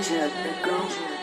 Measure the growth.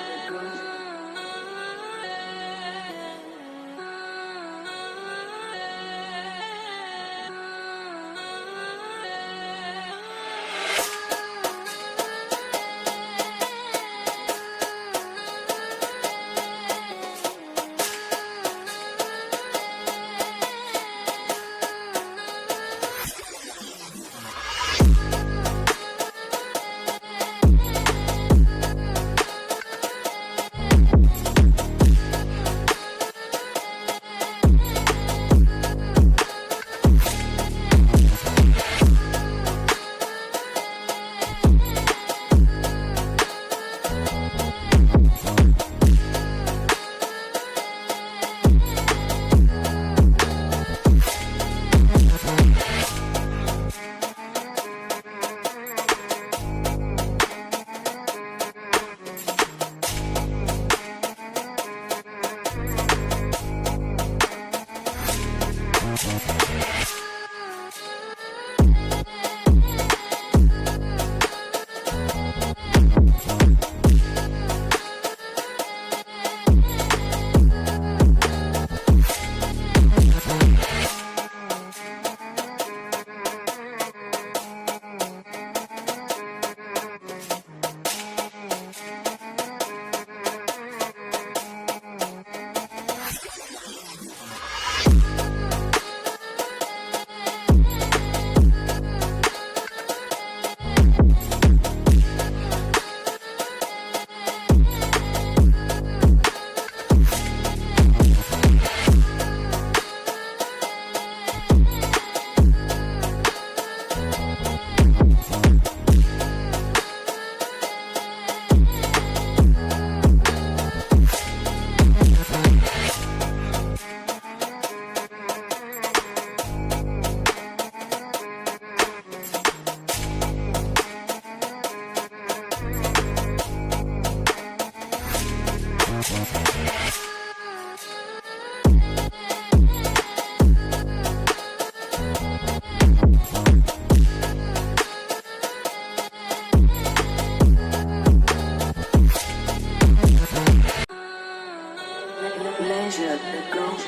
Measure the growth.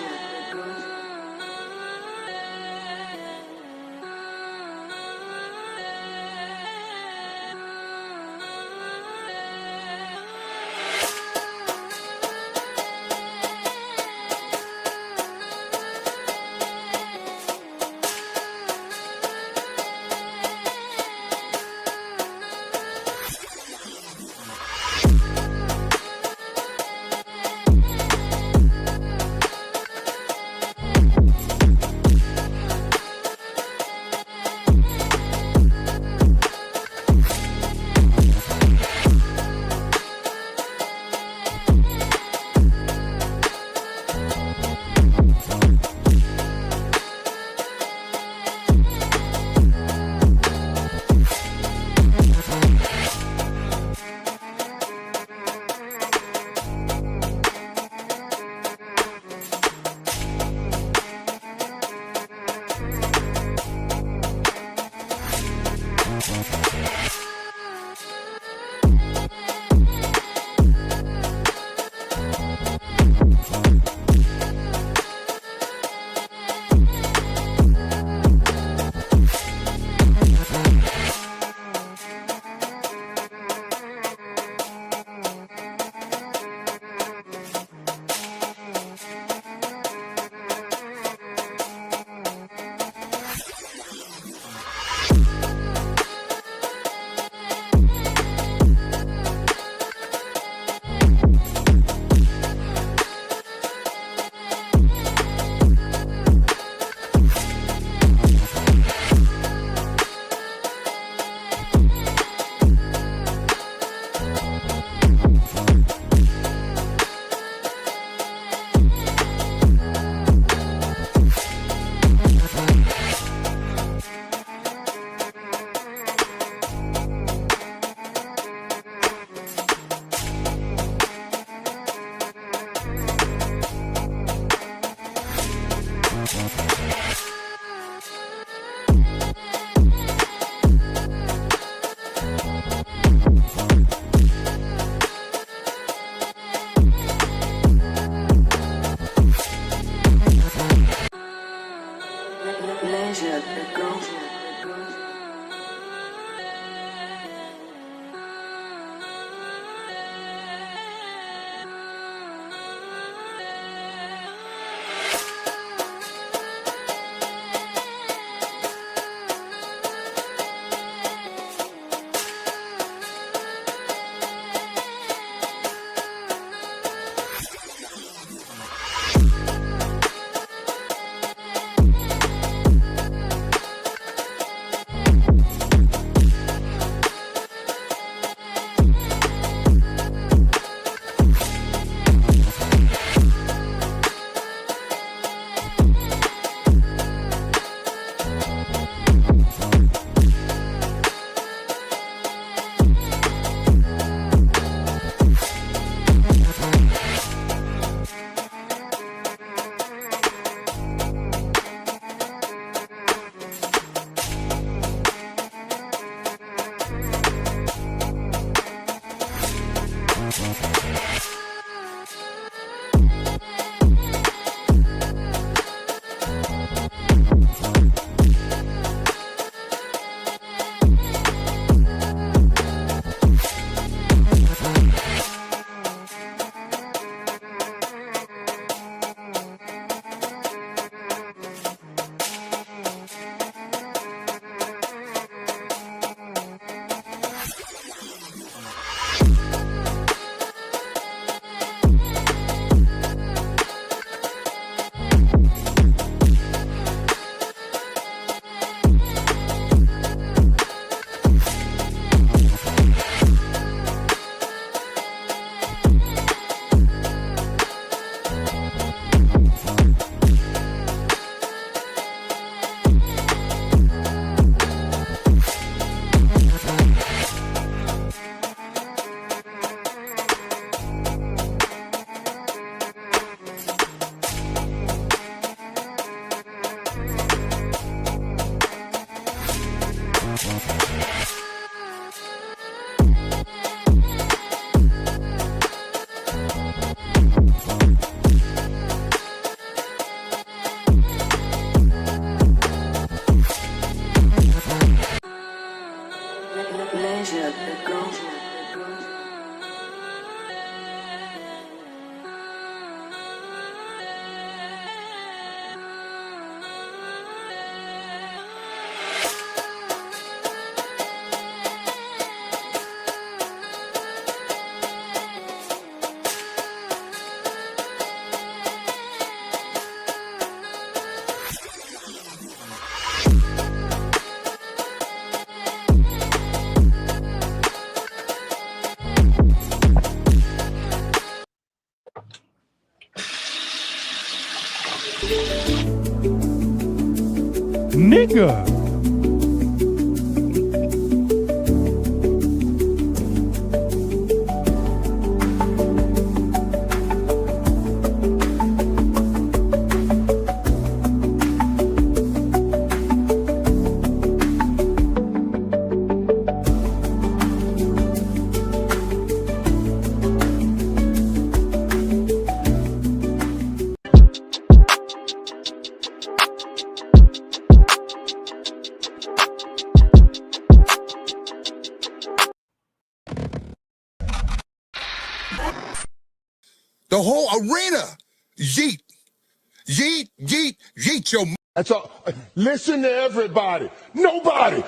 Nigga. The whole arena. Yeet. Yeet, yeet, yeet your. That's all. Listen to everybody. Nobody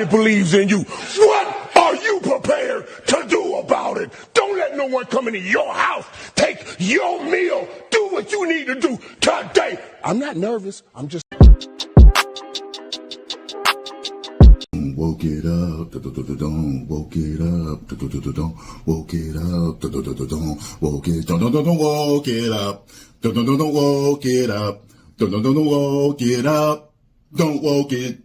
believes in you. What are you prepared to do about it? Don't let no one come into your house, take your meal, do what you need to do today. I'm not nervous. I'm just. Woke it up, don't woke it up, don't woke it up, don't woke it, don't woke it up, don't woke it up, don't woke it up, don't woke it,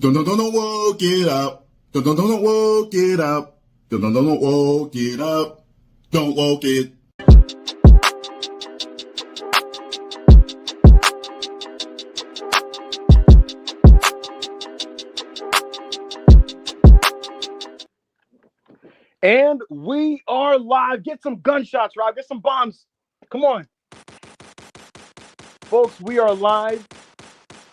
don't woke it up, don't woke it up, don't woke it up, don't woke it. And we are live. Get some gunshots, Rob. Get some bombs. Come on. Folks, we are live.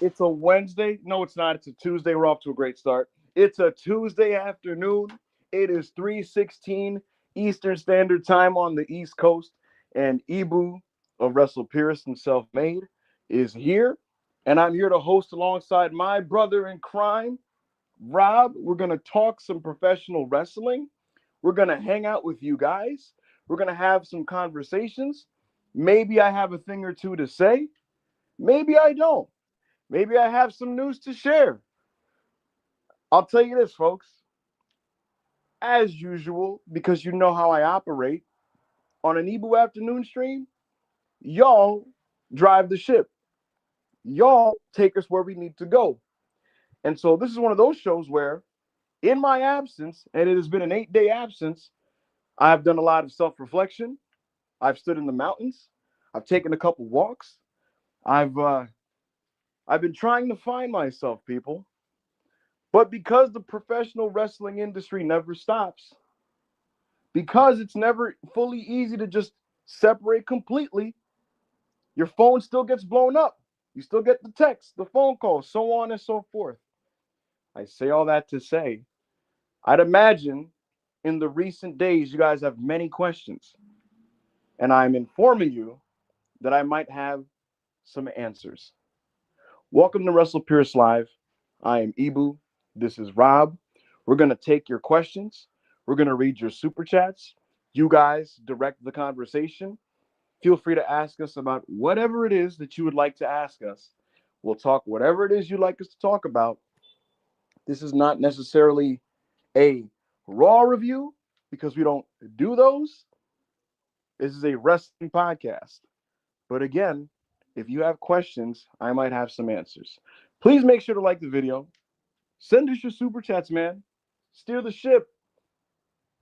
It's a Wednesday. No, it's not. It's a Tuesday. We're off to a great start. It's a Tuesday afternoon. It is 3:16 Eastern Standard Time on the East Coast. And Ibu of Wrestle Pierce and Self-Made is here. And I'm here to host alongside my brother in crime, Rob. We're going to talk some professional wrestling. We're going to hang out with you guys. We're going to have some conversations. Maybe I have a thing or two to say. Maybe I don't. Maybe I have some news to share. I'll tell you this, folks. As usual, because you know how I operate, on an Ibu afternoon stream, y'all drive the ship. Y'all take us where we need to go. And so this is one of those shows where, in my absence, and it has been an 8-day absence, I have done a lot of self-reflection. I've stood in the mountains. I've taken a couple walks. I've been trying to find myself, people. But because the professional wrestling industry never stops, because it's never fully easy to just separate completely, your phone still gets blown up. You still get the text, the phone calls, so on and so forth. I say all that to say, I'd imagine in the recent days, you guys have many questions. And I'm informing you that I might have some answers. Welcome to Wrestle Pierce Live. I am Ibu. This is Rob. We're going to take your questions. We're going to read your super chats. You guys direct the conversation. Feel free to ask us about whatever it is that you would like to ask us. We'll talk whatever it is you'd like us to talk about. This is not necessarily a Raw review because we don't do those. This is a wrestling podcast. But again, if you have questions, I might have some answers. Please make sure to like the video. Send us your super chats, man. Steer the ship.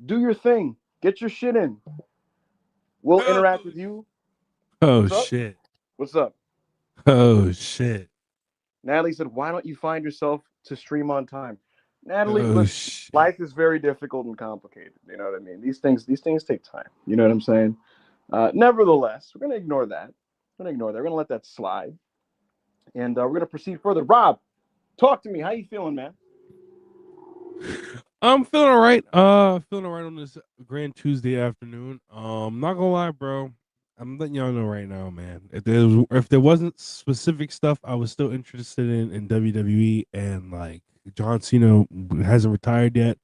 Do your thing. Get your shit in. We'll interact with you. Oh, shit. What's up? Oh, shit. Natalie said, why don't you find yourself to stream on time? Natalie, listen, life is very difficult and complicated. You know what I mean? These things take time. You know what I'm saying? Nevertheless, we're going to ignore that. We're going to let that slide. And we're going to proceed further. Rob, talk to me. How you feeling, man? I'm feeling all right. Feeling all right on this grand Tuesday afternoon. Not gonna lie, bro. I'm letting y'all know right now, man. If there wasn't specific stuff I was still interested in WWE, and like John Cena hasn't retired yet.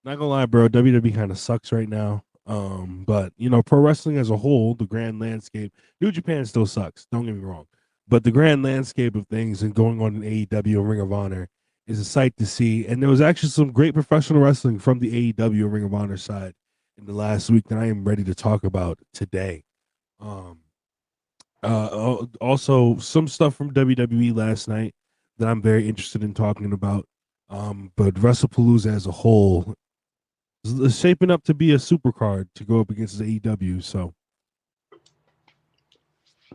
Not gonna lie, bro. WWE kind of sucks right now. But you know, pro wrestling as a whole, the grand landscape, New Japan still sucks. Don't get me wrong. But the grand landscape of things and going on in AEW and Ring of Honor is a sight to see. And there was actually some great professional wrestling from the AEW and Ring of Honor side in the last week that I am ready to talk about today. Also some stuff from WWE last night that I'm very interested in talking about. But WrestlePalooza as a whole is shaping up to be a super card to go up against the AEW. So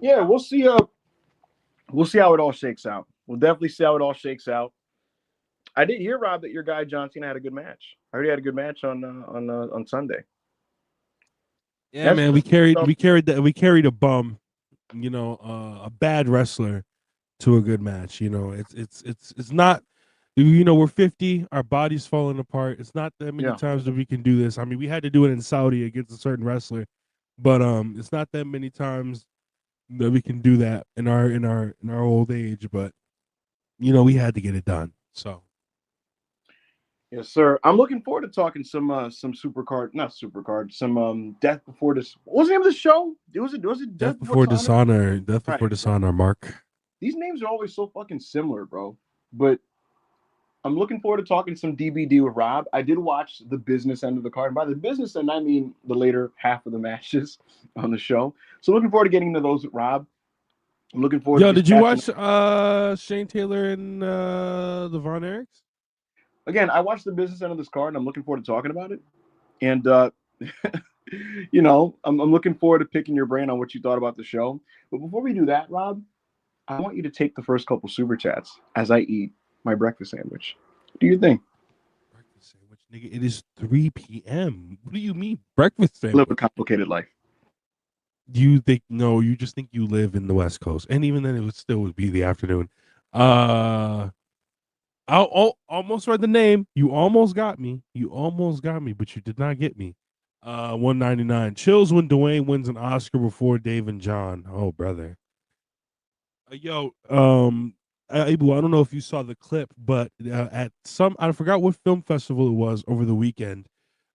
Yeah, we'll see. We'll see how it all shakes out. We'll definitely see how it all shakes out. I did hear, Rob, that your guy John Cena had a good match. I heard he had a good match on Sunday. yeah, That's man, we carried a bum, a bad wrestler to a good match. It's not. We're 50, our body's falling apart. It's not that many yeah. times that we can do this. I mean, we had to do it in Saudi against a certain wrestler, but it's not that many times that we can do that in our old age. But we had to get it done. So Yes, sir. I'm looking forward to talking some super card, not super card, some Death Before this. What was the name of the show? Was it Death death Before before Dishonor? dishonor, death Right. before dishonor, Mark. These names are always so fucking similar, bro. But I'm looking forward to talking some DBD with Rob. I did watch the business end of the card. And by the business end, I mean the later half of the matches on the show. So looking forward to getting into those with Rob. I'm looking forward to Yo, just did you catching. watch Shane Taylor and the Von Erichs? Again, I watched the business end of this card, and I'm looking forward to talking about it. And I'm looking forward to picking your brain on what you thought about the show. But before we do that, Rob, I want you to take the first couple super chats as I eat my breakfast sandwich. Do you think? Breakfast sandwich, nigga. It is 3 p.m. What do you mean breakfast Live a sandwich? complicated life. You think no? You just think you live in the West Coast, and even then, it would be the afternoon. I almost read the name. You almost got me. But you did not get me. 199 chills when Dwayne wins an Oscar before Dave and John. Oh, brother. Yo, Abu, I don't know if you saw the clip, but at I forgot what film festival it was over the weekend.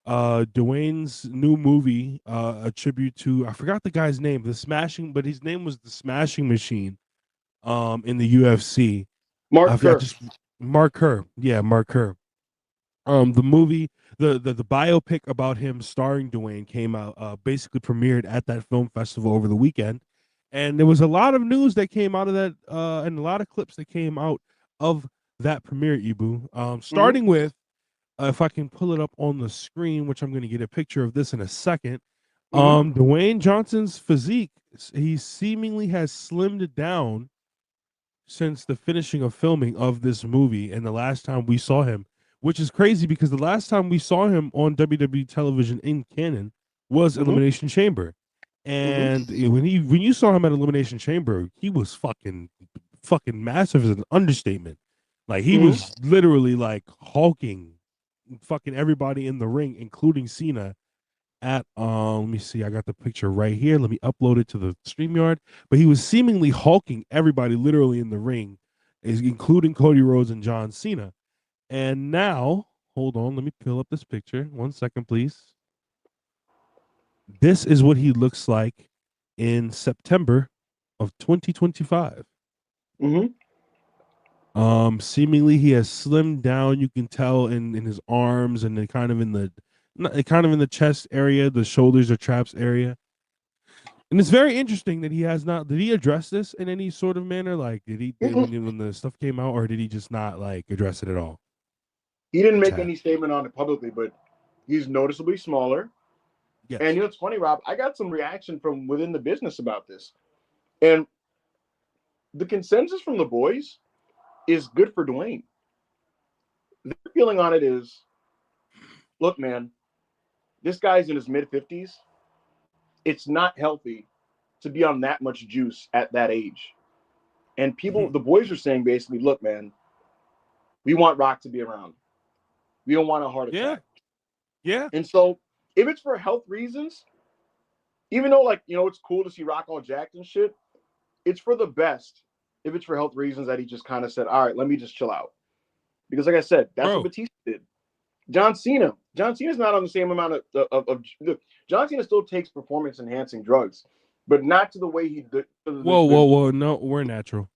Dwayne's new movie, a tribute to, I forgot the guy's name, but his name was the Smashing Machine. In the UFC. Mark I Kerr. just Mark Kerr. Yeah, Mark Kerr. The movie, the biopic about him starring Dwayne came out, basically premiered at that film festival over the weekend, and there was a lot of news that came out of that, and a lot of clips that came out of that premiere. Ibu, Mhm. starting with, if I can pull it up on the screen, which I'm going to get a picture of this in a second. Mhm. Dwayne Johnson's physique, he seemingly has slimmed down since the finishing of filming of this movie and the last time we saw him, which is crazy because the last time we saw him on WWE television in canon was Mhm. Elimination Chamber. Mhm. And when you saw him at Elimination Chamber, he was fucking massive is an understatement. Like he Mhm. was literally like hulking fucking everybody in the ring, including Cena at let me see, I got the picture right here. Let me upload it to the StreamYard. But he was seemingly hulking everybody literally in the ring, including Cody Rhodes and John Cena. And now, hold on, let me pull up this picture. 1 second, please. This is what he looks like in September of 2025. Mhm. Seemingly he has slimmed down. You can tell in his arms and then kind of in the chest area, the shoulders or traps area. And it's very interesting that he has not. Did he address this in any sort of manner? Like, when the stuff came out, or did he just not like address it at all? He didn't make Chat. any statement on it publicly, but he's noticeably smaller. And Yes. you know, it's funny, Rob. I got some reaction from within the business about this, and the consensus from the boys is good for Dwayne. Their feeling on it is, look, man, this guy's in his mid-50s. It's not healthy to be on that much juice at that age. And Mhm. the boys are saying basically, look, man, we want Rock to be around. We don't want a heart Yeah. attack. Yeah. And so, if it's for health reasons, even though, like, you know, it's cool to see Rock all jacked and shit, it's for the best if it's for health reasons that he just kind of said, all right, let me just chill out. Because, like I said, that's what Bro. Batista did. John Cena's not on the same amount of look, John Cena still takes performance enhancing drugs, but not to the way he did. Whoa, whoa, whoa. No, we're natural.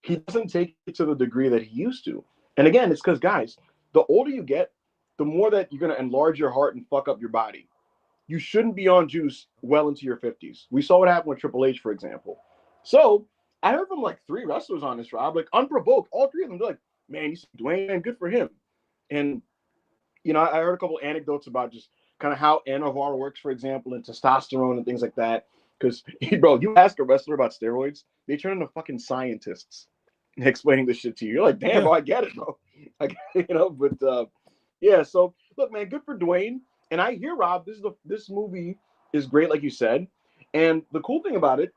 He doesn't take it to the degree that he used to. And again, it's because, guys, the older you get, the more that you're going to enlarge your heart and fuck up your body. you shouldn't be on juice well into your 50s. We saw what happened with Triple H, for example. So I heard from like 3 wrestlers on this, Rob, like unprovoked. All 3 of them, they're like, man, you see Dwayne, man, good for him. And, you know, I heard a couple anecdotes about just kind of how Anavar works, for example, and testosterone and things like that. Because, bro, you ask a wrestler about steroids, they turn into fucking scientists explaining this shit to you. You're like, damn, bro, I get it, bro. But yeah, so look, man, good for Dwayne. And I hear, Rob, this movie is great, like you said. And the cool thing about it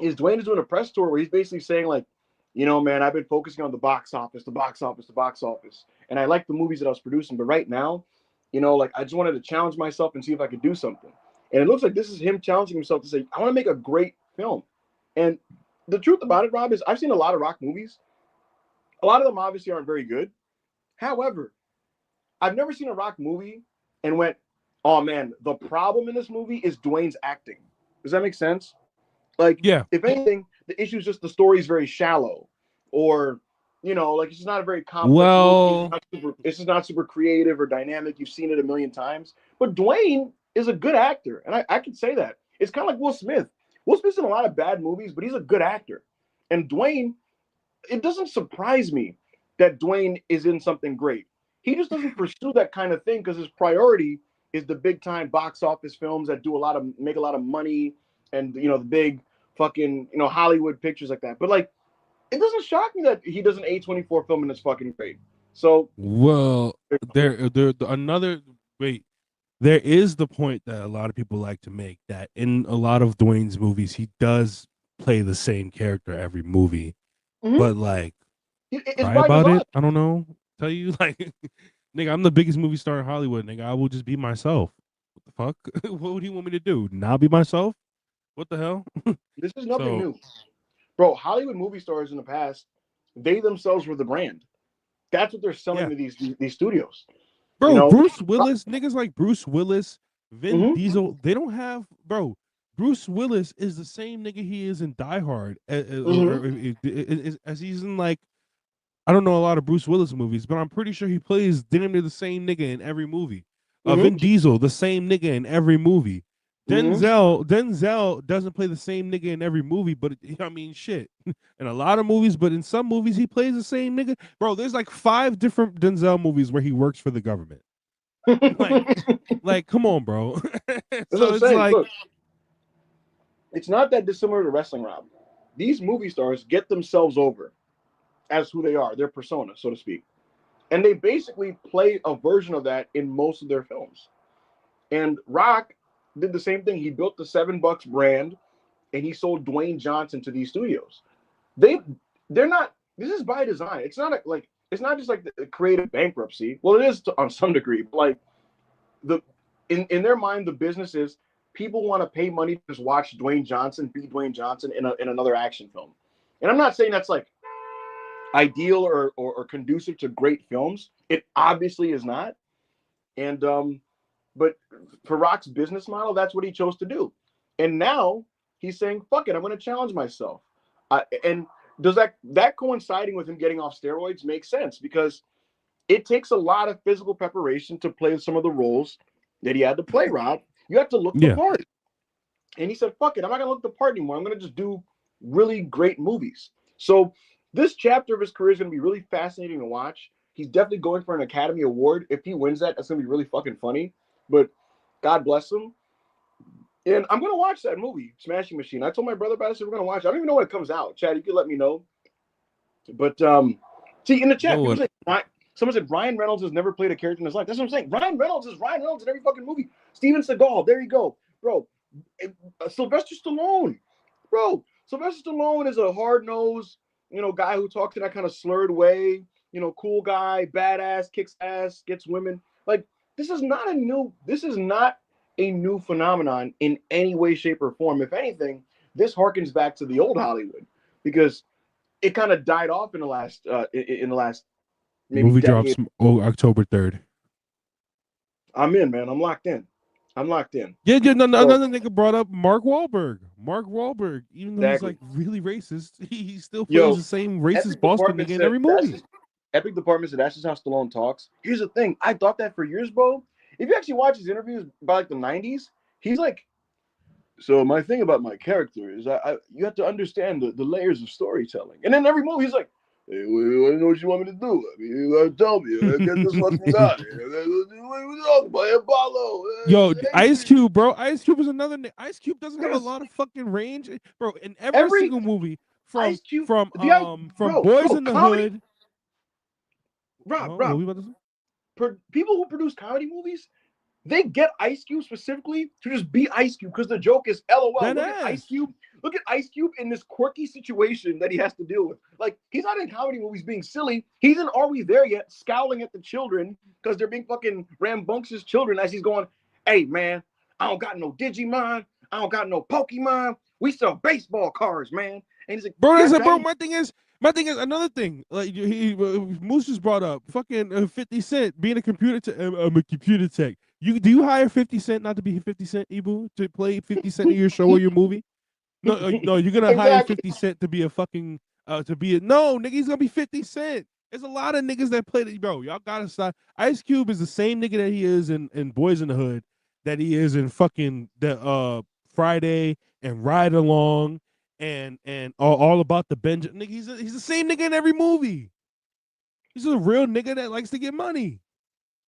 is Dwayne is doing a press tour where he's basically saying, like, you know, man, I've been focusing on the box office. And I like the movies that I was producing. But right now, you know, like, I just wanted to challenge myself and see if I could do something. And it looks like this is him challenging himself to say, I want to make a great film. And the truth about it, Rob, is I've seen a lot of Rock movies. A lot of them obviously aren't very good. However, I've never seen a Rock movie and went, oh, man, the problem in this movie is Dwayne's acting. Does that make sense? Like, Yeah. if anything, the issue is just the story is very shallow, or, you know, like, it's just not a very complex movie. It's just not super creative or dynamic. You've seen it a million times. But Dwayne is a good actor, and I can say that. It's kind of like Will Smith. Will Smith's in a lot of bad movies, but he's a good actor. And Dwayne, it doesn't surprise me that Dwayne is in something great. He just doesn't pursue that kind of thing because his priority is the big time box office films that make a lot of money, and, you know, the big fucking, you know, Hollywood pictures like that. But, like, it doesn't shock me that he does an A24 film and it's fucking great. So, well, there is the point that a lot of people like to make, that in a lot of Dwayne's movies, he does play the same character every movie. Mhm. But, like, it's cry by about design. it. I don't know. Tell you, like, nigga, I'm the biggest movie star in Hollywood. Nigga, I will just be myself. What the fuck? What would he want me to do? Not be myself? What the hell? This is nothing new. Bro, Hollywood movie stars in the past, they themselves were the brand. That's what they're selling to these studios. Bro, you know? Bruce Willis, niggas like Bruce Willis, Vin Mhm. Diesel, they don't have, bro. Bruce Willis is the same nigga he is in Die Hard, as he's in, like, I don't know a lot of Bruce Willis movies, but I'm pretty sure he plays damn near the same nigga in every movie. Vin Diesel, the same nigga in every movie. Denzel doesn't play the same nigga in every movie, but I mean, shit, in a lot of movies, but in some movies he plays the same nigga. Bro, there's like 5 different Denzel movies where he works for the government. like, come on, bro. So it's like, look, it's not that dissimilar to wrestling, Rob. These movie stars get themselves over as who they are, their persona, so to speak. And they basically play a version of that in most of their films. And Rock did the same thing. He built the $7 brand, and he sold Dwayne Johnson to these studios. They're not. This is by design. It's not it's not just like the creative bankruptcy. Well, it is on some degree. But like in their mind, the business is people want to pay money to just watch Dwayne Johnson be Dwayne Johnson in another action film. And I'm not saying that's like ideal or conducive to great films. It obviously is not. And but for Rock's business model, that's what he chose to do. And now he's saying, fuck it, I'm going to challenge myself. And does that coinciding with him getting off steroids make sense? Because it takes a lot of physical preparation to play some of the roles that he had to play, Rob. You have to look the part. And he said, fuck it, I'm not going to look the part anymore. I'm going to just do really great movies. So this chapter of his career is going to be really fascinating to watch. He's definitely going for an Academy Award. If he wins that, that's going to be really fucking funny. But God bless him. And I'm going to watch that movie, Smashing Machine. I told my brother about it, so we're going to watch it. I don't even know when it comes out. Chad, you can let me know. But see, in the chat, someone said Ryan Reynolds has never played a character in his life. That's what I'm saying. Ryan Reynolds is Ryan Reynolds in every fucking movie. Steven Seagal, there you go. Bro, Sylvester Stallone. Bro, Sylvester Stallone is a hard-nosed, guy who talks in that kind of slurred way. Cool guy, badass, kicks ass, gets women. Like, this is not a new phenomenon in any way, shape, or form. If anything, this harkens back to the old Hollywood because it kind of died off in the last maybe movie decade. drops October 3rd. I'm in, man. I'm locked in. Yeah. Another nigga brought up Mark Wahlberg. Even though he's like really racist, he still plays the same racist Boston nigga in every movie. Epic Department said that's just how Stallone talks. Here's the thing. I thought that for years, bro. if you actually watch his interviews by like the 90s, he's like, so my thing about my character is you have to understand the layers of storytelling. And in every movie, he's like, hey, I don't know what you want me to do. I mean, you gotta tell me. Get this fucking guy. What are we talking about? Apollo. Yo, Ice Cube, bro. Ice Cube is another. Ice Cube doesn't have a Chris, lot of fucking range, bro. In every every single movie, Ice Cube, from Boys in the comedy. Hood. Rob, What were you about to say? people who produce comedy movies, they get Ice Cube specifically to just be Ice Cube because the joke is LOL. That Look ass. at Ice Cube. Look at Ice Cube in this quirky situation that he has to deal with. Like, he's not in comedy movies being silly. He's in Are We There Yet? Scowling at the children because they're being fucking rambunctious children as he's going, hey, man, I don't got no Digimon. I don't got no Pokemon. We sell baseball cards, man. And he's like, bro, yeah, bro, my thing is another thing. Like Moose just brought up fucking 50 Cent being a computer. I'm a computer tech. Do you hire 50 Cent not to be 50 Cent, Ibu, to play 50 Cent in your show or your movie? No, you're gonna hire 50 Cent to be a fucking no, nigga, he's gonna be 50 Cent. There's a lot of niggas that play bro. Y'all gotta stop. Ice Cube is the same nigga that he is in Boys in the Hood, that he is in fucking the Friday and Ride Along and all about the Benjamin. Nigga, he's the same nigga in every movie. He's a real nigga that likes to get money.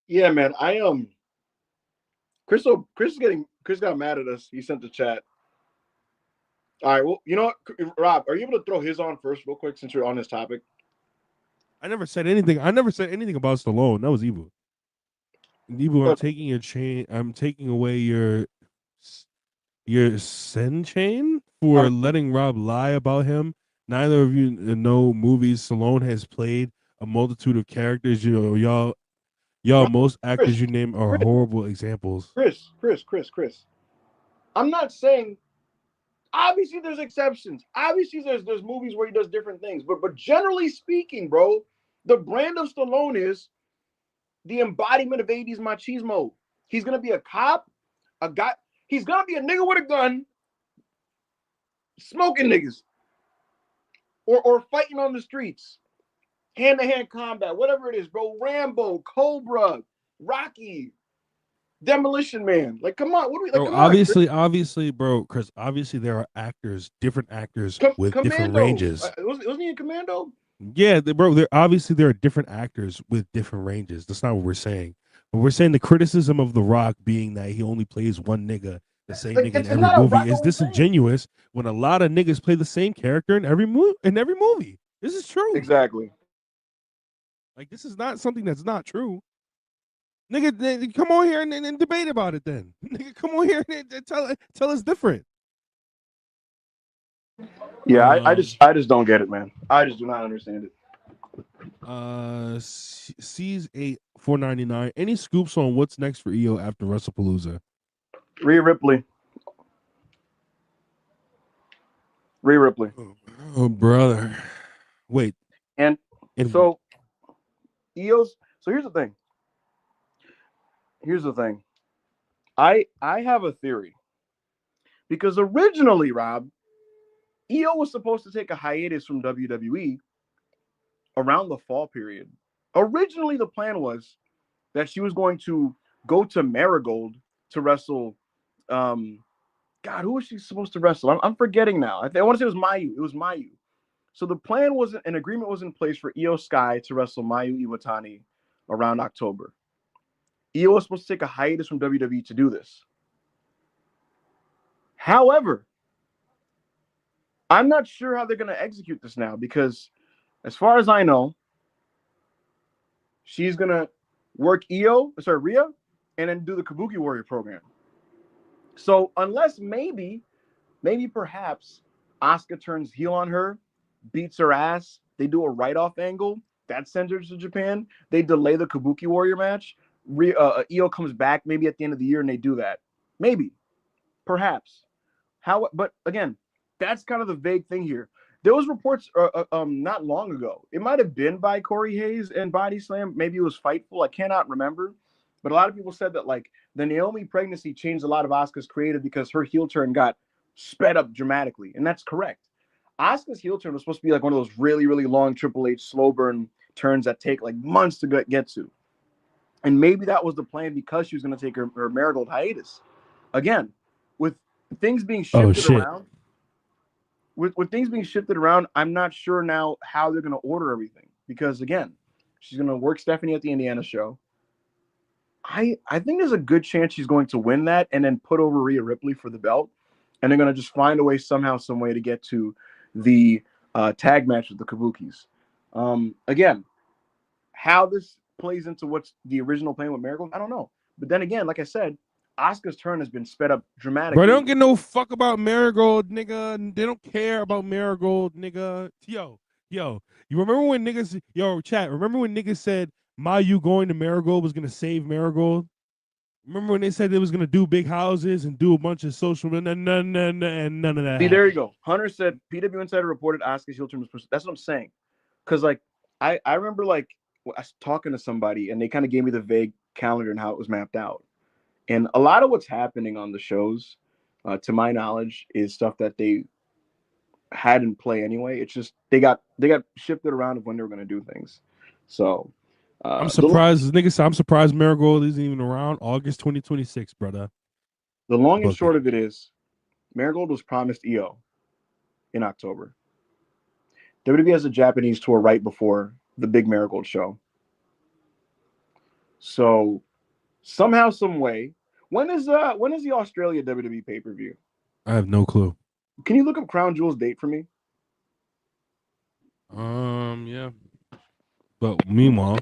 Yeah, man. Chris got mad at us. He sent the chat. All right, well, you know what, Rob, are you able to throw his on first real quick since you're on this topic? I never said anything about Stallone. That was Ebu. Ebu, I'm taking your chain. I'm taking away your send chain for letting Rob lie about him. Neither of you know movies Stallone has played a multitude of characters. You know, y'all most actors you name are horrible examples. Chris. I'm not saying. Obviously, there's exceptions. Obviously, there's movies where he does different things. But generally speaking, bro, the brand of Stallone is the embodiment of 80s machismo. He's gonna be a cop, a guy. He's gonna be a nigga with a gun, smoking niggas, or fighting on the streets, hand-to-hand combat, whatever it is, bro. Rambo, Cobra, Rocky, Demolition Man. Like, come on. What do we like? Bro, obviously, bro, Chris, obviously there are different actors with Commando. different ranges. Wasn't he in Commando? Yeah, bro, there are different actors with different ranges. That's not what we're saying. But we're saying the criticism of The Rock being that he only plays one nigga, the same nigga in every movie, is disingenuous when a lot of niggas play the same character in every movie. This is true. Exactly. Like, this is not something that's not true. Nigga, come on here and debate about it then. Nigga, come on here and tell us different. Yeah, I just don't get it, man. I just do not understand it. C's 499. Any scoops on what's next for Iyo after WrestlePalooza? Rhea Ripley. Oh, brother. Wait. And so Iyo's. So here's the thing. I have a theory. Because originally, Rob, Iyo was supposed to take a hiatus from WWE around the fall period. Originally, the plan was that she was going to go to Marigold to wrestle. God, who was she supposed to wrestle? I'm forgetting now. I want to say it was Mayu. It was Mayu. So the plan was, an agreement was in place for Iyo Sky to wrestle Mayu Iwatani around October. Iyo was supposed to take a hiatus from WWE to do this. However, I'm not sure how they're going to execute this now because, as far as I know, she's going to work Rhea, and then do the Kabuki Warrior program. So unless maybe perhaps Asuka turns heel on her, beats her ass, they do a write-off angle, that sends her to Japan, they delay the Kabuki Warrior match, Iyo comes back maybe at the end of the year and they do that. Maybe. Perhaps. But again, that's kind of the vague thing here. There was reports not long ago. It might have been by Corey Hayes and Body Slam. Maybe it was Fightful. I cannot remember. But a lot of people said that like the Naomi pregnancy changed a lot of Asuka's creative because her heel turn got sped up dramatically. And that's correct. Asuka's heel turn was supposed to be like one of those really, really long Triple H slow burn turns that take like months to get to. And maybe that was the plan because she was going to take her Marigold hiatus. Again, with things being shifted around, with things being shifted around, I'm not sure now how they're going to order everything because again, she's going to work Stephanie at the Indiana show. I think there's a good chance she's going to win that and then put over Rhea Ripley for the belt, and they're going to just find a way somehow, some way to get to the tag match with the Kabukis. Again, how this plays into what's the original plan with Marigold, I don't know. But then again, like I said, Asuka's turn has been sped up dramatically. Bro, they don't give no fuck about Marigold, nigga. They don't care about Marigold, nigga. Yo, you remember when niggas, chat, remember when niggas said Mayu going to Marigold was going to save Marigold? Remember when they said they was going to do big houses and do a bunch of social, and none of that. See, there you go. Hunter said, PW Insider reported Asuka's heel turn was That's what I'm saying. Because, like, I remember, like, I was talking to somebody, and they kind of gave me the vague calendar and how it was mapped out. And a lot of what's happening on the shows, to my knowledge, is stuff that they had in play anyway. It's just they got shifted around of when they were going to do things. So I'm surprised, I'm surprised Marigold isn't even around August 2026, brother. The long and short of it is, Marigold was promised Iyo in October. WWE has a Japanese tour right before the big Marigold show. So somehow, some way, when is the Australia WWE pay-per-view? I have no clue. Can you look up Crown Jewel's date for me? Yeah. But meanwhile,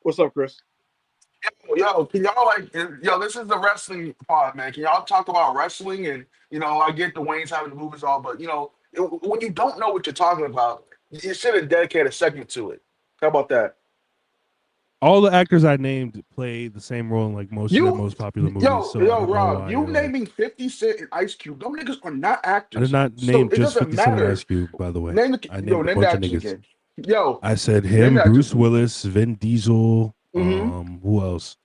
what's up, Chris? Yo, can y'all this is the wrestling pod, man. Can y'all talk about wrestling? And I get the Wayne's having the movies all, but when you don't know what you're talking about, you should have dedicated a segment to it. How about that? all the actors I named play the same role in like most of the most popular movies. Rob, you naming 50 Cent and Ice Cube, them niggas are not actors. I did not name just 50 Cent and Ice Cube, by the way. I named a bunch of niggas. Again. I said him, Bruce Willis, Vin Diesel. Who else?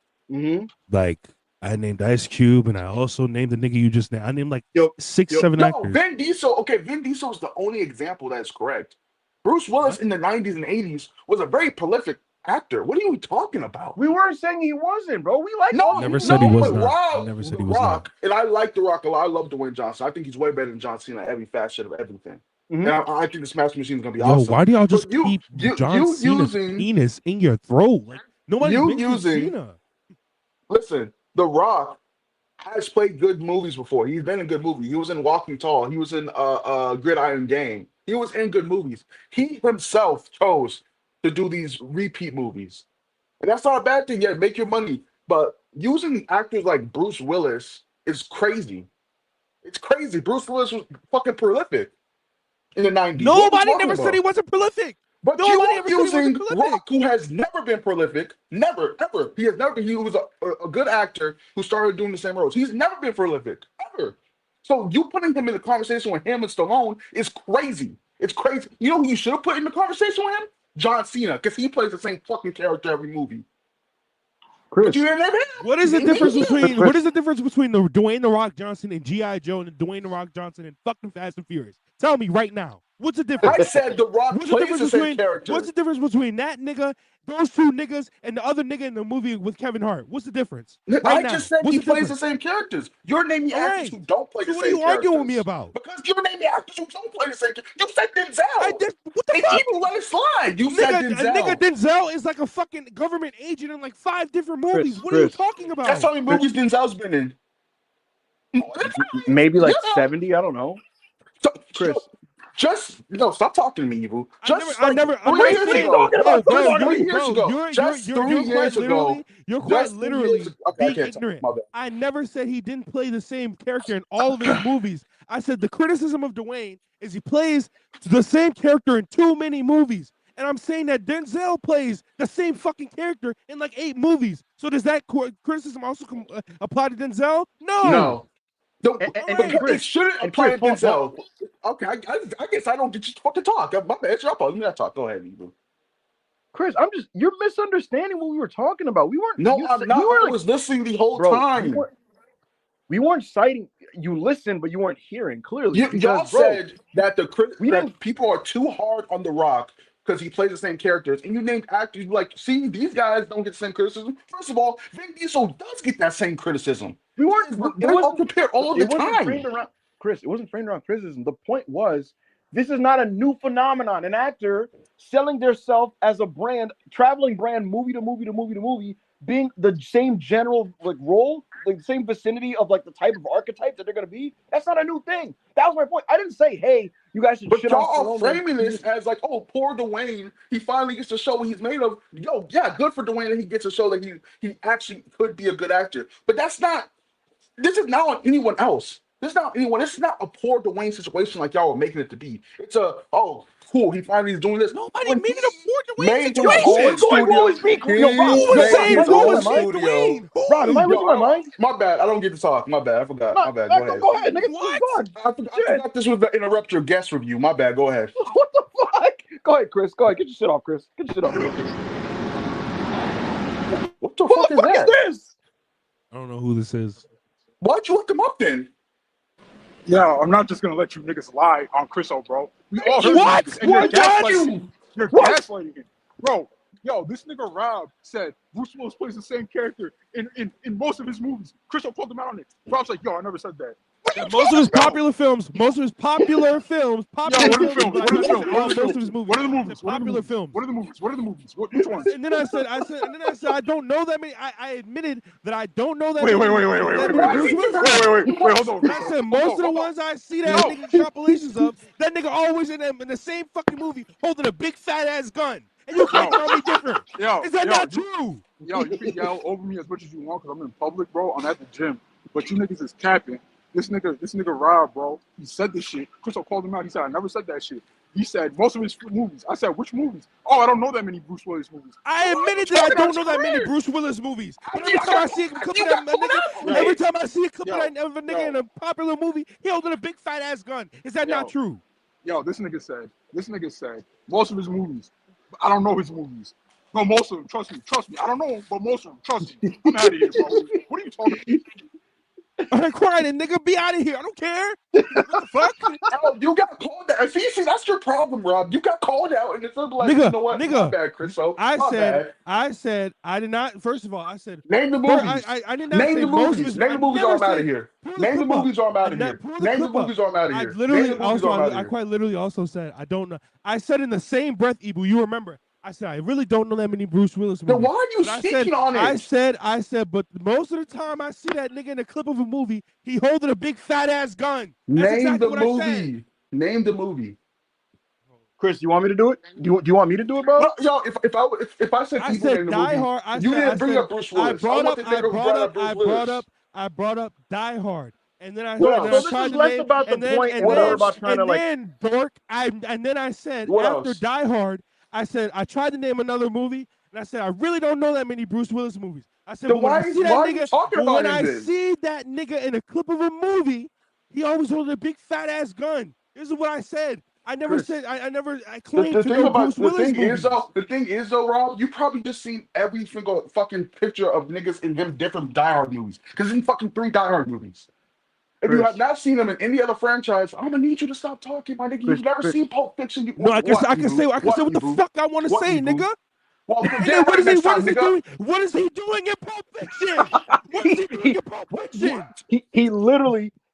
Like I named Ice Cube, and I also named the nigga you just named. I named like 6-7 actors. Vin Diesel. Okay, Vin Diesel is the only example that's correct. Bruce Willis in the 90s and 80s was a very prolific actor. What are you talking about? We weren't saying he wasn't, bro. We like never said he was not. I never said he was not. And I like The Rock a lot. I love Dwayne Johnson. I think he's way better than John Cena at every facet of everything. And I think the Smash Machine is gonna be awesome. Why do y'all just keep John Cena's penis in your throat? Like nobody Cena. Listen, The Rock has played good movies before. He's been in good movies. He was in Walking Tall. He was in Gridiron Gang. He was in good movies. He himself chose to do these repeat movies. And that's not a bad thing yet. Make your money. But using actors like Bruce Willis is crazy. It's crazy. Bruce Willis was fucking prolific in the 90s. Nobody never said he wasn't prolific. But you are using Rock, who has never been prolific. Never, ever. He has never been. He was a good actor who started doing the same roles. He's never been prolific. Ever. So you putting him in the conversation with him and Stallone is crazy. It's crazy. You know who you should have put in the conversation with him? John Cena, because he plays the same fucking character every movie. Chris, what is the difference between the Dwayne The Rock Johnson and G.I. Joe and Dwayne The Rock Johnson and fucking Fast and Furious? Tell me right now. What's the difference? I said The Rock plays the same character. What's the difference between that nigga, those two niggas, and the other nigga in the movie with Kevin Hart? What's the difference? I just said he plays the same characters. You're naming actors who don't play the same characters. What are you arguing with me about? Because you're naming actors who don't play the same characters. You said Denzel. What the fuck? You let it slide. You said Denzel. Nigga Denzel is like a fucking government agent in like 5 different movies. What are you talking about? That's how many movies Denzel's been in. Maybe like 70. I don't know. Chris. Just stop talking to me, Evil. Just I never. You're quite literally being ignorant. I never said he didn't play the same character in all of his movies. I said the criticism of Dwayne is he plays the same character in too many movies. And I'm saying that Denzel plays the same fucking character in like 8 movies. So does that criticism also apply to Denzel? No. It shouldn't apply to Denzel. Okay, I guess I don't get you to talk. My bad. It's your fault. You not talk. Go ahead, Evil. Chris, you're misunderstanding what we were talking about. We weren't. No, I'm not. I was listening the whole time. We weren't citing. You listened, but you weren't hearing clearly. Y'all said that that people are too hard on The Rock because he plays the same characters, and you named actors like, see, these guys don't get the same criticism. First of all, Vin Diesel does get that same criticism. We weren't. They're all compared all the It wasn't time. framed around Chris. It wasn't framed around criticism. The point was, this is not a new phenomenon. An actor selling their self as a brand, traveling brand, movie to movie to movie to movie, being the same general like role, like the same vicinity of like the type of archetype that they're gonna be. That's not a new thing. That was my point. I didn't say, hey, you guys should But shit on y'all are Stallone. framing this as like, oh, poor Dwayne. He finally gets to show what he's made of. Yo, yeah, good for Dwayne that he gets to show that he actually could be a good actor. But that's not. This is not on anyone else. This is not anyone. This is not a poor Dwayne situation like y'all are making it to be. It's a cool. He finally is doing this. Nobody When made it a he poor Dwayne made his situation. own studio. Yo, Rob, He Who was made saying his who own was saying studio. Dwayne? Who? Rob, am I losing my mind? My bad. I don't get to talk. My bad. I forgot. My bad. Go ahead. Go ahead, nigga. What? Go on. I forgot this was the interrupt your guest review. My bad. Go ahead. What the fuck? Go ahead, Chris. Go ahead. Get your shit off, Chris. Get your shit off. What the Who fuck the is fuck that? is this? I don't know who this is. Why'd you look him up then? Yeah, I'm not just gonna let you niggas lie on Chriso, bro. We all heard What? you niggas, and you're What? gaslighting him. You're What? gaslighting him. Bro, yo, this nigga Rob said Bruce Willis plays the same character in most of his movies. Chriso called him out on it. Rob's like, yo, I never said that. Most of his popular films. Most of his popular films. Yo, Popular what are the films? What are the films? What are the Most of films? his movies. What are the movies? What are the Popular movies? films. What are the movies? What are the movies? Which ones? And then I said, I don't know that many. I admitted that I don't know that Wait, many. wait, hold on. I said most of the ones I see that No. nigga extrapolations of, that nigga always in the same fucking movie holding a big fat ass gun. And you can't tell me different. Is that not true? Yo, you can yell over me as much as you want because I'm in public, bro. I'm at the gym. But you niggas is capping. This nigga Rob, bro, he said this shit. Chriso called him out. He said, I never said that shit. He said most of his movies. I said, which movies? Oh, I don't know that many Bruce Willis movies. I admitted that I don't know that many Bruce Willis movies. But every time I see a clip of that nigga, every time I see a clip of that nigga in a popular movie, he holding a big fat ass gun. Is that not true? Yo, this nigga said most of his movies. I don't know his movies. No, most of them. Trust me. I don't know them, but most of them. Trust me. I'm out of here, bro. What are you talking about? All right, quiet, nigga. Be out of here. I don't care. What the fuck? Oh, you got called out. See, that's your problem, Rob. You got called out, and it's like, Nigga, you know what? nigga. My bad, Chris. So I said, I did not. First of all, I said, name the movies. I did not Name say the most of movies. his. Name the movies, or I'm out of here. Pull the Name the clip up. movies, or I'm out of here. Pull Name the clip up. movies, or I'm out of I here. literally Name the movies, also, or I'm out of I here. quite literally also said, I don't know. I said in the same breath, Ibu, you remember. I said, I really don't know that many Bruce Willis movies. Then why are you But speaking on it? I said, but most of the time I see that nigga in a clip of a movie, he holding a big fat ass gun. That's Name exactly the what I said. movie. Name the movie. Chris, you want me to do it? Do you want me to do it, bro? No, yo, if I said I people said name the Die movie, Hard. you didn't bring up Bruce Willis. I brought up Die Hard. And then I So this tried is to less name, about the and then, point and and more then, about trying to and like. then Dork, and then I said What after else? Die Hard, I said I tried to name another movie, and I said I really don't know that many Bruce Willis movies. I said, Then but when why I are see you that talking nigga, about when him I then? see that nigga in a clip of a movie, he always holds a big fat ass gun. This is what I said. I never Chris, said I claimed The to thing know about Bruce Willis movies. the thing is though, Rob, you probably just seen every single fucking picture of niggas in them different Die Hard movies. Because in fucking 3 Die Hard movies. If you Chris. have not seen them in any other franchise, I'm gonna need you to stop talking, my nigga. Chris, You've never Chris. seen Pulp Fiction. No, I can say what the Ibu? fuck I want to What, say, Ibu? nigga. Well, And get then what it is he next time, nigga. doing? What is he doing in Pulp Fiction? What is he doing in Pulp Fiction?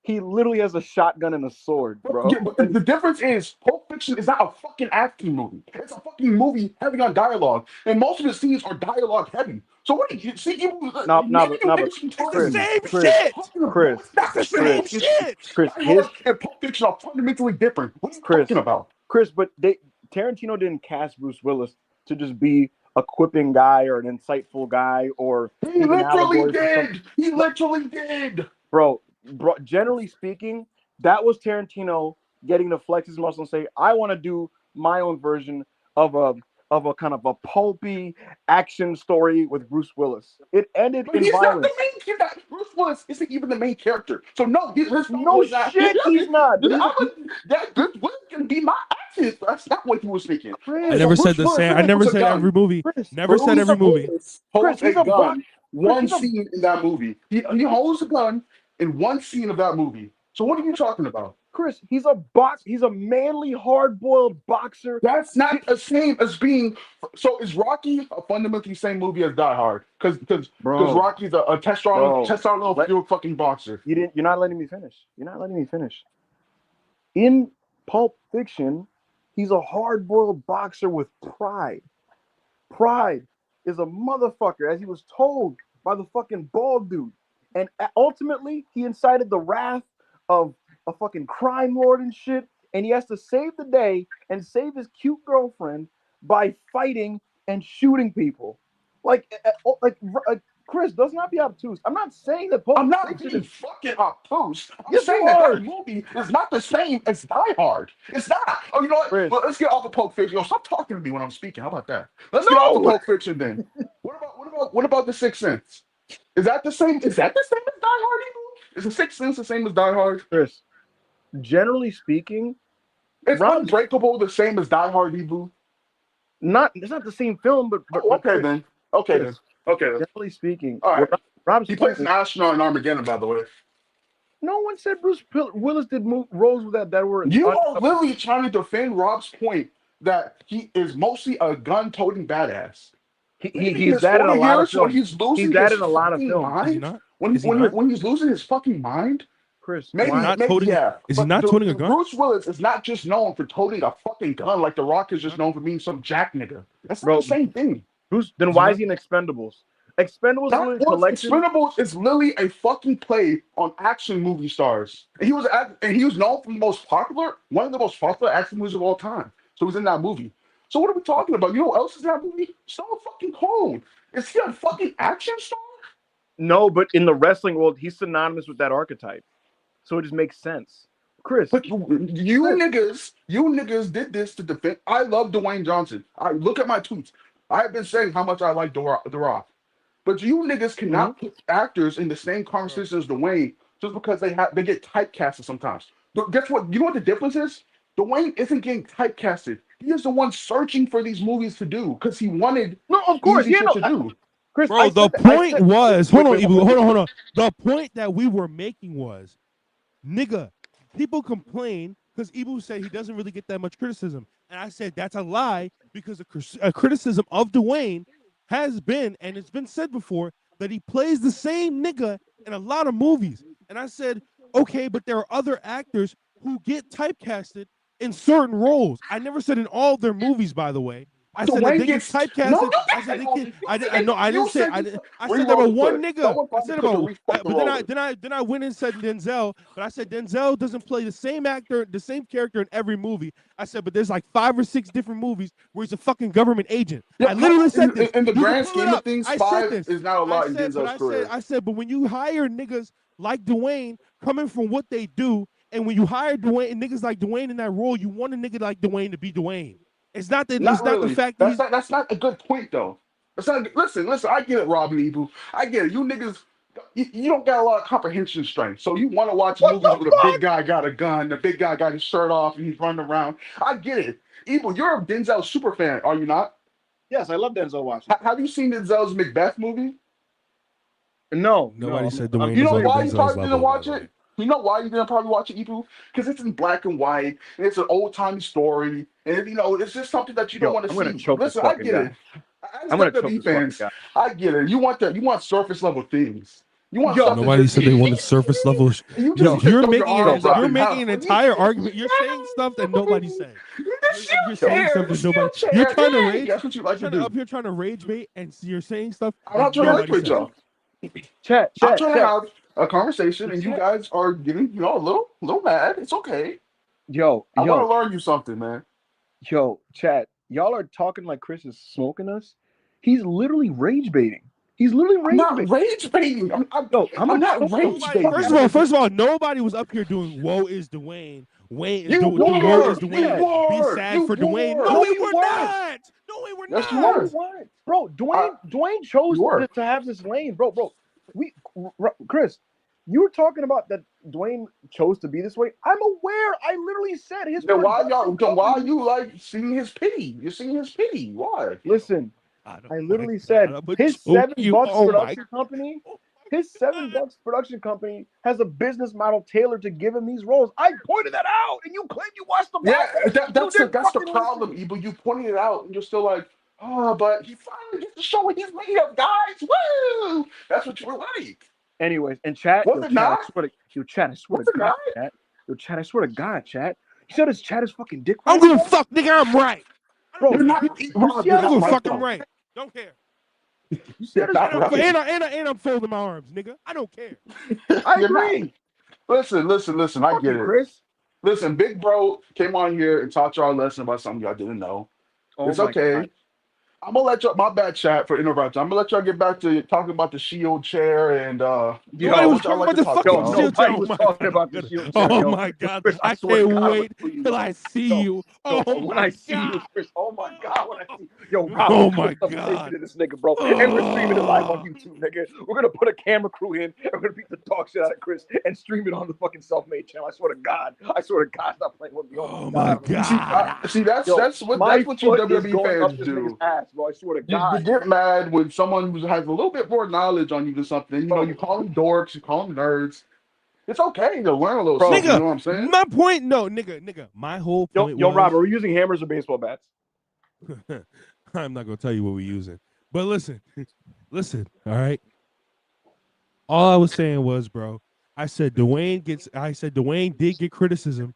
He literally has a shotgun and a sword, bro. Yeah, but the difference is Pulp Fiction is not a fucking action movie. It's a fucking movie heavy on dialogue, and most of the scenes are dialogue heavy. So what do you see? It's the same shit. It's the same shit. Chris, Die Hard and Pulp Fiction are fundamentally different. What are you talking about? Chris, but Tarantino didn't cast Bruce Willis to just be a quipping guy or an insightful guy or He literally did. He literally did. Bro, generally speaking, that was Tarantino getting to flex his muscle and say, I want to do my own version of a kind of a pulpy action story with Bruce Willis. It ended But in he's violence. not the main character. Bruce Willis isn't even the main character. So no, his No was not, shit, he's not. that Bruce Willis can be my action. That's not what he was thinking. I never said the same. I never said every movie. Never said every movie. Holds he's a a gun. One he's a- scene in that movie. He holds a gun in one scene of that movie. So what are you talking about? Chris, he's a manly, hard-boiled boxer. That's not the same as being. So is Rocky a fundamentally same movie as Die Hard? Because Bro, Rocky's a bro. testosterone fucking boxer. You're not letting me finish. You're not letting me finish. In Pulp Fiction, he's a hard-boiled boxer with pride. Pride is a motherfucker, as he was told by the fucking bald dude. And ultimately, he incited the wrath of a fucking crime lord and shit. And he has to save the day and save his cute girlfriend by fighting and shooting people. Like Chris, does not be obtuse. I'm not saying that Pulp I'm not Fiction being is. fucking obtuse. I'm Yes, saying you that are. that movie is not the same as Die Hard. It's not. Oh, you know what? Chris. Well, let's get off of Pulp Fiction. Yo, stop talking to me when I'm speaking. How about that? Let's get off of No, Pulp Fiction then. What about The Sixth Sense? Is that the same? Is that the same as Die Hard? Even? Is The Sixth Sense the same as Die Hard? Chris. Generally speaking, Is Rob, Unbreakable the same as Die Hard, Ebu? it's not the same film, but Oh, okay Chris, then. Okay then. Chris, Okay then. generally speaking, All right. what Rob's He point plays an astronaut in Armageddon, by the way. no one said Bruce Willis did roles with that were. You are literally trying to defend Rob's point that he is mostly a gun-toting badass. Maybe in He's his that in a 40 lot of years when films. he's losing He's that his in a lot of fucking films. Is he mind, not? when Is he not? when he's losing his fucking mind, Chris, maybe, why? Not maybe toting- yeah. Is he But not toting a gun? Bruce Willis is not just known for toting a fucking gun like The Rock is just known for being some jack nigga. That's not Bro, the same thing. Bruce, then Is he why not? is he in Expendables? Expendables That was a was collection. Expendables is literally a fucking play on action movie stars. And he was known for the most popular, one of the most popular action movies of all time. So he was in that movie. So what are we talking about? You know what else is in that movie? Stone fucking Cold. Is he a fucking action star? No, but in the wrestling world, he's synonymous with that archetype. So it just makes sense. Chris, But you niggas did this to defend. I love Dwayne Johnson. I look at my tweets. I've been saying how much I like The Rock. But you niggas cannot put actors in the same conversation as Dwayne just because they get typecasted sometimes. But guess what? You know what the difference is? Dwayne isn't getting typecasted. He is the one searching for these movies to do because he wanted no, of course, easy yeah, shit no, to do. Chris. Bro, the point was, hold on, Ibu, hold on. The point that we were making was, nigga, people complain because Ibu said he doesn't really get that much criticism. And I said that's a lie because a criticism of Dwayne has been, and it's been said before, that he plays the same nigga in a lot of movies. And I said, okay, but there are other actors who get typecasted in certain roles. I never said in all of their movies, by the way. I said that they get typecasted. No, I said they get. I didn't say. I said Reroll about the one clip. nigga. Someone I find said the clip and about. re-fucking But roll it. then I went and said Denzel. But I said Denzel doesn't play the same actor, the same character in every movie. I said, but there's like 5 or 6 different movies where he's a fucking government agent. Yeah, I literally said this. in the You can grand pull it scheme of up. things, I 5 said this. is not a lot in But Denzel's career. I said, but when you hire niggas like Dwayne coming from what they do, and when you hire Dwayne and niggas like Dwayne in that role, you want a nigga like Dwayne to be Dwayne. It's not that. Not It's not really. the fact that That's not a good point though. It's not. Listen. I get it, Rob and Ebu. I get it. You niggas, you don't got a lot of comprehension strength. So you want to watch movies where the big guy got a gun, the big guy got his shirt off, and he's running around. I get it. Ebu, you're a Denzel super fan, are you not? Yes, I love Denzel Washington. Have you seen Denzel's Macbeth movie? No, nobody said Dwayne. You know was why on you Denzel's probably level, didn't watch by the way. it? You know why you didn't probably watch it, Ibu? Because it's in black and white, and it's an old timey story, and it's just something that you don't want to I'm gonna see. choke this Listen, I fucking get guy. it. As I'm gonna choke WWE this fucking fans, guy. I get it. You want surface level things. You want Yo, stuff that Nobody just- said they wanted surface level. You Yo, just you're throw your making arms up you're and making have- an entire argument. You're saying stuff that nobody's saying. You're saying stuff that nobody. chair. You're trying to Yeah, rage. that's what you like to You're do. up here trying to rage bait, and you're saying stuff. I'm not that trying to nobody rage bait, said. y'all. Chat. I'm trying to have a conversation, and you guys are getting a little mad. It's okay. Yo, I want to learn you something, man. chat. Y'all are talking like Chris is smoking us. He's literally rage baiting. He's literally I'm rage not baiting. rage baiting. I'm not rage baiting. First of all, nobody was up here doing "Woe is Dwayne." Wayne is You doing were. "Woe is You Dwayne." Be were. sad You for Dwayne. were. No, No, we you were weren't. not. No, we were Yes, you not. were. What? Bro, Dwayne chose You were. to have this lane, bro. Chris, you were talking about that Dwayne chose to be this way. I'm aware. I literally said his. Then why production why company- you like seeing his pity? You're seeing his pity. Why? Listen, Oh I literally my said God, I'm gonna his choke you. $7 Oh my production company His $7 production company has a business model tailored to give him these roles. I pointed that out, and you claim you watched the Yeah, podcast. that, You that's the didn't that's the fucking problem, listen. Ebo. You pointed it out, and you're still like, oh, but he finally gets to show what he's made of, guys. Woo! That's what you were like. Anyways, and chat, Was it not? Chat, I swear Was to it God, not? chat. Yo, chat, I swear to God, chat. You said his chat is fucking dick I right, don't give a bro? fuck, nigga. I'm right. I don't Bro, You're give a not, fuck. Rob. see You're how I don't this not give a right fuck. I'm though. right. Don't care. you see how You're this not And I'm right. and I'm folding my arms, nigga. I don't care. I You're not. agree. Listen. I Fuck get you, it. Chris. Listen, Big Bro came on here and taught y'all a lesson about something y'all didn't know. Oh It's my God. okay. I'm gonna let y'all. My bad, chat for interrupting. I'm gonna let y'all get back to talking about the Shield chair and Nobody was what y'all talking like about to the talk Yo, fucking about. shield chair. nobody Oh was my talking god. about the shield chair, Oh yo. my Yo, god. Chris, I I swear to can't God, I'm gonna wait kill you, till yo. I see Yo, you. yo, Oh when my I see you, god. Chris, oh my God, when I see yo, Rob, I'm Oh gonna put my some attention god. to this nigga, bro. And we're streaming it live on Oh, YouTube, nigga. We're gonna put a camera crew in, and we're gonna beat the dog shit out of Chris and stream it on the fucking self-made channel. I swear to God. I swear to God, stop playing with me. Oh my oh my God. I'm gonna See, god. see, that's yo, that's what my that's what you foot is WWE going up fans this nigga's do. ass, bro. I swear to You God. get mad when someone who has a little bit more knowledge on you than something. You know, you Bro, call them dorks, you call them nerds. It's okay to learn a little bro. something. You Nigga, know what I'm saying? my point, no, nigga. My whole point Yo, Rob, was are we using hammers or baseball bats? I'm not gonna tell you what we're using. But listen, all right. All I was saying was, bro, I said Dwayne did get criticism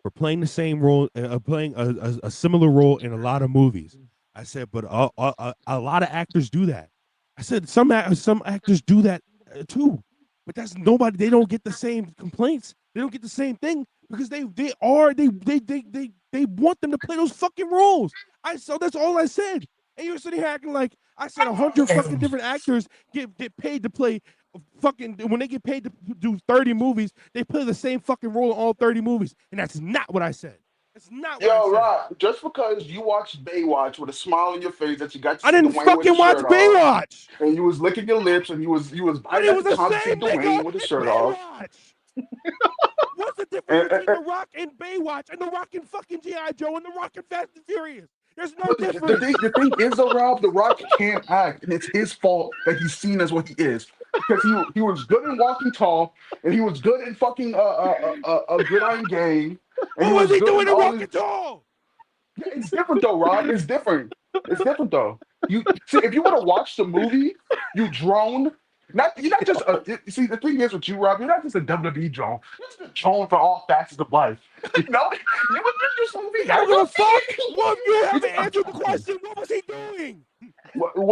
for playing the same role, playing a similar role in a lot of movies. I said, but a lot of actors do that. I said some actors do that too, but that's nobody. They don't get the same complaints. They don't get the same thing because they want them to play those fucking roles. So that's all I said. And you're sitting here acting like I said 100 fucking different actors get paid to play fucking when they get paid to do 30 movies, they play the same fucking role in all 30 movies. And that's not what I said. That's not what I Yo, said. Rob, just because you watched Baywatch with a smile on your face that you got to I see didn't Dwayne with his fucking watch shirt off, Baywatch. and you was licking your lips, and you was But biting it at was the the tongue to see same Dwayne nigga with his in shirt off. Baywatch. What's the difference And, between The Rock and Baywatch and The Rock and fucking G.I. Joe and The Rock and Fast and Furious? There's no but difference. the thing is, though, Rob, The Rock can't act, and it's his fault that he's seen as what he is. Because he was good in Walking Tall, and he was good in fucking a Gridiron Gang, and he What was was he good doing in in all Rock these. and Tall? Yeah, it's different though, Rob. It's different. It's different though. You see, if you would have watched the movie, you drone. You're not just see the thing is with you, Rob. You're not just a WWE drone. You're just a drone for all facets of life. No, you would make this movie. I don't give a fuck. Well, you You haven't think- answered the question. What was he doing?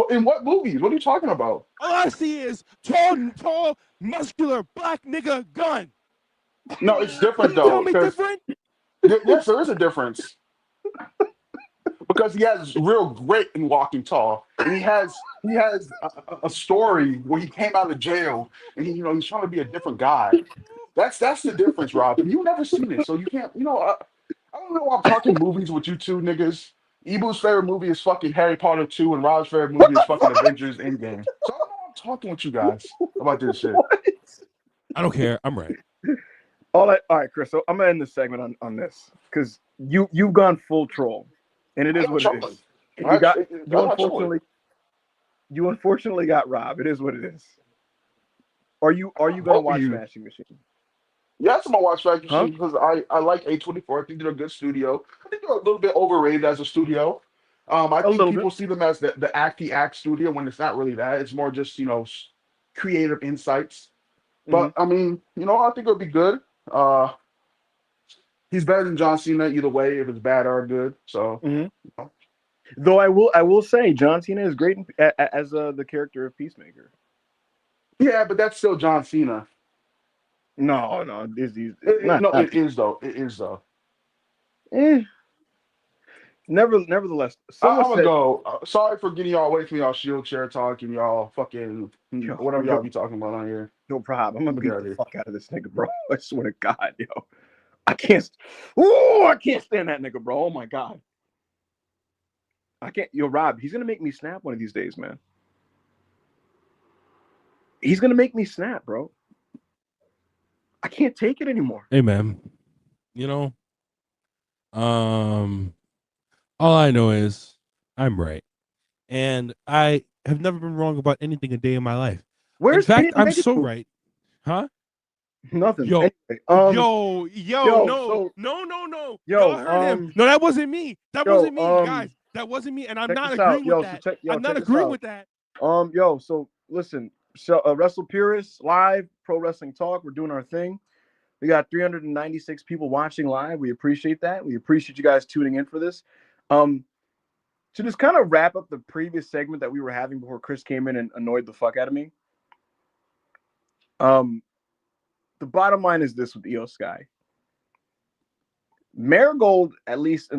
in what movies? What are you talking about? All I see is tall, muscular, black nigga gun. No, it's Can different you tell though, me because different? yes, there is a difference. Because he has real grit in Walking Tall, and he has a story where he came out of jail, and he's trying to be a different guy. That's the difference, Rob. And you've never seen it, so you can't. I don't know why I'm talking movies with you two niggas. Ibu's favorite movie is fucking Harry Potter 2, and Rob's favorite What movie is the fucking fuck? Avengers Endgame. So I don't know why I'm talking with you guys about this shit. What? I don't care. I'm right. All right, Chris. So I'm gonna end the segment on this because you've gone full troll, and it I'm is not what it trolling. is. And you got I'm you not trolling. unfortunately got Rob. It is what it is. Are you gonna Both of watch you. Smashing Machine? Yes, I'm gonna watch Factory Huh? Machine because I like A24. I think they're a good studio. I think they're a little bit overrated as a studio. I A think little bit. people see them as the acty act studio when it's not really that. It's more just creative insights. Hmm. But I mean, I think it'll be good. Uh, he's better than John Cena either way, if it's bad or good. So Hmm. you know. Though I will say John Cena is great as the character of Peacemaker. Yeah, but that's still John Cena. No, he's not No, not. it is though. It is though. Eh, nevertheless, someone I'm gonna said, go. Sorry for getting y'all away from y'all shield chair talk and y'all fucking "Yo, whatever y'all yo, be talking about on here. no problem. I'm I'm gonna gonna get beat out the of here. fuck out of this nigga, bro. I swear to God, yo, I can't. Oh, I can't stand that nigga, bro. Oh my God, I can't. Yo, Rob, he's gonna make me snap one of these days, man. He's gonna make me snap, bro. I can't take it anymore. Hey, man. You know, um, all I know is I'm right. And I have never been wrong about anything a day in my life. Where's In fact, Pete I'm so Negative? right. Huh? Nothing. Yo, Anyway, yo, yo, no, so no. yo, Y'all heard him. No, that wasn't me. That yo, wasn't me, guys. That wasn't me. And I'm check not this out. agreeing with Yo, so that. check I'm not this agreeing out. with that. Yo, so listen, so Wrestle Purists live, Pro Wrestling Talk. We're doing our thing. We got 396 people watching live. We appreciate that. We appreciate you guys tuning in for this. To just kind of wrap up the previous segment that we were having before Chris came in and annoyed the fuck out of me. The bottom line is this with Iyo Sky. Marigold, at least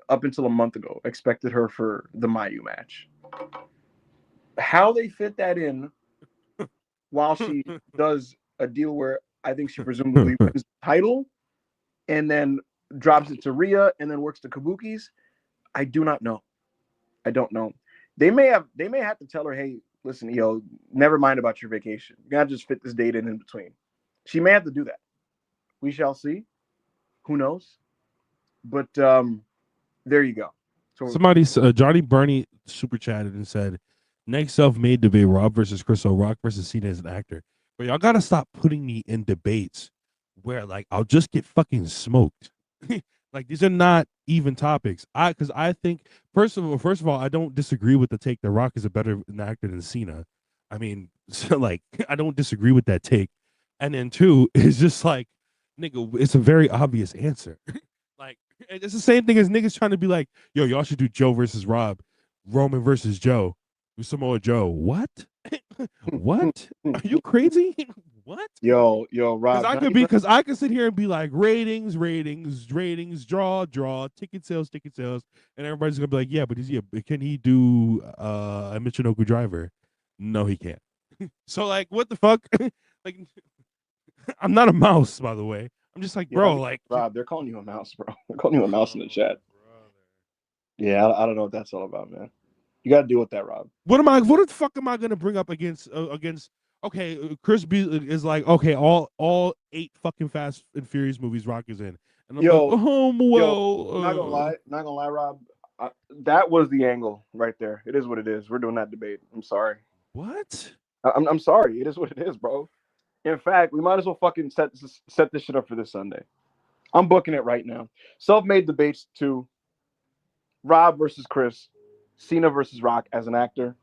up until a month ago, expected her for the Mayu match. How they fit that in while she does a deal where I think she presumably wins the title and then drops it to Rhea and then works the Kabukis, I do not know. I don't know. They may have to tell her, hey, listen, Iyo, never mind about your vacation. You gotta just fit this date in between. She may have to do that. We shall see. Who knows? But there you go. So Somebody, Johnny Burney super chatted and said, next self-made debate, Rob versus Chris Rock versus Cena as an actor. But y'all gotta stop putting me in debates where like I'll just get fucking smoked. Like these are not even topics. Because I think first of all, I don't disagree with the take that Rock is a better actor than Cena. I mean, so like I don't disagree with that take. And then two, it's just like, nigga, it's a very obvious answer. Like it's the same thing as niggas trying to be like, yo, y'all should do Joe versus Rob, Roman versus Joe, Samoa Joe. What? What? Are you crazy? What? yo, Rob. Because I could sit here and be like ratings, draw, ticket sales, and everybody's gonna be like, yeah, but can he do a Michinoku driver? No, he can't. So like, what the fuck? Like, I'm not a mouse, by the way. I'm just like, bro, like Rob, they're calling you a mouse, bro. They're calling you a mouse in the chat. Yeah, I don't know what that's all about, man. You got to deal with that, Rob. What the fuck am I gonna bring up against? Okay, Chris B is like, okay, all 8 fucking Fast and Furious movies Rock is in, and I'm like, not gonna lie, Rob. That was the angle right there. It is what it is. We're doing that debate. I'm sorry. What? I'm sorry. It is what it is, bro. In fact, we might as well fucking set this shit up for this Sunday. I'm booking it right now. Self-made debates 2. Rob versus Chris. Cena versus Rock as an actor.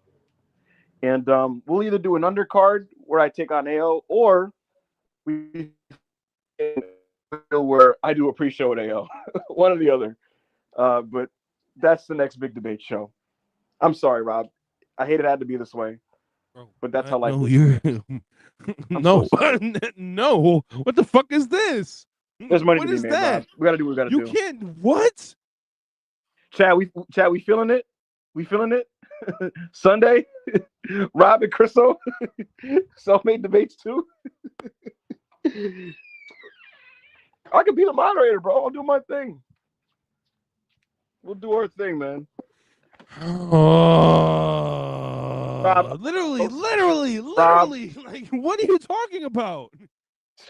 And we'll either do an undercard where I take on AO, or we where I do a pre-show at AO. One or the other. But that's the next big debate show. I'm sorry, Rob. I hate it had to be this way. But that's how life is. No, no. What the fuck is this? There's money what to be is made, that? Rob. We gotta do what we gotta do. You can't. What? Chad, we feeling it? We feeling it? Sunday, Rob and Chriso, self-made debates 2. I could be the moderator, bro. I'll do my thing. We'll do our thing, man. Rob, literally. Rob. Like, what are you talking about?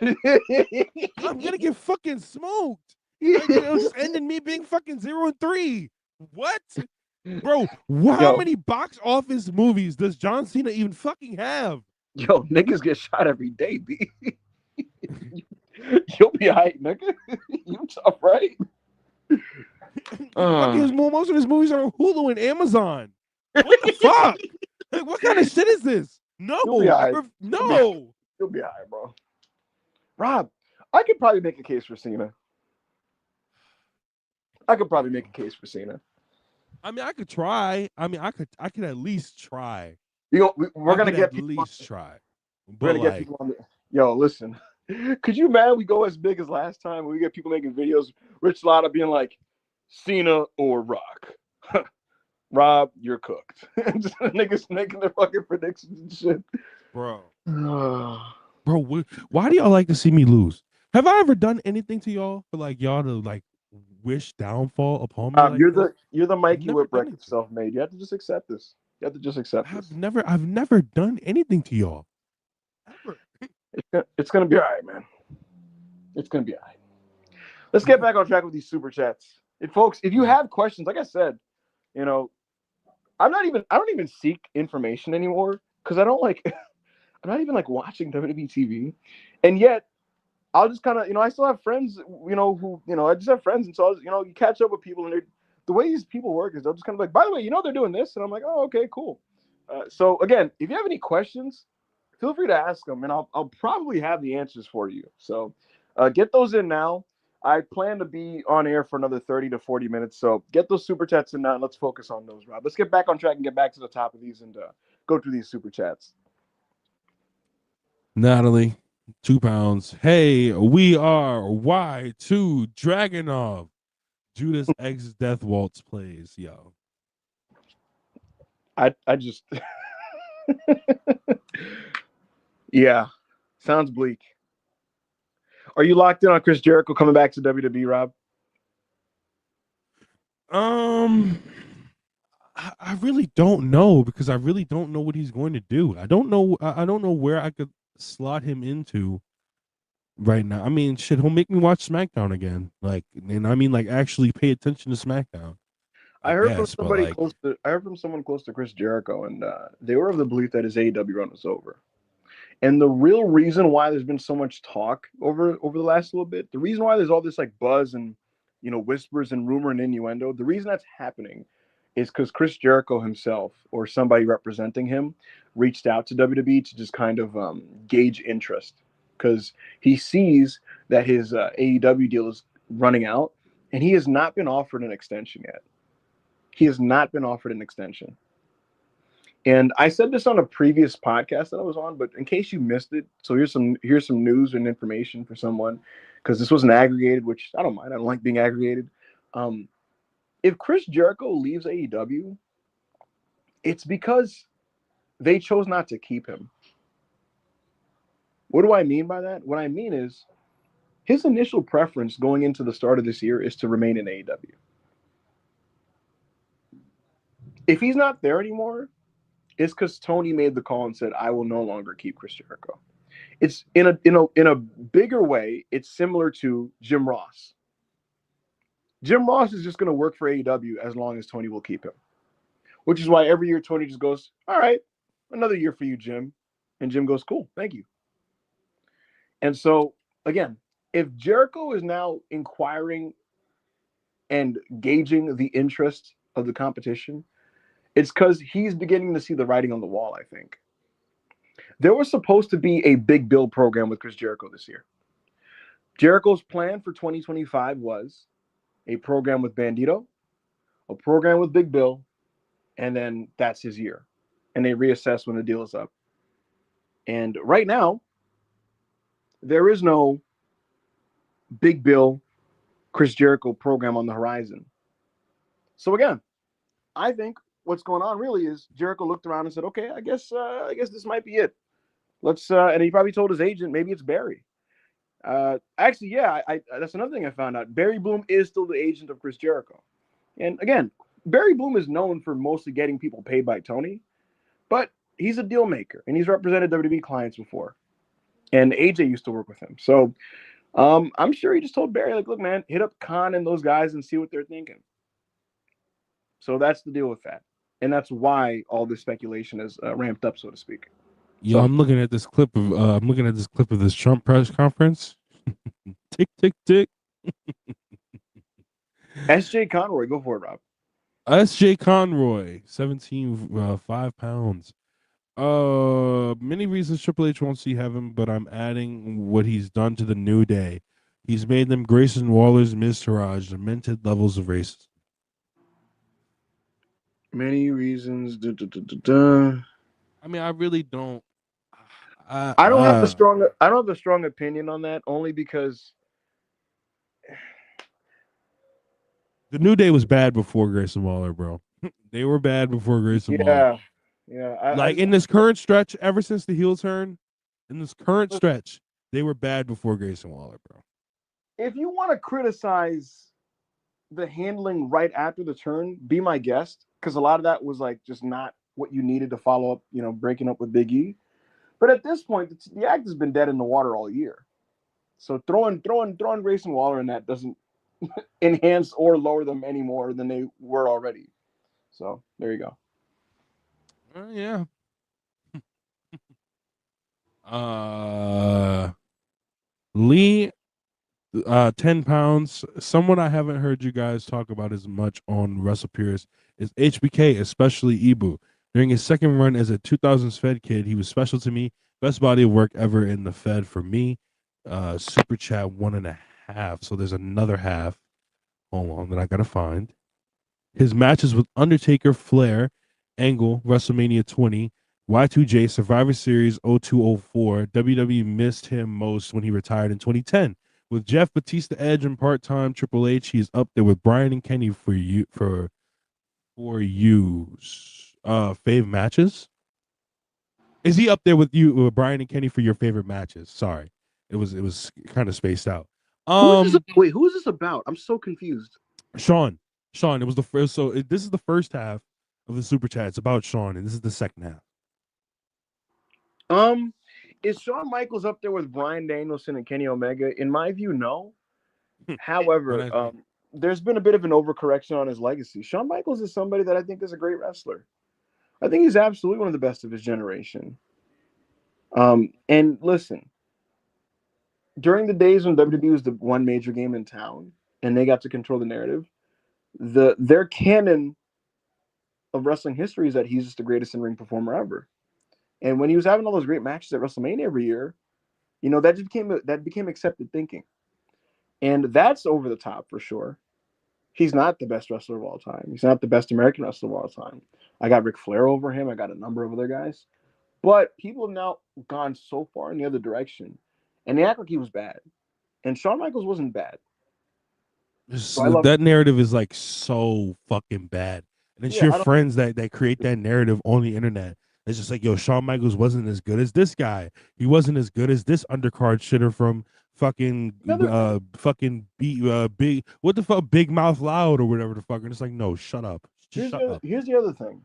I'm gonna get fucking smoked. Like, it'll just end in me being fucking 0-3. What? Bro, how many box office movies does John Cena even fucking have? Yo, niggas get shot every day, B. You'll be alright, nigga. You tough, right? Most of his movies are on Hulu and Amazon. What the fuck? Like, what kind of shit is this? No, You'll be alright. No. You'll be alright, bro. Rob, I could probably make a case for Cena. I mean, I could try. I mean, I could at least try. We're gonna get at least try. We're gonna get people on the. Yo, listen. Could you imagine we go as big as last time? We get people making videos. Rich Lotta being like, Cena or Rock. Rob, you're cooked. Just niggas making their fucking predictions and shit. Bro, why do y'all like to see me lose? Have I ever done anything to y'all for like y'all to like wish downfall upon me? Like you're the Mikey Whipwreck of self-made. You have to just accept this. I've never done anything to y'all. Ever. It's gonna be all right, man. It's gonna be all right. Let's get back on track with these super chats. And folks, if you have questions, like I said, you know, I don't even seek information anymore because I don't I'm not even like watching WWE TV, and yet I'll just kind of, I still have friends, who, I just have friends, and so you catch up with people, and the way these people work is they'll just kind of like, by the way, they're doing this, and I'm like, oh, okay, cool. So again, if you have any questions, feel free to ask them, and I'll probably have the answers for you. So get those in now. I plan to be on air for another 30 to 40 minutes, so get those super chats in now, and let's focus on those, Rob. Let's get back on track and get back to the top of these and go through these super chats. Natalie, 2 pounds. Hey, we are Y2 Dragonov. Judas X Death Waltz plays, yo. I just yeah, sounds bleak. Are you locked in on Chris Jericho coming back to WWE, Rob? I really don't know, because I really don't know what he's going to do. I don't know. I don't know where I could slot him into right now. I mean, shit, he'll make me watch SmackDown again. Like, and I mean, like, actually pay attention to SmackDown. I heard from Guess, but like, someone close to Chris Jericho, and they were of the belief that his AEW run was over. And the real reason why there's been so much talk over the last little bit, the reason why there's all this like buzz and whispers and rumor and innuendo, the reason that's happening is because Chris Jericho himself or somebody representing him reached out to WWE to just kind of gauge interest, because he sees that his AEW deal is running out, and he has not been offered an extension yet. He has not been offered an extension. And I said this on a previous podcast that I was on, but in case you missed it, so here's some news and information for someone, because this wasn't aggregated, which I don't mind. I don't like being aggregated. If Chris Jericho leaves AEW, it's because they chose not to keep him. What do I mean by that? What I mean is his initial preference going into the start of this year is to remain in AEW. If he's not there anymore, it's because Tony made the call and said, I will no longer keep Chris Jericho. It's in a bigger way, it's similar to Jim Ross. Jim Ross is just going to work for AEW as long as Tony will keep him, which is why every year Tony just goes, all right, another year for you, Jim. And Jim goes, cool, thank you. And so, again, if Jericho is now inquiring and gauging the interest of the competition, it's because he's beginning to see the writing on the wall, I think. There was supposed to be a big build program with Chris Jericho this year. Jericho's plan for 2025 was a program with Bandito, a program with Big Bill, and then that's his year. And they reassess when the deal is up. And right now, there is no Big Bill, Chris Jericho program on the horizon. So again, I think what's going on really is Jericho looked around and said, okay, I guess this might be it. Let's and he probably told his agent, maybe it's Barry. Actually, yeah, I that's another thing I found out. Barry Bloom is still the agent of Chris Jericho. And again, Barry Bloom is known for mostly getting people paid by Tony, but he's a deal maker, and he's represented WWE clients before. And AJ used to work with him. So I'm sure he just told Barry, like, look, man, hit up Khan and those guys and see what they're thinking. So that's the deal with that. And that's why all this speculation is ramped up, so to speak. yo, So, I'm looking at this clip of this Trump press conference. Tick, tick, tick. SJ Conroy, go for it, Rob. S.J. Conroy, 5 pounds. Many reasons Triple H won't see heaven, but I'm adding what he's done to the New Day. He's made them Grayson Waller's Miztourage, demented levels of racism. Many reasons. I mean, I really don't. I don't have a strong opinion on that, only because the New Day was bad before Grayson Waller, bro. They were bad before Grayson Waller. Yeah. Like in this current stretch, ever since the heel turn, in this current stretch, they were bad before Grayson Waller, bro. If you want to criticize the handling right after the turn, be my guest, because a lot of that was like just not what you needed to follow up, breaking up with Big E. But at this point, the act has been dead in the water all year. So throwing Grayson Waller in that doesn't enhance or lower them any more than they were already. So there you go. Yeah. Lee, 10 pounds. Someone I haven't heard you guys talk about as much on WrestlePeers is HBK, especially Ibu. During his second run as a 2000s Fed kid, he was special to me. Best body of work ever in the Fed for me. Super chat 1.5. So there's another half. Hold on, that I gotta find. His matches with Undertaker, Flair, Angle, WrestleMania 20, Y2J, Survivor Series 0204. WWE missed him most when he retired in 2010. With Jeff Batista, Edge, and part-time Triple H, he's up there with Brian and Kenny for you fave matches. Is he up there with you with Brian and Kenny for your favorite matches? Sorry, it was kind of spaced out. Wait, who is this about? I'm so confused. Sean, it was the first. So this is the first half of the super chat. It's about Sean, and this is the second half. Is Shawn Michaels up there with Bryan Danielson and Kenny Omega? In my view, no. However, there's been a bit of an overcorrection on his legacy. Shawn Michaels is somebody that I think is a great wrestler. I think he's absolutely one of the best of his generation. And listen, during the days when WWE was the one major game in town and they got to control the narrative, their canon of wrestling history is that he's just the greatest in-ring performer ever. And when he was having all those great matches at WrestleMania every year, that became accepted thinking. And that's over the top for sure. He's not the best wrestler of all time. He's not the best American wrestler of all time. I got Ric Flair over him. I got a number of other guys. But people have now gone so far in the other direction, and they act like he was bad. And Shawn Michaels wasn't bad. So that narrative is like so fucking bad. And it's your friends that create that narrative on the internet. It's just like, yo, Shawn Michaels wasn't as good as this guy. He wasn't as good as this undercard shitter from fucking big what the fuck, Big Mouth Loud or whatever the fuck. And it's like, no, shut up. Here's the other thing.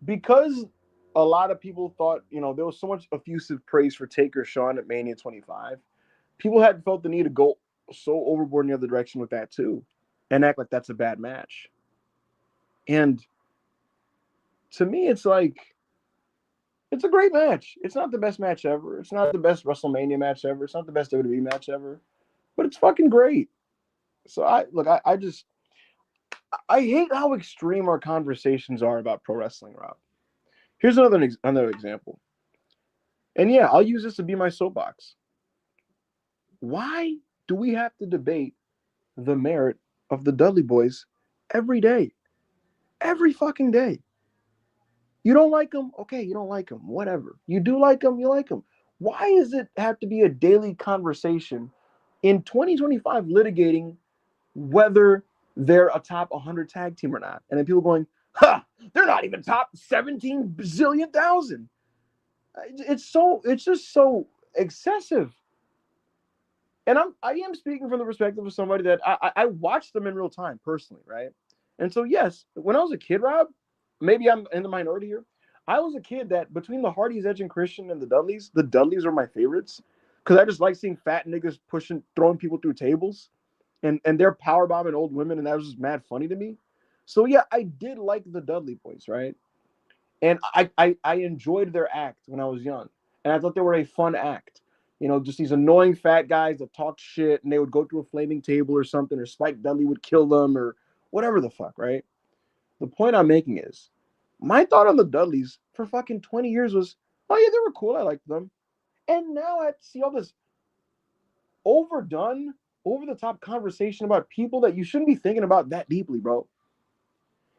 Because a lot of people thought, there was so much effusive praise for Taker Shawn at Mania 25. People had felt the need to go so overboard in the other direction with that too, and act like that's a bad match. And to me, it's like, it's a great match. It's not the best match ever. It's not the best WrestleMania match ever. It's not the best WWE match ever, but it's fucking great. So I hate how extreme our conversations are about pro wrestling, Rob. Here's another example. And yeah, I'll use this to be my soapbox. Why do we have to debate the merit of the Dudley Boys every day? Every fucking day. You don't like them? Okay, you don't like them. Whatever. You do like them? You like them. Why does it have to be a daily conversation in 2025 litigating whether they're a top 100 tag team or not? And then people going, they're not even top 17 bazillion thousand. It's just so excessive. And I am speaking from the perspective of somebody that I watched them in real time personally, right? And so, yes, when I was a kid, Rob, maybe I'm in the minority here. I was a kid that between the Hardys, Edge and Christian, and the Dudleys are my favorites because I just like seeing fat niggas throwing people through tables, and they're power bombing old women, and that was just mad funny to me. So yeah, I did like the Dudley Boys, right? And I enjoyed their act when I was young, and I thought they were a fun act. Just these annoying fat guys that talked shit, and they would go through a flaming table or something, or Spike Dudley would kill them, or whatever the fuck, right? The point I'm making is, my thought on the Dudleys for fucking 20 years was, oh yeah, they were cool, I liked them. And now I see all this overdone, over-the-top conversation about people that you shouldn't be thinking about that deeply, bro.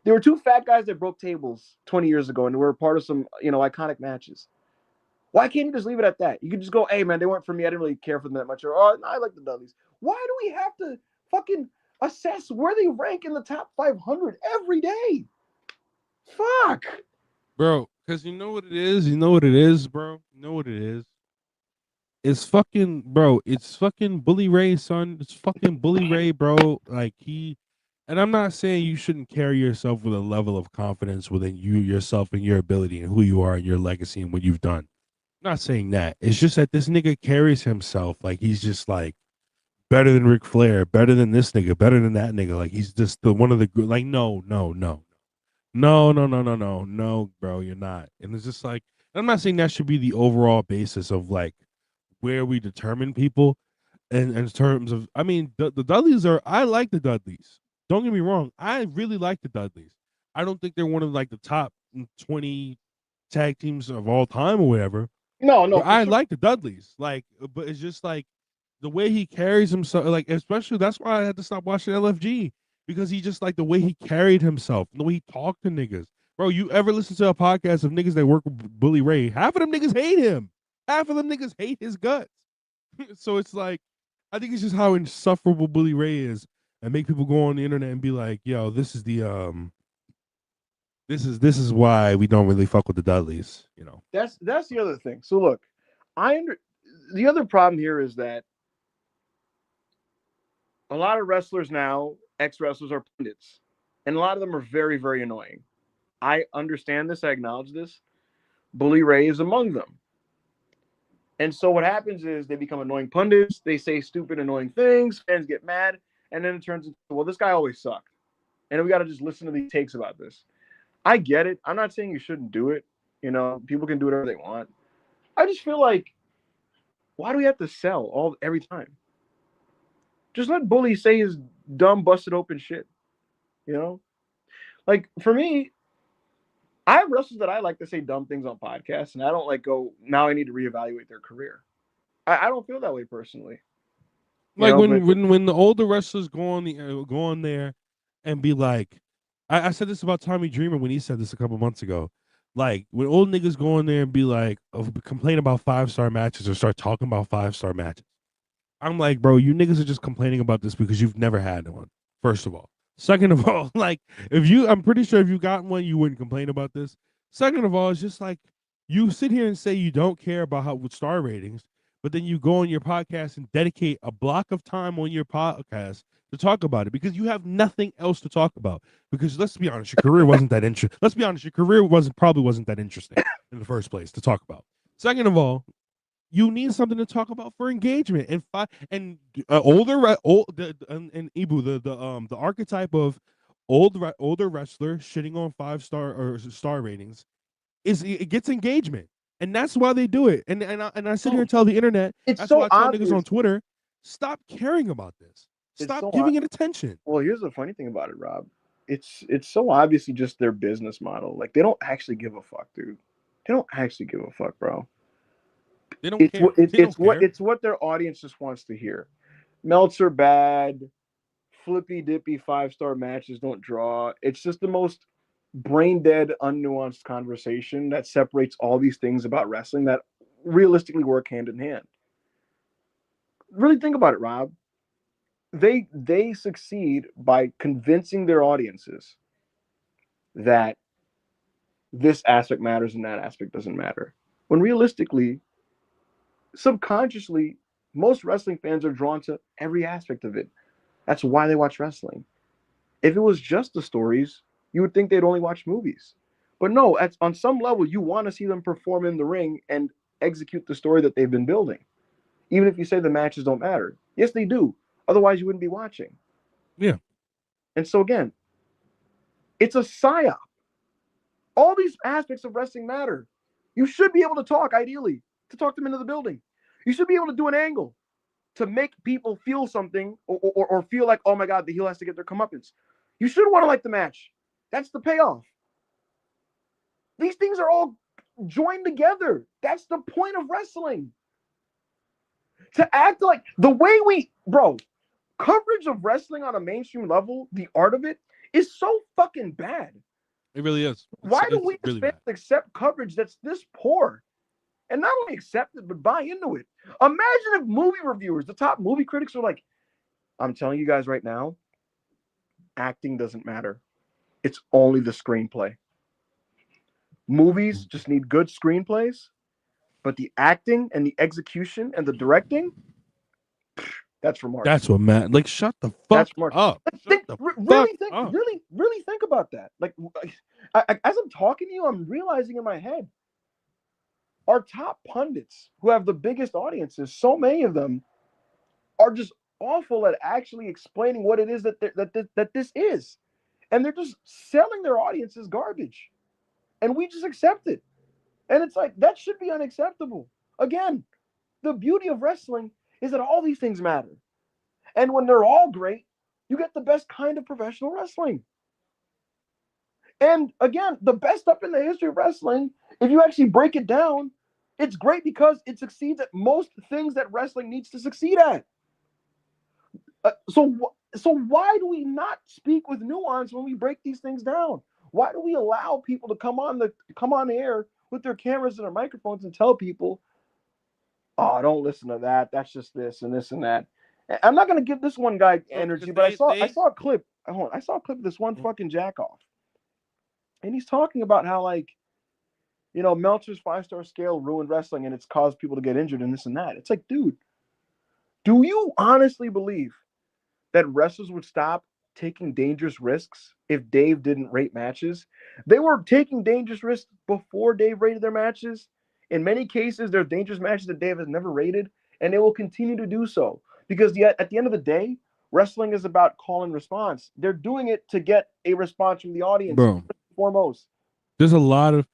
There were two fat guys that broke tables 20 years ago and were part of some, iconic matches. Why can't you just leave it at that? You could just go, hey, man, they weren't for me. I didn't really care for them that much. Or, oh, I like the Dudleys. Why do we have to fucking assess where they rank in the top 500 every day? Fuck. Bro, because you know what it is? You know what it is, bro? You know what it is? It's fucking, bro, it's fucking Bully Ray, son. It's fucking Bully Ray, bro. Like, and I'm not saying you shouldn't carry yourself with a level of confidence within you, yourself, and your ability and who you are and your legacy and what you've done. I'm not saying that. It's just that this nigga carries himself like he's just like better than Ric Flair, better than this nigga, better than that nigga. Like he's just one of the good. Like no, bro, you're not. And it's just like I'm not saying that should be the overall basis of like where we determine people in terms of. I mean, the Dudleys are. I like the Dudleys. Don't get me wrong. I really like the Dudleys. I don't think they're one of like the top 20 tag teams of all time or whatever. No, But for I sure. like the Dudleys. Like, but it's just like the way he carries himself. Like, especially that's why I had to stop watching LFG because he just like the way he carried himself, the way he talked to niggas. Bro, you ever listen to a podcast of niggas that work with Bully Ray? Half of them niggas hate him. Half of them niggas hate his guts. So it's like, I think it's just how insufferable Bully Ray is, and make people go on the internet and be like, "Yo, this is the this is why we don't really fuck with the Dudleys." You know, That's the other thing. So look, the other problem here is that a lot of wrestlers now, ex-wrestlers, are pundits, and a lot of them are very, very annoying. I understand this. I acknowledge this. Bully Ray is among them. And so what happens is they become annoying pundits. They say stupid, annoying things. Fans get mad. And then it turns into, well, this guy always sucked. And we got to just listen to these takes about this. I get it. I'm not saying you shouldn't do it. You know, people can do whatever they want. I just feel like, why do we have to sell every time? Just let Bully say his dumb, busted open shit. You know? Like, for me, I have wrestlers that I like to say dumb things on podcasts, and I don't like go, now I need to reevaluate their career. I don't feel that way personally. You like know, but when the older wrestlers go on there and be like, I said this about Tommy Dreamer when he said this a couple months ago. Like when old niggas go in there and be like, complain about 5-star matches or start talking about 5-star matches. I'm like, bro, you niggas are just complaining about this because you've never had one. First of all, second of all, like I'm pretty sure if you got one, you wouldn't complain about this. Second of all, it's just like you sit here and say you don't care about how with star ratings, but then you go on your podcast and dedicate a block of time on your podcast to talk about it because you have nothing else to talk about. Because let's be honest, your career wasn't that interesting. Let's be honest, your career probably wasn't that interesting in the first place to talk about. Second of all, you need something to talk about for engagement and and Ibu the archetype of older wrestler shitting on 5-star or star ratings is it gets engagement, and that's why they do it. And I sit here and tell the internet. it's That's why so I tell niggas obvious. on Twitter, stop caring about this. It's Stop so giving it attention. well. Here's the funny thing about it, Rob. It's so obviously just their business model. Like they don't actually give a fuck, dude. They don't actually give a fuck, bro. They don't care. They don't care. It's what their audience just wants to hear. Meltzer bad, flippy dippy 5-star matches don't draw. It's just the most brain dead, unnuanced conversation that separates all these things about wrestling that realistically work hand in hand. Really think about it, Rob. They succeed by convincing their audiences that this aspect matters and that aspect doesn't matter. When realistically, subconsciously, most wrestling fans are drawn to every aspect of it. That's why they watch wrestling. If it was just the stories, you would think they'd only watch movies. But no, on some level, you want to see them perform in the ring and execute the story that they've been building. Even if you say the matches don't matter. Yes, they do. Otherwise, you wouldn't be watching. Yeah. And so again, it's a psyop. All these aspects of wrestling matter. You should be able to talk, ideally, to talk them into the building. You should be able to do an angle to make people feel something or feel like, oh my God, the heel has to get their comeuppance. You should want to like the match. That's the payoff. These things are all joined together. That's the point of wrestling. To act like the way coverage of wrestling on a mainstream level, the art of it, is so fucking bad. It really is. Why do we really fans accept coverage that's this poor? And not only accept it, but buy into it. Imagine if movie reviewers, the top movie critics, are like, I'm telling you guys right now, acting doesn't matter. It's only the screenplay. Movies just need good screenplays, but the acting and the execution and the directing, that's for Mark. That's what Matt. Like, shut the fuck up. Really think about that. Like, as I'm talking to you, I'm realizing in my head, our top pundits who have the biggest audiences, so many of them are just awful at actually explaining what it is that this is, and they're just selling their audiences garbage, and we just accept it. And it's like, that should be unacceptable. Again, the beauty of wrestling is that all these things matter. And when they're all great, you get the best kind of professional wrestling. And again, the best stuff in the history of wrestling, if you actually break it down, it's great because it succeeds at most things that wrestling needs to succeed at. So why do we not speak with nuance when we break these things down? Why do we allow people to come on the air with their cameras and their microphones and tell people, "Oh, don't listen to that. That's just this and this and that." I'm not gonna give this one guy energy, but I saw a clip. Hold on, I saw a clip of this one fucking jack off, and he's talking about how, like, Meltzer's 5-star scale ruined wrestling and it's caused people to get injured and this and that. It's like, dude, do you honestly believe that wrestlers would stop taking dangerous risks if Dave didn't rate matches? They were taking dangerous risks before Dave rated their matches. In many cases, there's dangerous matches that Dave has never rated, and they will continue to do so. Because at the end of the day, wrestling is about call and response. They're doing it to get a response from the audience, Bro, foremost. there's a lot of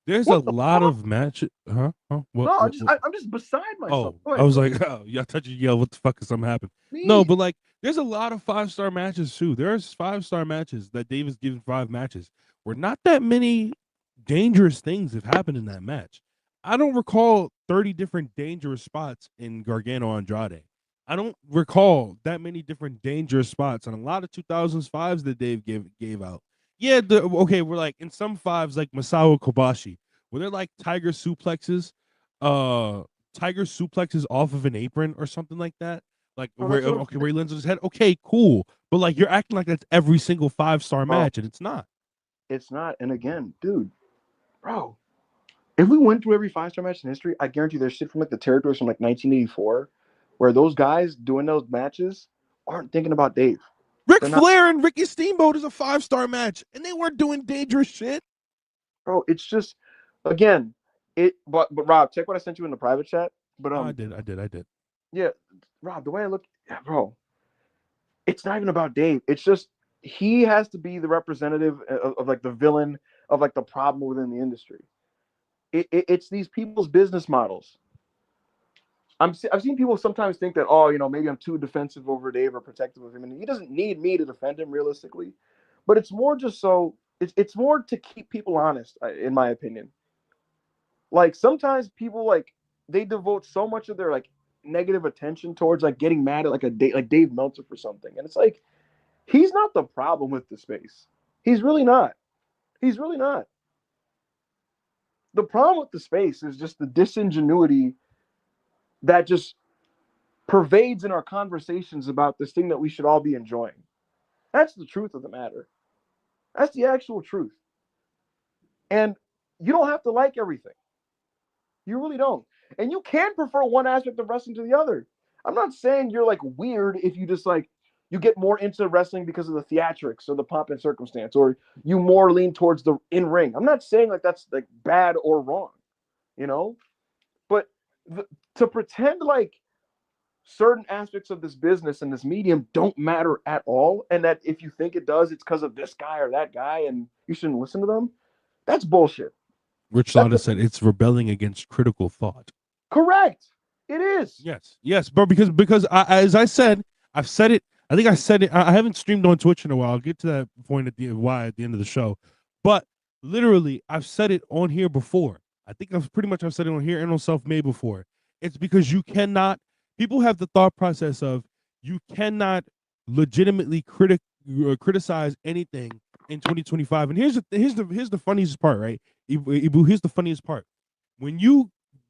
there's a What the lot fuck? of matches. Huh? What? No, I'm just beside myself. Oh, I was like, oh, y'all touching, yo, what the fuck is something happened? No, but like, there's a lot of 5-star matches too. There's 5-star matches that Dave has given 5 matches where not that many dangerous things have happened in that match. I don't recall 30 different dangerous spots in Gargano Andrade. I don't recall that many different dangerous spots on a lot of 2005s that Dave gave out. Yeah, okay, we're like in some 5s like Masao Kobashi, where they're like tiger suplexes off of an apron or something like that. Like where he lands on his head. Okay, cool. But like you're acting like that's every single 5-star match, and it's not. It's not. And again, dude, bro, if we went through every 5-star match in history, I guarantee there's shit from like the territories from like 1984, where those guys doing those matches aren't thinking about Dave. Ric Flair and Ricky Steamboat is a 5-star match, and they weren't doing dangerous shit. Bro, it's just, again, but Rob, check what I sent you in the private chat. But I did. Yeah, Rob, the way I look, yeah, bro, it's not even about Dave. It's just he has to be the representative of like the villain of like the problem within the industry. It's these people's business models. I've seen people sometimes think that, oh, maybe I'm too defensive over Dave or protective of him, and he doesn't need me to defend him realistically. But it's more just so it's more to keep people honest, in my opinion. Like sometimes people like they devote so much of their like negative attention towards like getting mad at like like Dave Meltzer for something, and it's like he's not the problem with the space. He's really not. He's really not. The problem with the space is just the disingenuity that just pervades in our conversations about this thing that we should all be enjoying. That's the truth of the matter. That's the actual truth. And you don't have to like everything. You really don't. And you can prefer one aspect of wrestling to the other. I'm not saying you're like weird if you just like you get more into wrestling because of the theatrics or the pomp and circumstance, or you more lean towards the in ring. I'm not saying like that's like bad or wrong, but to pretend like certain aspects of this business and this medium don't matter at all, and that if you think it does, it's because of this guy or that guy, and you shouldn't listen to them. That's bullshit. Rich Latta said it's rebelling against critical thought. Correct. It is. Yes, bro. Because as I said, I've said it. I think I said it. I haven't streamed on Twitch in a while. I'll get to that point at the end of the show. But literally, I've said it on here before. I think I've said it on here and on Self Made before. It's because you cannot. People have the thought process of you cannot legitimately criticize anything in 2025. And here's the funniest part, right? Ibu, here's the funniest part. When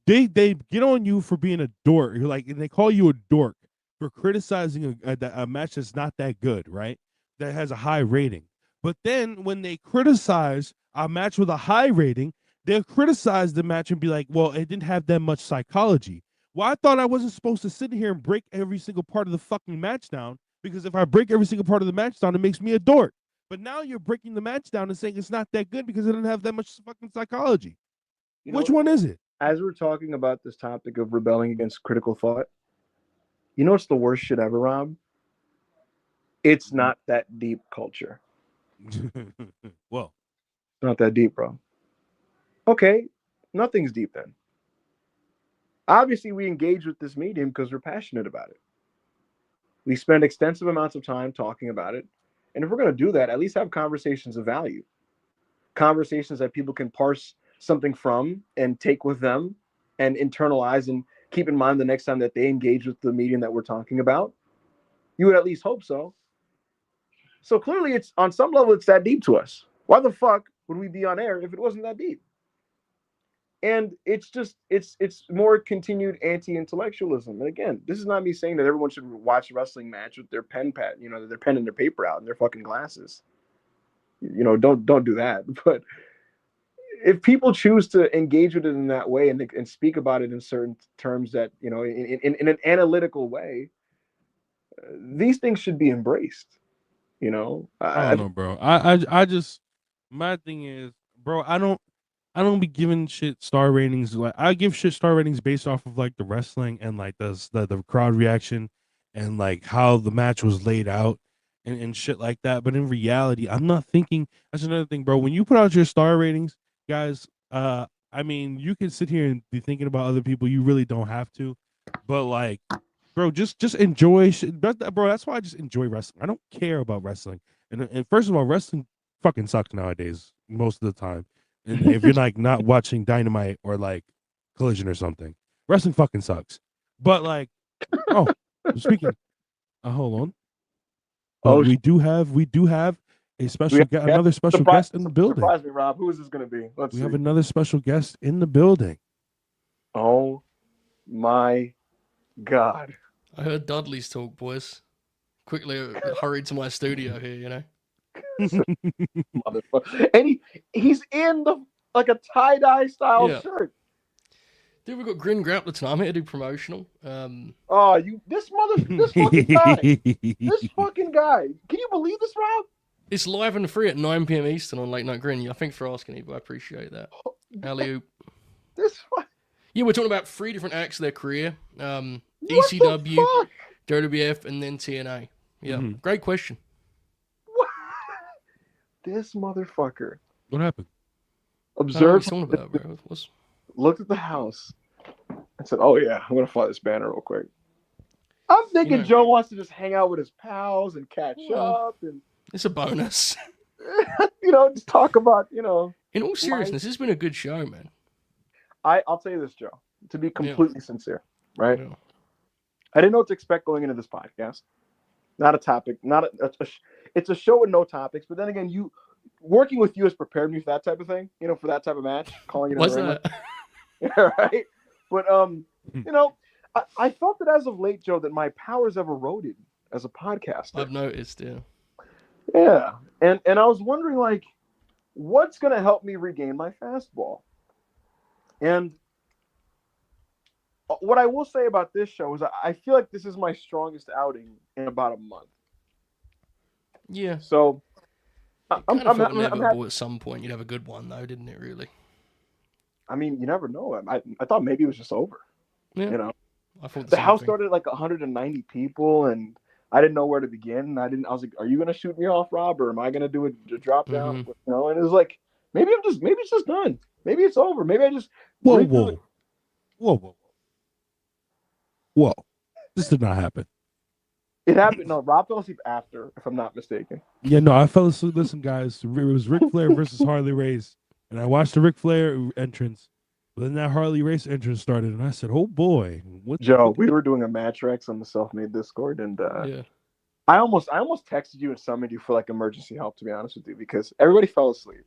they get on you for being a dork, you're like, and they call you a dork for criticizing a match that's not that good, right? That has a high rating. But then when they criticize a match with a high rating, they'll criticize the match and be like, well, it didn't have that much psychology. Well, I thought I wasn't supposed to sit here and break every single part of the fucking match down, because if I break every single part of the match down, it makes me a dork. But now you're breaking the match down and saying it's not that good because it doesn't have that much fucking psychology. Which one is it? As we're talking about this topic of rebelling against critical thought, you know what's the worst shit ever, Rob? It's not that deep culture. Well, not that deep, bro. Okay, Nothing's deep then. Obviously, we engage with this medium because we're passionate about it. We spend extensive amounts of time talking about it. And if we're going to do that, at least have conversations of value. Conversations that people can parse something from and take with them and internalize and keep in mind the next time that they engage with the medium that we're talking about. You would at least hope so. So clearly, it's on some level, it's that deep to us. Why the fuck would we be on air if it wasn't that deep? And it's just it's more continued anti-intellectualism. And again, this is not me saying that everyone should watch a wrestling match with their pen pad, their pen and their paper out and their fucking glasses. Don't do that. But if people choose to engage with it in that way and speak about it in certain terms that in an analytical way, these things should be embraced. I don't know, bro. I just my thing is, bro, I don't be giving shit star ratings. Like I give shit star ratings based off of like the wrestling and like the crowd reaction and like how the match was laid out and shit like that. But in reality, I'm not thinking. That's another thing, bro. When you put out your star ratings, guys, I mean, you can sit here and be thinking about other people. You really don't have to, but like, bro, just enjoy shit. Bro, that's why I just enjoy wrestling. I don't care about wrestling. And first of all, wrestling fucking sucks nowadays most of the time. And if you're like not watching Dynamite or like Collision or something, wrestling fucking sucks. But like, oh, speaking, hold on. But we do have a special another special guest in the building. Surprise me, Rob. Who is this going to be? We have another special guest in the building. Oh my God! I heard Dudley's talk, boys. Quickly hurried to my studio here, Motherfucker. And he's in a tie-dye style shirt. Dude, we got Grin Grappler tonight. I'm here to do promotional. This fucking guy. This fucking guy. Can you believe this, Rob? It's live and free at 9 p.m. Eastern on Late Night Grin. Thanks for asking, Ebo. I appreciate that. Alley-oop. Yeah, we're talking about 3 different acts of their career. ECW, WWF, and then TNA. Yeah, Great question. What? This motherfucker. What happened? Observed. Looked at the house. I said, "Oh yeah, I'm gonna fly this banner real quick." I'm thinking Joe wants to just hang out with his pals and catch up, and it's a bonus. Just talk about In all seriousness, this has been a good show, man. I'll tell you this, Joe. To be completely sincere, right? Yeah. I didn't know what to expect going into this podcast. Not a topic. It's a show with no topics. But then again, working with you has prepared me for that type of thing. For that type of match. Calling it. What's that? Yeah, right. But I felt that as of late, Joe, that my powers have eroded as a podcaster. I've noticed, yeah. Yeah, and I was wondering, like, what's going to help me regain my fastball? And what I will say about this show is I feel like this is my strongest outing in about a month. Yeah. So I'm inevitable at some point. You'd have a good one, though, didn't it, really? I mean, you never know. I thought maybe it was just over. Yeah. I thought the house started like 190 people, and I didn't know where to begin. I was like, "Are you gonna shoot me off, Rob, or am I gonna do a drop down?" And it was like, maybe it's just done. Maybe it's over. Maybe I just whoa. This did not happen. It happened. No, Rob fell asleep after, if I'm not mistaken. Yeah, no, I fell asleep. Listen, guys, it was Ric Flair versus Harley Race, and I watched the Ric Flair entrance. But then that Harley Race entrance started, and I said, "Oh boy!" Joe, we were doing a match Rex on the Self-Made Discord, and I almost texted you and summoned you for like emergency help. To be honest with you, because everybody fell asleep,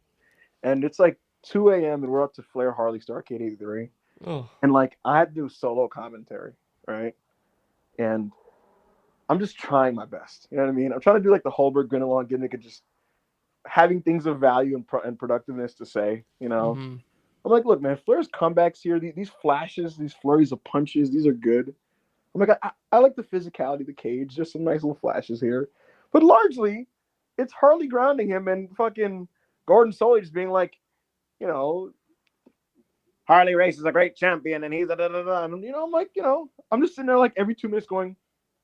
and it's like 2 a.m. and we're up to Flair Harley Starrcade 83, and like I had to do solo commentary, right? And I'm just trying my best. You know what I mean? I'm trying to do like the Holberg grin along gimmick and just having things of value and productiveness to say. I'm like, look, man, Flair's comebacks here, these flashes, these flurries of punches, these are good. I'm like, I like the physicality of the cage, just some nice little flashes here. But largely, it's Harley grounding him and fucking Gordon Solie just being like, Harley Race is a great champion and he's da-da-da-da. And, I'm like, I'm just sitting there like every 2 minutes going,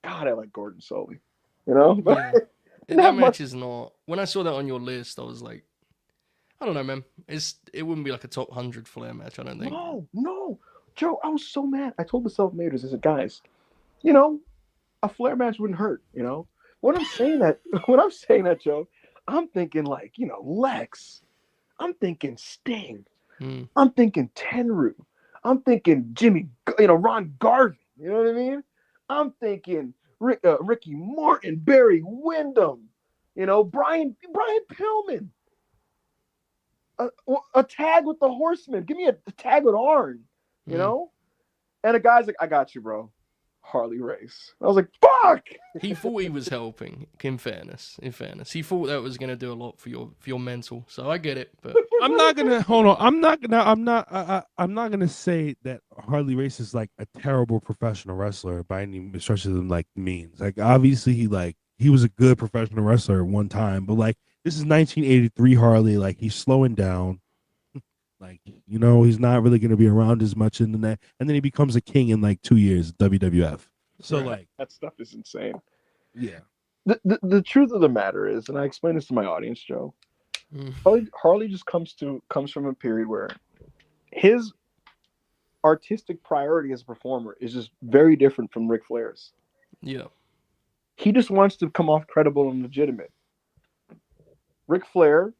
God, I like Gordon Solie. That match is not. When I saw that on your list, I was like, I don't know, man. It wouldn't be like a top 100 Flair match, I don't think. No, Joe, I was so mad. I told the self-maters, I said, guys, you know, a Flair match wouldn't hurt, you know? When I'm saying that, Joe, I'm thinking like, Lex. I'm thinking Sting. I'm thinking Tenru. I'm thinking Jimmy, Ron Garvin. You know what I mean? I'm thinking Ricky Morton, Barry Windham, Brian Pillman. A tag with the Horsemen. Give me a tag with Arn, you know? And a guy's like, I got you, bro. Harley Race. I was like, fuck! He thought he was helping, in fairness. He thought that was going to do a lot for your mental. So I get it, but I'm not gonna hold on. I'm not gonna say that Harley Race is like a terrible professional wrestler by any stretch of the means. Like obviously he was a good professional wrestler at one time, but like this is 1983 Harley. Like he's slowing down. Like he's not really gonna be around as much in the net, and then he becomes a king in like 2 years WWF. So like that stuff is insane. Yeah. The truth of the matter is, and I explain this to my audience, Joe. Harley just comes from a period where his artistic priority as a performer is just very different from Ric Flair's. Yeah. He just wants to come off credible and legitimate. Ric Flair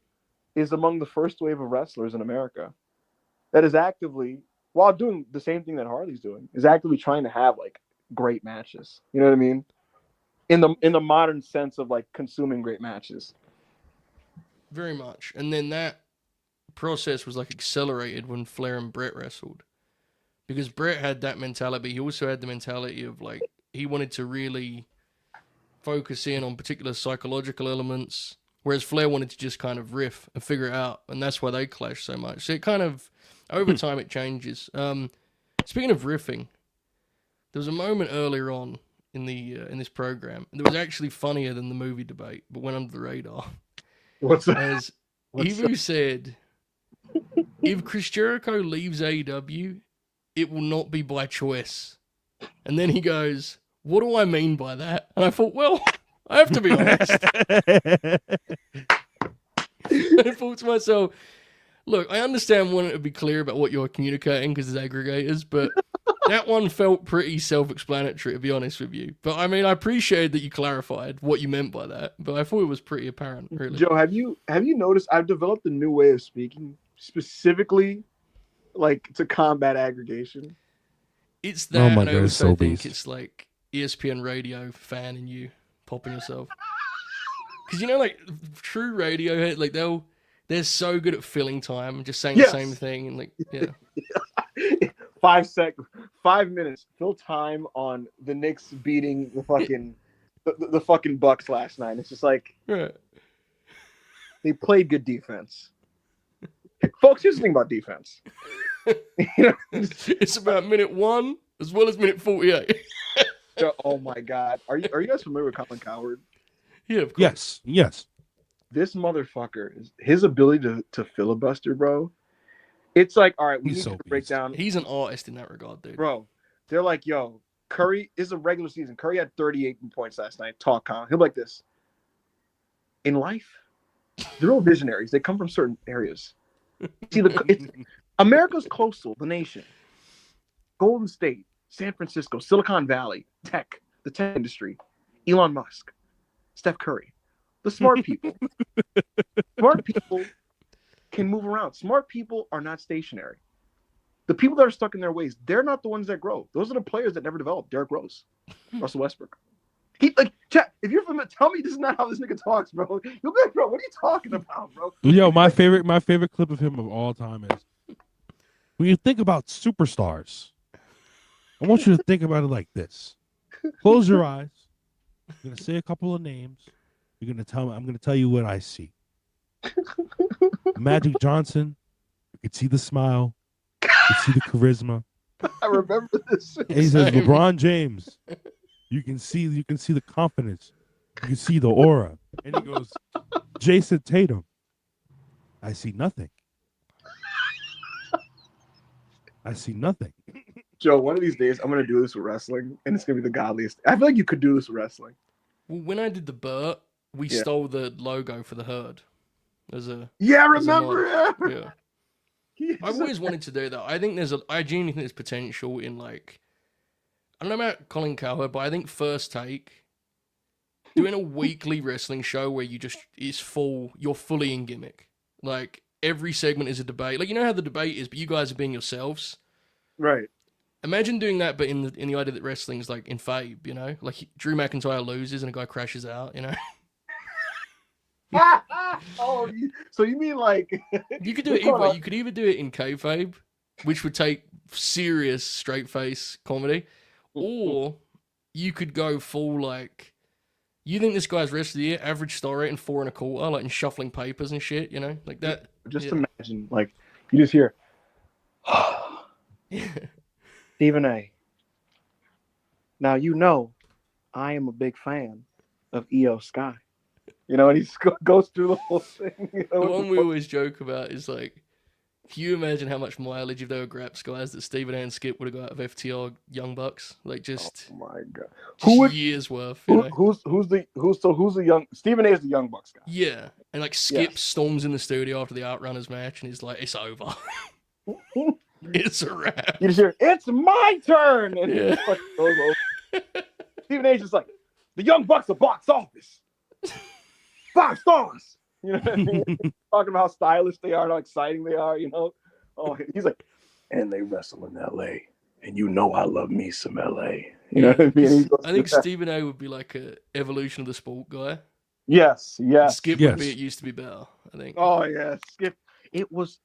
is among the first wave of wrestlers in America that is actively, while doing the same thing that Harley's doing, is actively trying to have like great matches. You know what I mean? In the modern sense of like consuming great matches. Very much. And then that process was like accelerated when Flair and Brett wrestled. Because Brett had that mentality. He also had the mentality of like, he wanted to really focus in on particular psychological elements, whereas Flair wanted to just kind of riff and figure it out. And that's why they clash so much. So it kind of, over time, it changes. Speaking of riffing, there was a moment earlier on in this program that was actually funnier than the movie debate, but went under the radar. What's that? As Evo said, if Chris Jericho leaves AEW, it will not be by choice. And then he goes, what do I mean by that? And I thought, well, I have to be honest. I thought to myself, look, I understand wanting to be clear about what you're communicating because there's aggregators, but that one felt pretty self-explanatory, to be honest with you. But I mean, I appreciate that you clarified what you meant by that, but I thought it was pretty apparent, really. Joe, have you noticed I've developed a new way of speaking specifically like to combat aggregation? It's that, my and I God, also so think beast. it's like ESPN radio fan in you popping yourself. Because like true radio, like they're so good at filling time, just saying the same thing, and like yeah. 5 minutes, fill time on the Knicks beating the fucking the fucking Bucks last night. It's just like they played good defense. Folks, here's the thing about defense. It's about minute 1 as well as minute 48. Oh my God, are you guys familiar with Colin Cowherd? Yeah, of course. Yes. This motherfucker is his ability to filibuster, bro. It's like, all right, we need to break down. He's an artist in that regard, dude. Bro, they're like, yo, Curry is a regular season. Curry had 38 points last night. Talk Colin. He'll be like this. In life, they're all visionaries. They come from certain areas. See, America's coastal, the nation. Golden State, San Francisco, Silicon Valley, tech, the tech industry, Elon Musk, Steph Curry. The smart people. Smart people can move around. Smart people are not stationary. The people that are stuck in their ways, they're not the ones that grow. Those are the players that never develop. Derrick Rose, Russell Westbrook. Chat, if you're familiar, tell me this is not how this nigga talks, bro. You'll be like, bro, what are you talking about, bro? Yo, my favorite clip of him of all time is when you think about superstars. I want you to think about it like this. Close your eyes. I'm gonna say a couple of names. You're gonna tell me. I'm gonna tell you what I see. Magic Johnson. You can see the smile. You can see the charisma. I remember this. And he says LeBron James. You can see the confidence. You can see the aura. And he goes, Jason Tatum. I see nothing. I see nothing. Joe, one of these days I'm gonna do this with wrestling, and it's gonna be the godliest. I feel like you could do this with wrestling. Well, when I did the Burt, we stole the logo for the Herd. as a Yeah, as a mod. remember? Yeah. He's I've always wanted to do that. I genuinely think there's potential in like, I don't know about Colin Cowherd, but I think First Take doing a weekly wrestling show where you're fully in gimmick. Like every segment is a debate. Like you know how the debate is, but you guys are being yourselves. right. Imagine doing that, but in the idea that wrestling's like in Fabe, you know, like Drew McIntyre loses and a guy crashes out, you know. Oh, so you mean like You could do it either way. You could either do it in kayfabe, which would take serious straight face comedy, or you could go full like, you think this guy's rest of the year average star rating 4.25, like in shuffling papers and shit, you know, like that. Just yeah. imagine, like you just hear Stephen A. Now you know I am a big fan of Iyo Sky. You know, and he goes through the whole thing. You know, The one we always joke about is like, can you imagine how much mileage if they were Graps guys that Stephen A and Skip would have got out of FTR Young Bucks? Like just, oh my god, just years worth. You know? Who's the young Stephen A is the Young Bucks guy. Yeah, and like Skip storms in the studio after the Outrunners match, and he's like, "It's over, it's a wrap." You just hear, "It's my turn," and Yeah. he goes over. Stephen A's just like, "The Young Bucks are box office, 5 stars." You know what I mean? Talking about how stylish they are, how exciting they are. You know, oh, he's like, "And they wrestle in L.A. And you know I love me some L.A." You know what I mean? I think Stephen A would be like a evolution of the sport guy. Yes. Skip would be. It used to be better, I think. Oh yeah, Skip. It was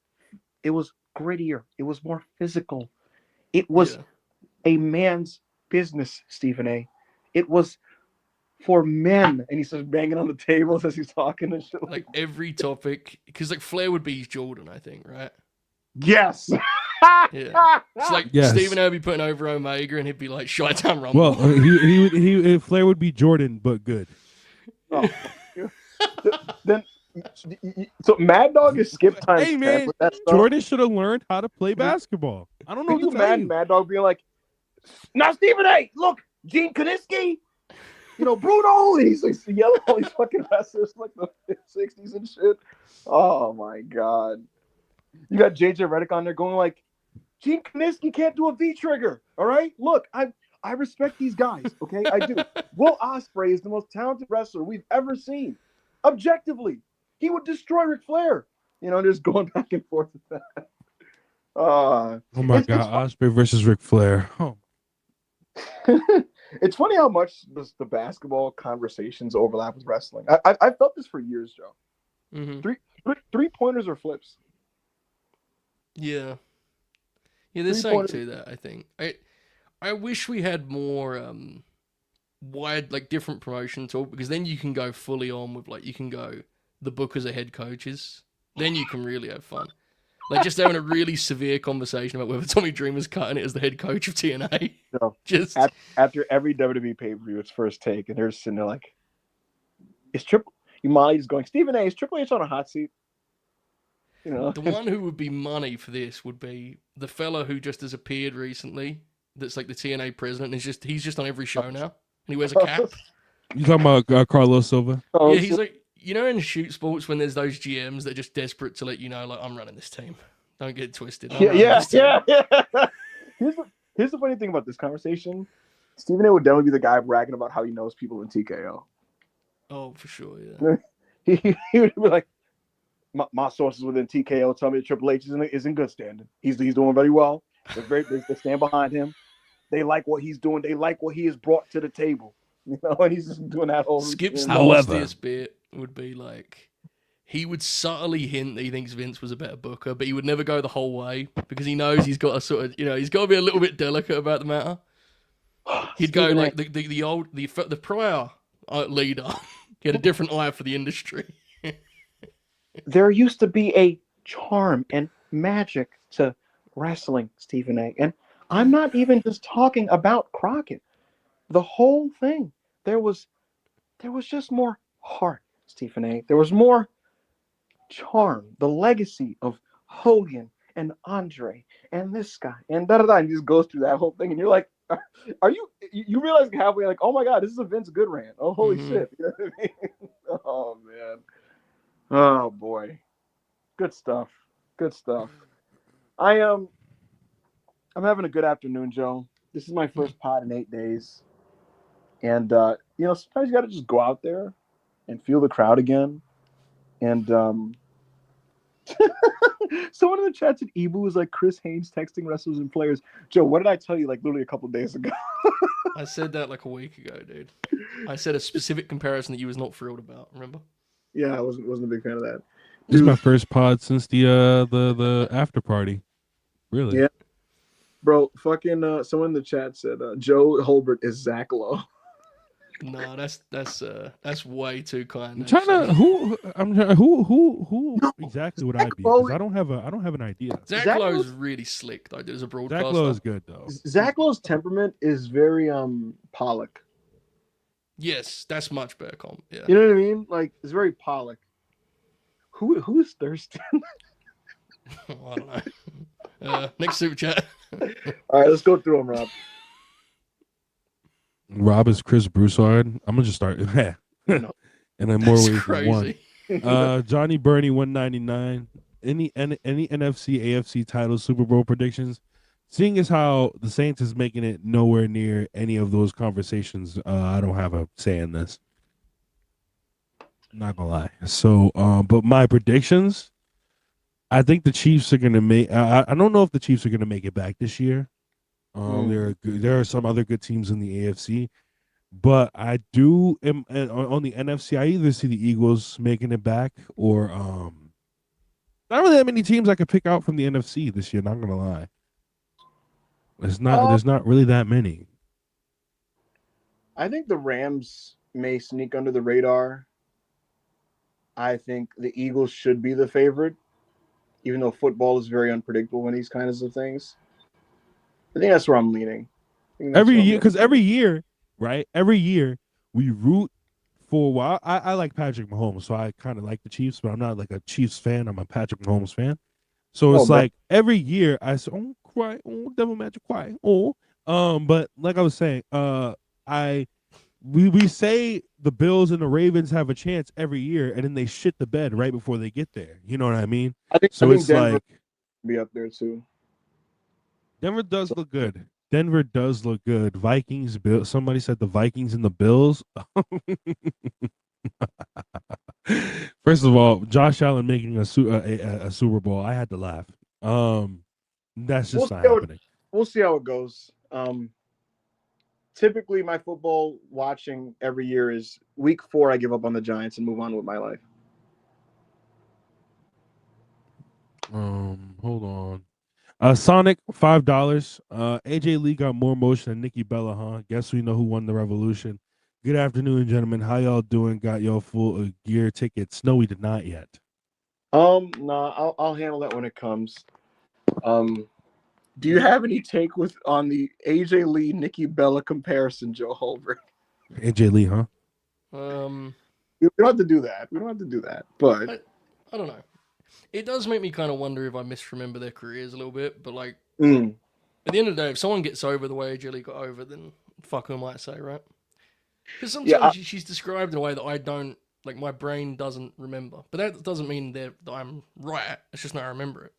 grittier. It was more physical. It was a man's business, Stephen A. It was for men, and he starts banging on the tables as he's talking and shit. Like every topic, because like Flair would be his Jordan, I think, right? Yes. Yeah. It's like Stephen A would be putting over Omega, and he'd be like, "Shut down, Rumble." Well, he Flair would be Jordan, but good. Oh. Then, so Mad Dog is Skip times. Hey man, Jordan should have learned how to play basketball. I don't know. Can you imagine Mad Dog being like, "Now Stephen A, look, Gene Kaniski, you know, Bruno," and he's like yelling all these fucking wrestlers like the 60s and shit. Oh my god. You got JJ Redick on there going like, "Gene Kaniski can't do a V trigger. All right, look, I respect these guys. Okay, I do. Will Ospreay is the most talented wrestler we've ever seen. Objectively, he would destroy Ric Flair." You know, just going back and forth with that. Oh my god, Ospreay versus Ric Flair. Oh. It's funny how much the basketball conversations overlap with wrestling. I felt this for years, Joe. Mm-hmm. Three pointers or flips. Yeah, there's something to that. I think I wish we had more wide, like different promotion talk, because then you can go fully on with like, you can go the bookers are head coaches, then you can really have fun. Like just having a really severe conversation about whether Tommy Dreamer's cutting it as the head coach of TNA. So, just after every WWE pay-per-view, it's First Take, and they're sitting there like, "Is Triple?" Molly's going, "Stephen A, is Triple H on a hot seat?" You know, the one who would be money for this would be the fella who just has appeared recently. That's like the TNA president. And he's just on every show now, and he wears a cap. You talking about Carlos Silva? Yeah, he's like, you know, in shoot sports when there's those GMs that are just desperate to let you know, like, "I'm running this team. Don't get it twisted." Yeah. Here's the funny thing about this conversation. Stephen A would definitely be the guy bragging about how he knows people in TKO. Oh, for sure, yeah. He would be like, my sources within TKO tell me that Triple H is in good standing. He's doing very well. They stand behind him. They like what he's doing. They like what he has brought to the table. You know, and he's just doing that whole. Skip's nastiest bit would be like, he would subtly hint that he thinks Vince was a better booker, but he would never go the whole way because he knows he's got to sort of, you know, he's got to be a little bit delicate about the matter. He'd go like the prior leader. He had a different eye for the industry. There used to be a charm and magic to wrestling, Stephen A. And I'm not even just talking about Crockett. The whole thing. There was just more heart, Stephen A. There was more charm. The legacy of Hogan and Andre and this guy and da-da-da. And he just goes through that whole thing. And you're like, are you realize halfway like, oh my God, this is a Vince good rant. Oh, holy shit. You know what I mean? Oh, man. Oh boy, good stuff. Good stuff. I'm having a good afternoon, Joe. This is my first pod in 8 days, and sometimes you got to just go out there and feel the crowd again. And someone in the chat said Ebu was like Chris Haynes texting wrestlers and players. Joe, what did I tell you like literally a couple days ago? I said that like a week ago, dude. I said a specific comparison that you was not thrilled about. Remember? Yeah, I wasn't a big fan of that. This is my first pod since the after party. Really? Yeah, bro. Fucking someone in the chat said Joe Holbert is Zach Lowe. No, that's way too kind. I'm trying to who exactly would I be? Because I don't have an idea. Zach Lowe is really slick though. There's a broadcaster. Zach Lowe is good though. Zach Lowe's temperament is very Pollock. Yes, that's much better. Yeah. You know what I mean? Like it's very Pollock. Who is Thurston? I don't know. Next super chat. All right, let's go through them, Rob. Rob is Chris Broussard. I'm gonna just start. And then more ways than one. Johnny Burney 199. Any NFC AFC title Super Bowl predictions? Seeing as how the Saints is making it nowhere near any of those conversations, I don't have a say in this. Not gonna lie. So, but my predictions, I think the Chiefs are gonna make. I don't know if the Chiefs are gonna make it back this year. There are some other good teams in the AFC, but I do on the NFC. I either see the Eagles making it back, or not really that many teams I could pick out from the NFC this year. Not gonna lie, there's not really that many. I think the Rams may sneak under the radar. I think the Eagles should be the favorite, even though football is very unpredictable in these kinds of things. I think that's where I'm leaning. Every year, right? Every year we root for a while. I like Patrick Mahomes, so I kind of like the Chiefs, but I'm not like a Chiefs fan. I'm a Patrick Mahomes fan. So it's like every year I say, "Oh, cry, oh, devil magic, cry, oh." But like I was saying, we say the Bills and the Ravens have a chance every year, and then they shit the bed right before they get there. You know what I mean? I think it's Denver like be up there too. Denver does look good. Denver does look good. Vikings, Bill. Somebody said the Vikings and the Bills. First of all, Josh Allen making a Super Bowl, I had to laugh. That's just not happening. We'll see how it goes. Typically, my football watching every year is week 4. I give up on the Giants and move on with my life. Hold on. Sonic, $5. AJ Lee got more motion than Nikki Bella, huh? Guess we know who won the revolution. Good afternoon, gentlemen. How y'all doing? Got y'all full gear tickets? No, we did not yet. No, I'll handle that when it comes. Do you have any take on the AJ Lee Nikki Bella comparison, Joe Holbert? AJ Lee, huh? We don't have to do that. But I don't know. It does make me kind of wonder if I misremember their careers a little bit, but like at the end of the day, if someone gets over the way AJ Lee got over, then fuck who might say, right? Because sometimes she's described in a way that I don't, like my brain doesn't remember. But that doesn't mean that I'm right. It's just not I remember it.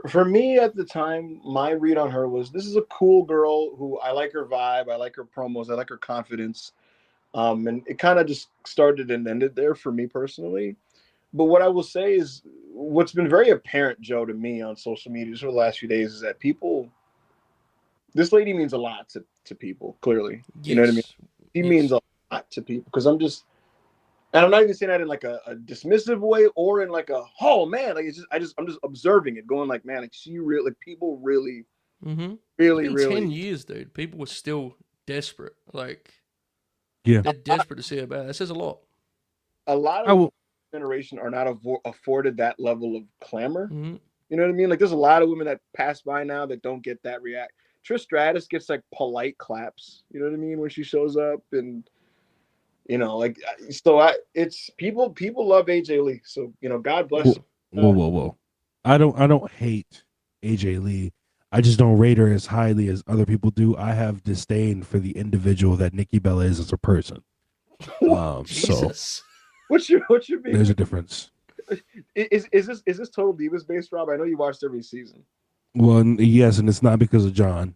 For me at the time, my read on her was this is a cool girl who I like her vibe, I like her promos, I like her confidence. And it kind of just started and ended there for me personally. But what I will say is what's been very apparent, Joe, to me on social media for the last few days is that this lady means a lot to people, clearly. Yes. You know what I mean? She means a lot to people because and I'm not even saying that in like a dismissive way or in like oh man, like I'm just observing it, going like, man, like she really, like people really, really, really. 10 years, dude. People were still desperate. Like, yeah, they're desperate to see her back. That says a lot. A lot of generation are not afforded that level of clamor. You know what I mean? Like, there's a lot of women that pass by now that don't get that react. Trish Stratus gets like polite claps. You know what I mean when she shows up, and like so. It's people love AJ Lee. So God bless. Whoa! I don't hate AJ Lee. I just don't rate her as highly as other people do. I have disdain for the individual that Nikki Bella is as a person. Jesus. What's your beef? There's a difference. Is this Total Divas based, Rob? I know you watched every season. Well, yes, and it's not because of John.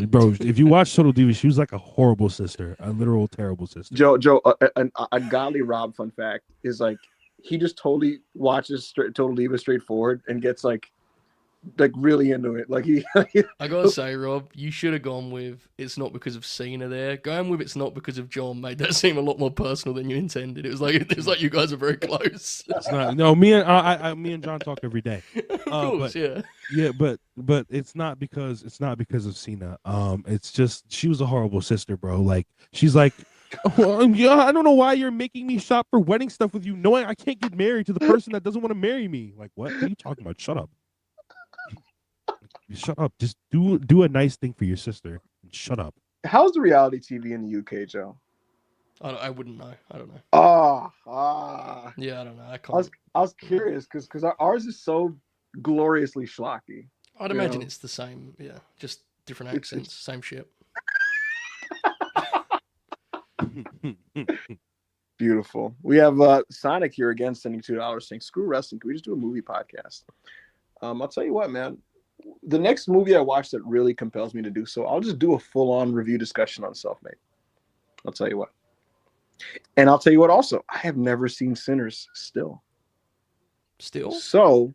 Bro, if you watch Total Divas, she was like a horrible sister, a literal terrible sister. Joe, a godly Rob fun fact is like he just totally watches Total Divas straightforward and gets like really into it. Like I gotta say, Rob, you should have gone with "It's not because of Cena." There, going with "It's not because of John" made that seem a lot more personal than you intended. It was like you guys are very close. It's not. No, me and John talk every day. Of course, yeah. Yeah, but it's not because of Cena. It's just she was a horrible sister, bro. Like she's like, well, yeah, I don't know why you're making me shop for wedding stuff with you, knowing I can't get married to the person that doesn't want to marry me. Like, what are you talking about? Shut up. Shut up. Just do a nice thing for your sister. Shut up. How's the reality TV in the UK, Joe? I wouldn't know. I don't know. Yeah, I don't know. I can't. I was curious because ours is so gloriously schlocky. I'd imagine it's the same. Yeah, just different accents, same shit. Beautiful. We have Sonic here again sending $2 saying, "Screw wrestling. Can we just do a movie podcast?" I'll tell you what, man. The next movie I watch that really compels me to do so, I'll just do a full-on review discussion on Self-Made. I'll tell you what. And I'll tell you what also, I have never seen Sinners still. Still? So,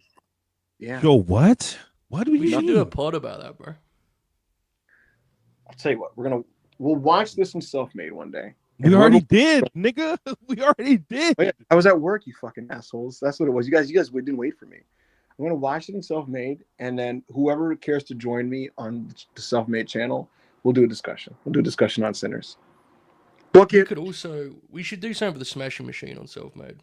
yeah. Yo, what? What do we should do a pod about that, bro. I'll tell you what, we'll watch this in Self-Made one day. We already did, nigga. We already did. Oh, yeah. I was at work, you fucking assholes. That's what it was. You guys didn't wait for me. I'm going to watch it in Self-Made, and then whoever cares to join me on the Self-Made channel, we'll do a discussion. We'll do a discussion on Sinners. We should do something for the Smashing Machine on Self-Made.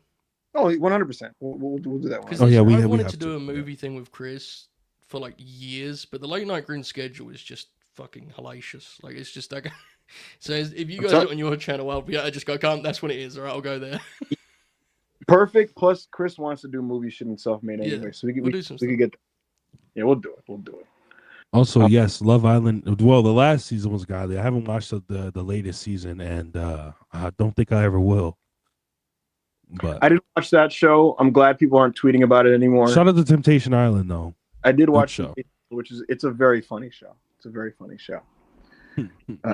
Oh, 100%. We'll do that one. Oh, yeah, I wanted to do a movie thing with Chris for like years, but the Late Night Green schedule is just fucking hellacious. Like, it's just like... So if you guys do it on your channel, I just go, that's what it is. All right, I'll go there. Perfect. Plus, Chris wants to do movie shit in Self-Made anyway, so we could get. Yeah, we'll do it. We'll do it. Also, yes, Love Island. Well, the last season was godly. I haven't watched the latest season, and I don't think I ever will. But I didn't watch that show. I'm glad people aren't tweeting about it anymore. Shout out to Temptation Island, though. I did watch it, it's a very funny show. It's a very funny show.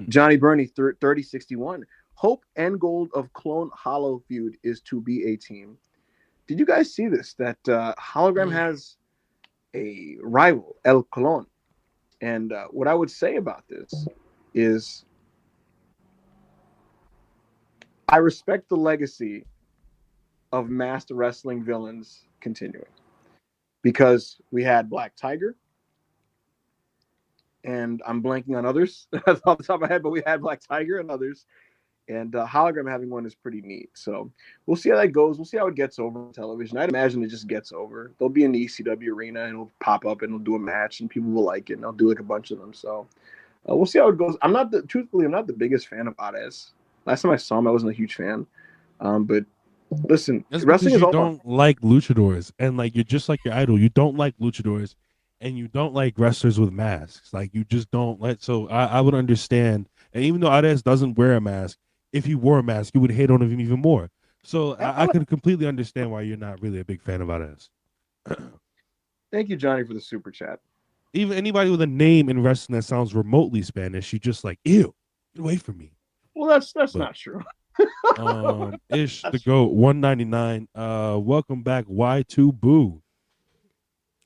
Johnny Burney, 3061. Hope end goal of Clone Hollow feud is to be a team. Did you guys see this? That Hologram has a rival, El Clone. And what I would say about this is I respect the legacy of masked wrestling villains continuing. Because we had Black Tiger, and I'm blanking on others off the top of my head, but we had Black Tiger and others. And Hologram having one is pretty neat. So we'll see how that goes. We'll see how it gets over on television. I'd imagine it just gets over. They'll be in the ECW arena, and it'll pop up, and it'll do a match, and people will like it, and I'll do like a bunch of them. So we'll see how it goes. Truthfully, I'm not the biggest fan of Ades. Last time I saw him, I wasn't a huge fan. But listen, wrestling is all don't like luchadors, and like you're just like your idol. You don't like luchadors, and you don't like wrestlers with masks. Like you just don't like. So I would understand. And even though Ades doesn't wear a mask, if he wore a mask, you would hate on him even more. So I could completely understand why you're not really a big fan of Ades. Thank you, Johnny, for the super chat. Even anybody with a name in wrestling that sounds remotely Spanish, you just like, ew, get away from me. Well, that's not true. Ish the GOAT 199. Welcome back, Y2 Boo.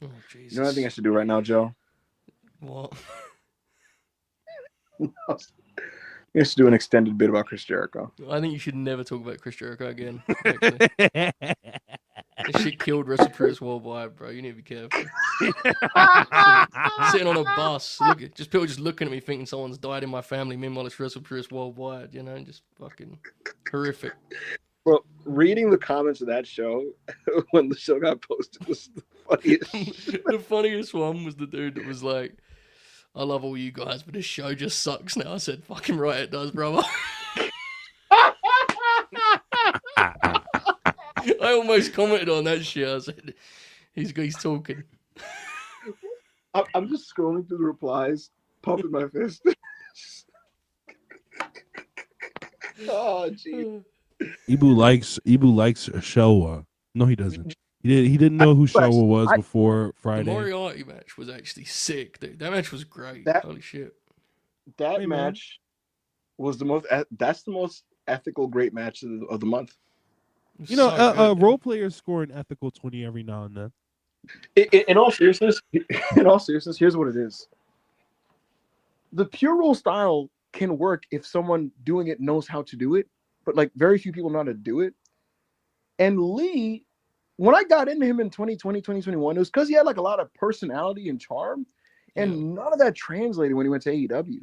Oh, Jesus. You know what I think I should do right now, Joe? What? I should do an extended bit about Chris Jericho. I think you should never talk about Chris Jericho again. This shit killed WrestlePurists worldwide, bro. You need to be careful. Sitting on a bus, people just looking at me thinking someone's died in my family. Meanwhile, it's WrestlePurists worldwide, just fucking horrific. Well, reading the comments of that show when the show got posted was the funniest. The funniest one was the dude that was like, I love all you guys, but this show just sucks now. I said, fucking right it does, brother. I almost commented on that shit. I said, he's talking. I'm just scrolling through the replies, pumping my fist. Oh, gee. Ibu likes Showa. No, he doesn't. He didn't know who Showa was before The Friday. Moriarty match was actually sick, dude. That match was great. Holy shit. That Hey, man. match was the most. That's the most ethical great match of the month. You know, So good. role players score an ethical 20 every now and then. In all seriousness, here's what it is. The pure role style can work if someone doing it knows how to do it, but like very few people know how to do it. And Lee, when I got into him in 2020, 2021, it was because he had like a lot of personality and charm, and none of that translated when he went to AEW.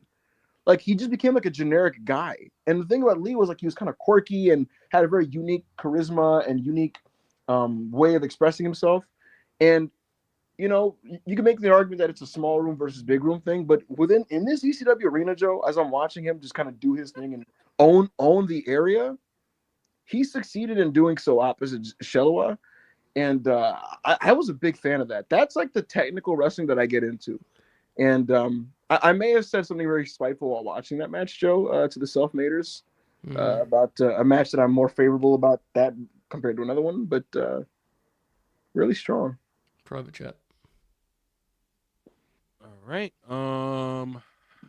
Like he just became like a generic guy. And the thing about Lee was like he was kind of quirky and had a very unique charisma and unique way of expressing himself. And you know, you can make the argument that it's a small room versus big room thing, but in this ECW arena, Joe, as I'm watching him just kind of do his thing and own the area, he succeeded in doing so opposite Shelwa. And I was a big fan of that. That's like the technical wrestling that I get into. And I may have said something very spiteful while watching that match, Joe, to the Self-Maders about a match that I'm more favorable about that compared to another one, but really strong. Private chat. All right.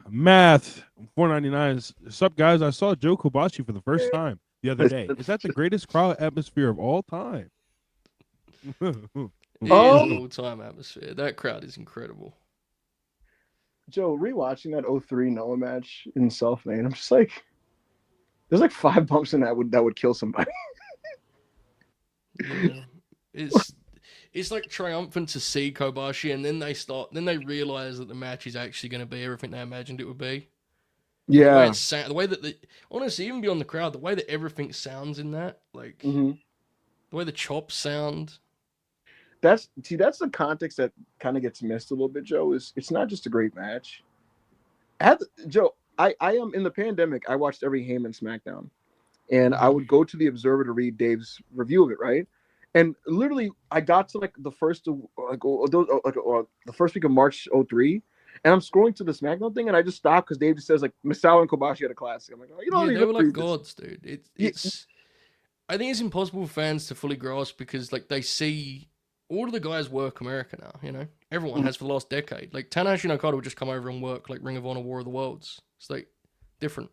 Math $4.99. What's up, guys? I saw Joe Kobashi for the first time the other day. Is that the greatest crowd atmosphere of all time? It is an all-time atmosphere. That crowd is incredible. Joe, rewatching that 03 Noah match in Self-Made, I'm just like, there's like 5 bumps in that would kill somebody. Yeah. It's like triumphant to see Kobashi, and then they realize that the match is actually going to be everything they imagined it would be. Yeah. The way that honestly, even beyond the crowd, the way that everything sounds in that, like the way the chops sound. That's the context that kind of gets missed a little bit, Joe. It's not just a great match. Joe, I am in the pandemic. I watched every Heyman SmackDown, and I would go to the Observer to read Dave's review of it, right? And literally, I got to like the first week of March 03, and I'm scrolling to the SmackDown thing, and I just stopped because Dave just says like Misawa and Kobashi had a classic. I'm like, oh, you know, they were like gods, dude. It's I think it's impossible for fans to fully grasp because like they see all of the guys work America now. You know, everyone has for the last decade. Like Tanahashi and Okada would just come over and work like Ring of Honor, War of the Worlds. It's like different.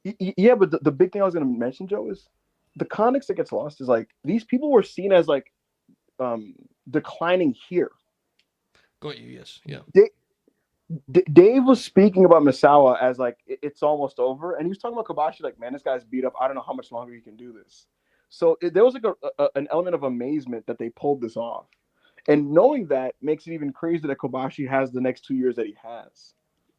Yeah, but the big thing I was going to mention, Joe, is the context that gets lost is like these people were seen as like declining here. Got you, yes. Yeah. Dave was speaking about Misawa as like it's almost over, and he was talking about Kobashi like, man, this guy's beat up. I don't know how much longer he can do this. So there was like an element of amazement that they pulled this off, and knowing that makes it even crazier that Kobashi has the next 2 years that he has.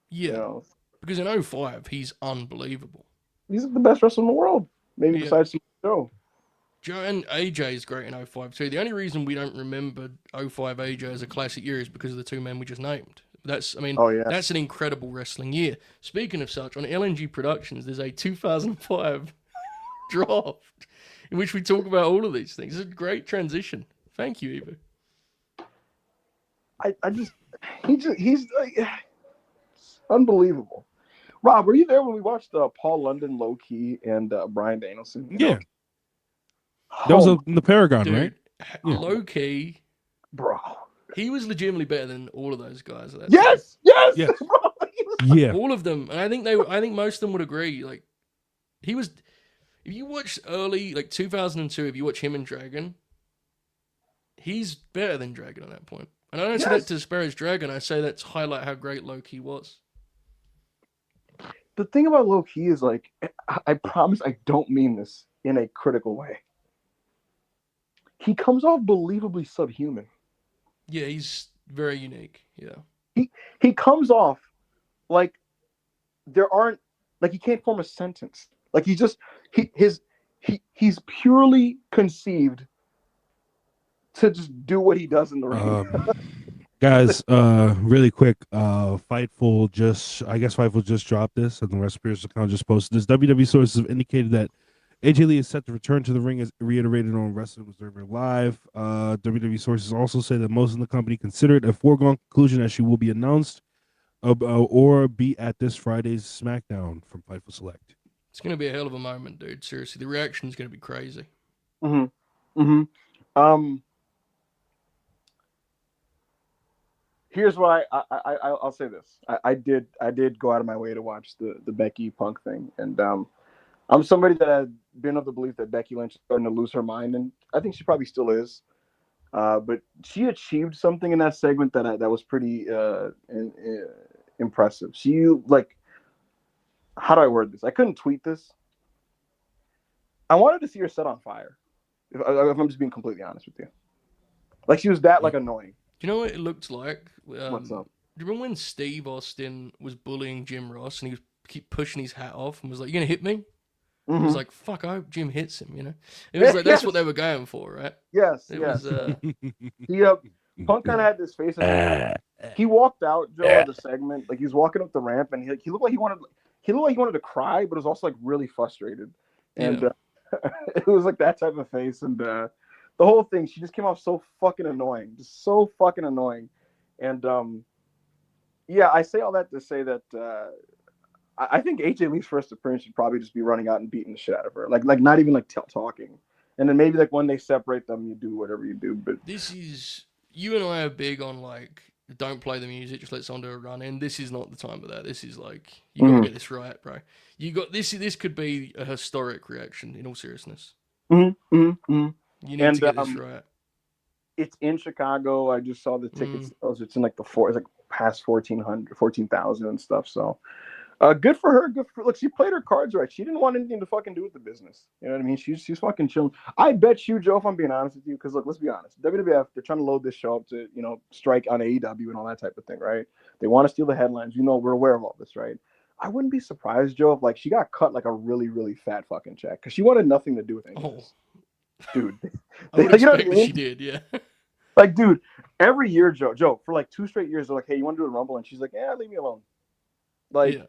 Yeah, you know? Because in 05, he's unbelievable. He's the best wrestler in the world, maybe besides Joe. Joe and AJ is great in 05 too. The only reason we don't remember 05 AJ as a classic year is because of the two men we just named. That's an incredible wrestling year. Speaking of such, on LNG Productions, there's a 2005 draft in which we talk about all of these things. It's a great transition. Thank you, Evo. He's like, unbelievable. Rob, were you there when we watched Paul London, Low Key, and Bryan Danielson? Yeah. That was in the Paragon, dude, right? Yeah. Low Key. Bro. He was legitimately better than all of those guys. Yes. Bro, yeah. All of them. And I think most of them would agree. Like, he was, if you watch early, like 2002, if you watch him and Dragon, he's better than Dragon at that point. And I don't say that to disparage Dragon. I say that to highlight how great Low Key was. The thing about Low Key is like, I promise I don't mean this in a critical way. He comes off believably subhuman. Yeah, he's very unique. Yeah. He comes off like there aren't, like he can't form a sentence. Like he's purely conceived to just do what he does in the ring. Guys, really quick, Fightful just dropped this, and the Respiratory account just posted this. WWE sources have indicated that AJ Lee is set to return to the ring, as reiterated on Wrestling Observer Live. WWE sources also say that most in the company consider it a foregone conclusion as she will be announced or be at this Friday's SmackDown from Fightful Select. It's going to be a hell of a moment, dude. Seriously, the reaction's going to be crazy. Here's why I'll say this. I did go out of my way to watch the Becky Punk thing, and I'm somebody that had been of the belief that Becky Lynch is starting to lose her mind, and I think she probably still is. But she achieved something in that segment that was pretty impressive. She, like, how do I word this? I couldn't tweet this. I wanted to see her set on fire. If I'm just being completely honest with you, like she was that like annoying. Do you know what it looked like? What's up? Do you remember when Steve Austin was bullying Jim Ross and he was keep pushing his hat off and was like, "You gonna hit me?" He was like, "Fuck, I hope Jim hits him." You know, it was like that's what they were going for, right? Yes, It yes. was. Punk kind of had this face. He walked out, Joe, of the segment. Like he was walking up the ramp, and he looked like he wanted to cry, but it was also like really frustrated. And it was like that type of face. And the whole thing, she just came off so fucking annoying, just so fucking annoying. And yeah, I say all that to say that I think AJ Lee's first appearance should probably just be running out and beating the shit out of her, like not even like talking. And then maybe like when they separate them, you do whatever you do. But this is, you and I are big on like, don't play the music, just let someone do a run in. This is not the time for that. This is like, you gotta get this right, bro. You got this. This could be a historic reaction. In all seriousness, you need to get this right. It's in Chicago. I just saw the ticket sales. It's in like it's like past 14,000 and stuff. So. Good for her. Look, she played her cards right. She didn't want anything to fucking do with the business. You know what I mean? She's fucking chilling. I bet you, Joe, if I'm being honest with you, because look, let's be honest. WWF, they're trying to load this show up to, strike on AEW and all that type of thing, right? They want to steal the headlines. We're aware of all this, right? I wouldn't be surprised, Joe, if like she got cut like a really, really fat fucking check because she wanted nothing to do with any of this. Dude, I would expect that she did, yeah. Like, dude, every year, Joe, for like 2 straight years, they're like, "Hey, you want to do a Rumble?" And she's like, "Yeah, leave me alone." Like. Yeah.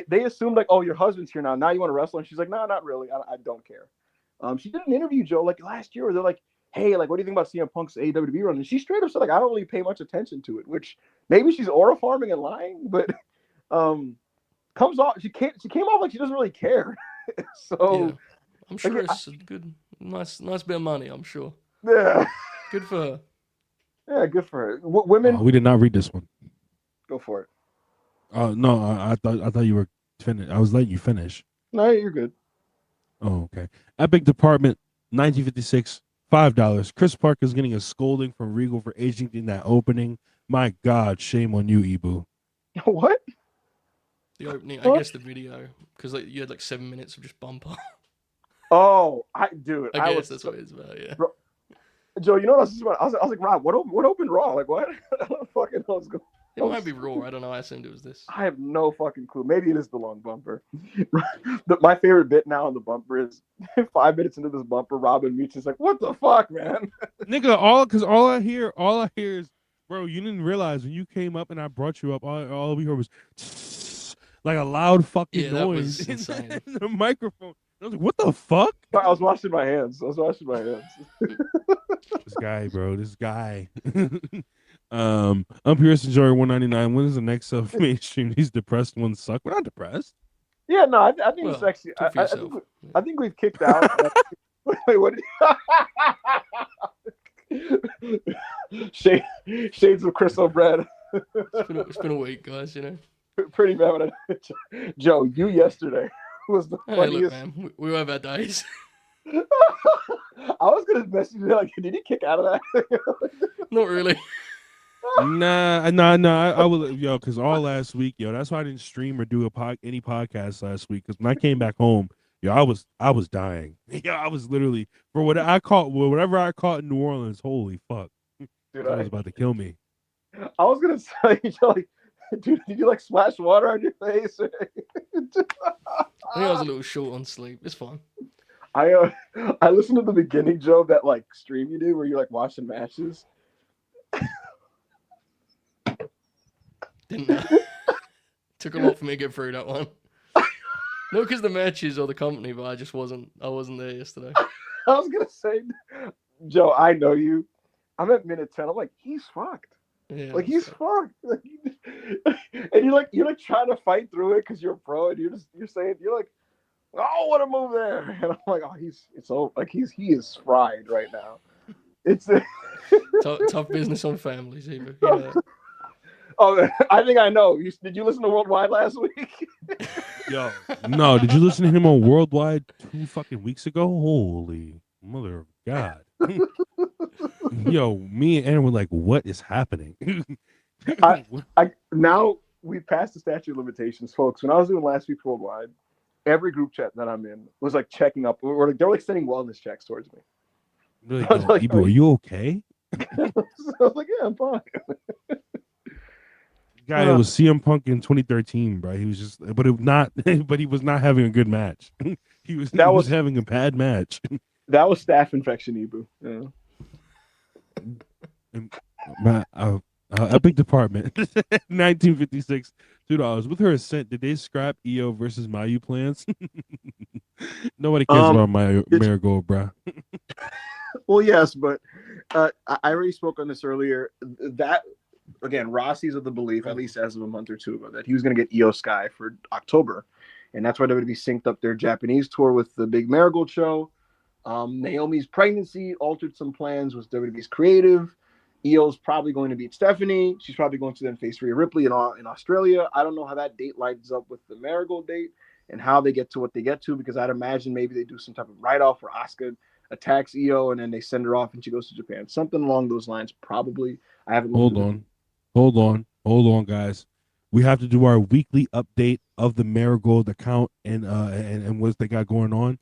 They assumed like, oh, your husband's here now. Now you want to wrestle? And she's like, no, not really. I don't care. She did an interview, Joe, like last year where they're like, hey, like, what do you think about CM Punk's AEW run? And she straight up said, like, I don't really pay much attention to it, which maybe she's aura farming and lying, but comes off, she came off like she doesn't really care. So yeah. I'm sure it's a good, nice bit of money, I'm sure. Yeah. Good for her. Yeah, good for her. Women. We did not read this one. Go for it. No, I thought you were finished. I was letting you finish. No, you're good. Oh, okay. Epic Department, 1956, $5. Chris Park is getting a scolding from Regal for aging in that opening. My God, shame on you, Ibu. What? The opening, I guess the video, because like, you had like 7 minutes of just bumper. Oh, I guess that's what it's about, yeah. Bro, Joe, you know what I was about? I was like, Rob, what opened Raw? Like, what? I don't fucking know what's going on. It might be Raw. I don't know. I assumed it was this. I have no fucking clue. Maybe it is the long bumper. My favorite bit now on the bumper is 5 minutes into this bumper, Robin Meach is like, what the fuck, man? Nigga, all I hear is, bro, you didn't realize when you came up and I brought you up, all we heard was like a loud fucking noise in the microphone. I was like, what the fuck? I was washing my hands. This guy, bro. This guy. Pierce Enjoyer 199. When is the next mainstream? These depressed ones suck. We're not depressed. Yeah, no, I think it's actually. I think we've kicked out. Wait, what? Shades of crystal bread. It's been a week, guys. Pretty bad. Joe, you yesterday was the funniest. Hey, look, man, we have our days. I was gonna message you like, did he kick out of that? Not really. Nah. I will, because all last week, that's why I didn't stream or do any podcast last week. Because when I came back home, I was dying. I was literally whatever I caught in New Orleans. Holy fuck, dude! That was about to kill me. I was gonna say, like, dude, did you like splash water on your face? I think I was a little short on sleep. It's fine. I listened to the beginning, Joe, of that like stream you did where you're like watching matches. Didn't know. Took a lot for me to get through that one. Not because the matches or the company, but I wasn't there yesterday. I was gonna say, Joe, I know you. I'm at minute 10. I'm like, he's fucked. Yeah, like he's fucked. Like, and you're like trying to fight through it because you're a pro, and you're saying you're like, Oh, what a move there! And I'm like, oh, he is fried right now. It's Tough business on families, either. You know that. oh, I think I know. Did you listen to Worldwide last week? Yo, no, did you listen to him on Worldwide 2 fucking weeks ago? Holy mother of God. Yo, me and Aaron were like, what is happening? I now we passed the statute of limitations, folks. When I was doing last week's Worldwide, every group chat that I'm in was like checking up, or like, they were like sending wellness checks towards me. Really, I was like, Ibu, are you okay? I was like, yeah, I'm fine. Guy that was CM Punk in 2013, bro. He was just, but he was not having a good match. he was having a bad match. That was staph infection, Ibu. Yeah. Epic Department, 1956, $2. With her assent, did they scrap Iyo versus Mayu plans? Nobody cares about my Marigold, bro. Well, yes, but I already spoke on this earlier. That again, Rossi's of the belief, at least as of a month or two ago, that he was going to get Iyo Sky for October, and that's why WWE synced up their Japanese tour with the big Marigold show. Naomi's pregnancy altered some plans with WWE's creative. Io's probably going to beat Stephanie. She's probably going to then face Rhea Ripley in Australia. I don't know how that date lines up with the Marigold date and how they get to what they get to, because I'd imagine maybe they do some type of write-off where Asuka attacks Iyo and then they send her off and she goes to Japan. Something along those lines, probably. I haven't. Hold on, guys. We have to do our weekly update of the Marigold account and what they got going on.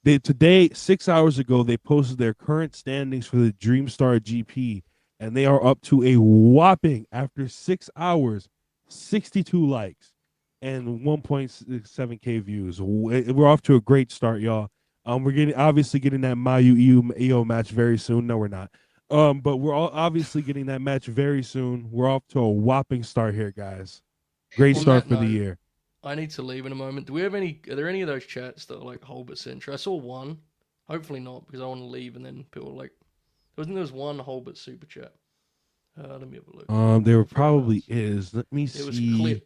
Today, 6 hours ago, they posted their current standings for the Dreamstar GP, and they are up to a whopping, after 6 hours, 62 likes and 1.7K views. We're off to a great start, y'all. We're obviously getting that Mayu Iyo match very soon. No, we're not. But we're all obviously getting that match very soon. We're off to a whopping start here, guys. Great start for the year. I need to leave in a moment. Are there any of those chats that are like Holbert Central? I saw one. Hopefully not, because I want to leave and then people like, there was one Holbert super chat. Let me have a look. There probably is. Let me see.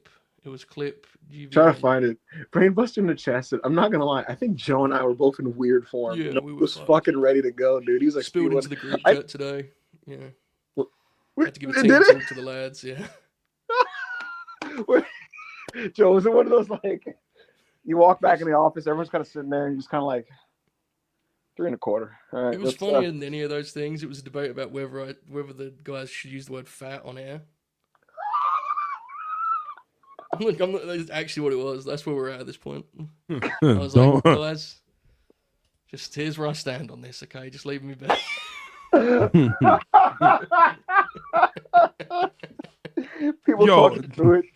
It was clip. Try to find it. Brainbuster in the chat said, I'm not gonna lie, I think Joe and I were both in weird form. Yeah, we was fucking ready to go, dude. He's like spilled into the group chat today. Yeah. Had to give a team talk to the lads, yeah. Joe, was it one of those like you walk back in the office, everyone's kind of sitting there and you're just kind of like 3 1/4. All right, it was funnier than any of those things. It was a debate about whether the guys should use the word fat on air. Look, that's actually what it was. That's where we're at this point. I was like, guys, just here's where I stand on this, okay? Just leave me be. People talking through it.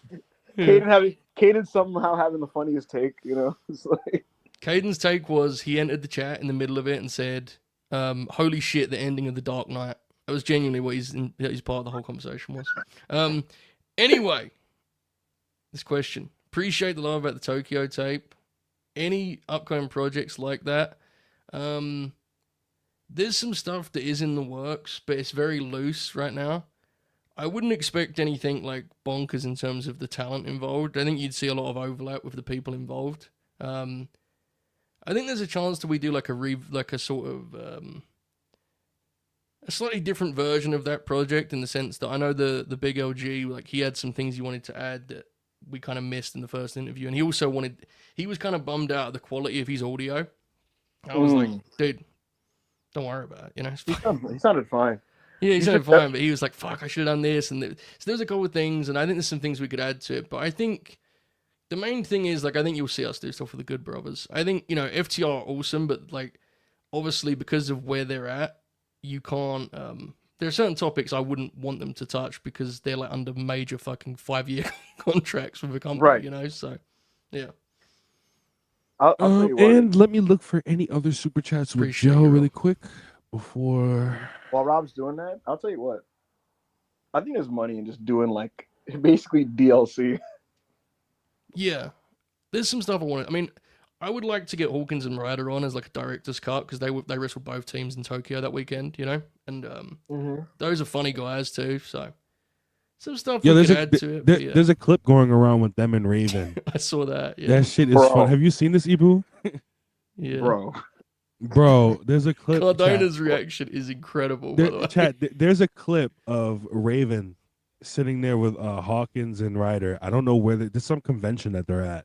Caden somehow having the funniest take, you know. It's like Caden's take was he entered the chat in the middle of it and said, "Holy shit, the ending of The Dark Knight." That was genuinely what his part of the whole conversation was. Anyway, this question: appreciate the love about the Tokyo tape. Any upcoming projects like that? There's some stuff that is in the works, but it's very loose right now. I wouldn't expect anything like bonkers in terms of the talent involved. I think you'd see a lot of overlap with the people involved. I think there's a chance that we do like a sort of a slightly different version of that project, in the sense that I know the big LG, like, he had some things he wanted to add that we kind of missed in the first interview, and he was kind of bummed out at the quality of his audio. I was like, dude, don't worry about it, you know. He sounded fine. Yeah, he sounded fine, but he was like, fuck, I should have done this. And so there's a couple of things, and I think there's some things we could add to it. But I think the main thing is, like, I think you'll see us do stuff with the Good Brothers. I think, you know, FTR are awesome, but, like, obviously because of where they're at, you can't, there are certain topics I wouldn't want them to touch because they're, like, under major fucking 5-year contracts with a company, right, you know? So, yeah. I'll tell you what. And let me look for any other super chats with Joe really quick before. While Rob's doing that, I'll tell you what. I think there's money in just doing like basically DLC. Yeah, there's some stuff I want to. I mean, I would like to get Hawkins and Ryder on as like a director's cut, because they wrestled both teams in Tokyo that weekend, you know, and those are funny guys too. So Some stuff Yeah, we there's could a add to it. But yeah, there's a clip going around with them and Raven. I saw that. Yeah, That shit is Bro. fun. Have you seen this, Ibu? yeah. Bro. Bro, there's a clip. Cardona's reaction is incredible. By the way, There's a clip of Raven sitting there with Hawkins and Ryder. I don't know where there's some convention that they're at,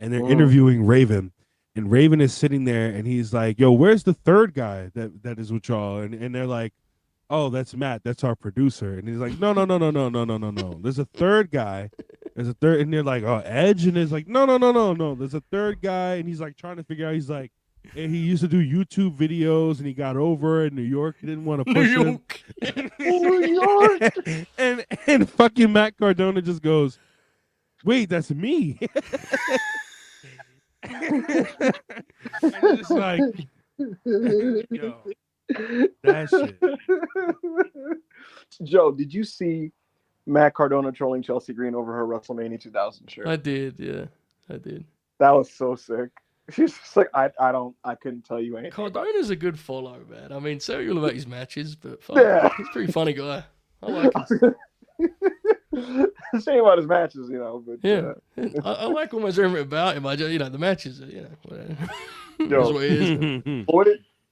and they're interviewing Raven, and Raven is sitting there, and he's like, "Yo, where's the third guy that is with y'all?" And they're like, "Oh, that's Matt. That's our producer." And he's like, "No. There's a third guy. There's a third." And they're like, "Oh, Edge." And it's like, "No. There's a third guy." And he's like trying to figure out. He's like, and he used to do YouTube videos, and he got over in New York. He didn't want to push him. New York. and fucking Matt Cardona just goes, "Wait, that's me." And it's like, yo, that shit. Joe, did you see Matt Cardona trolling Chelsea Green over her WrestleMania 2000 shirt? I did. Yeah, I did. That was so sick. She's just like, I couldn't tell you anything. Cardona's a good follow, man. I mean, say all about his matches, but fuck, Yeah. he's a pretty funny guy. I like him. Shame about his matches, you know. But Yeah, I like almost everything about him. I just, the matches, whatever. That's Joe, what it is.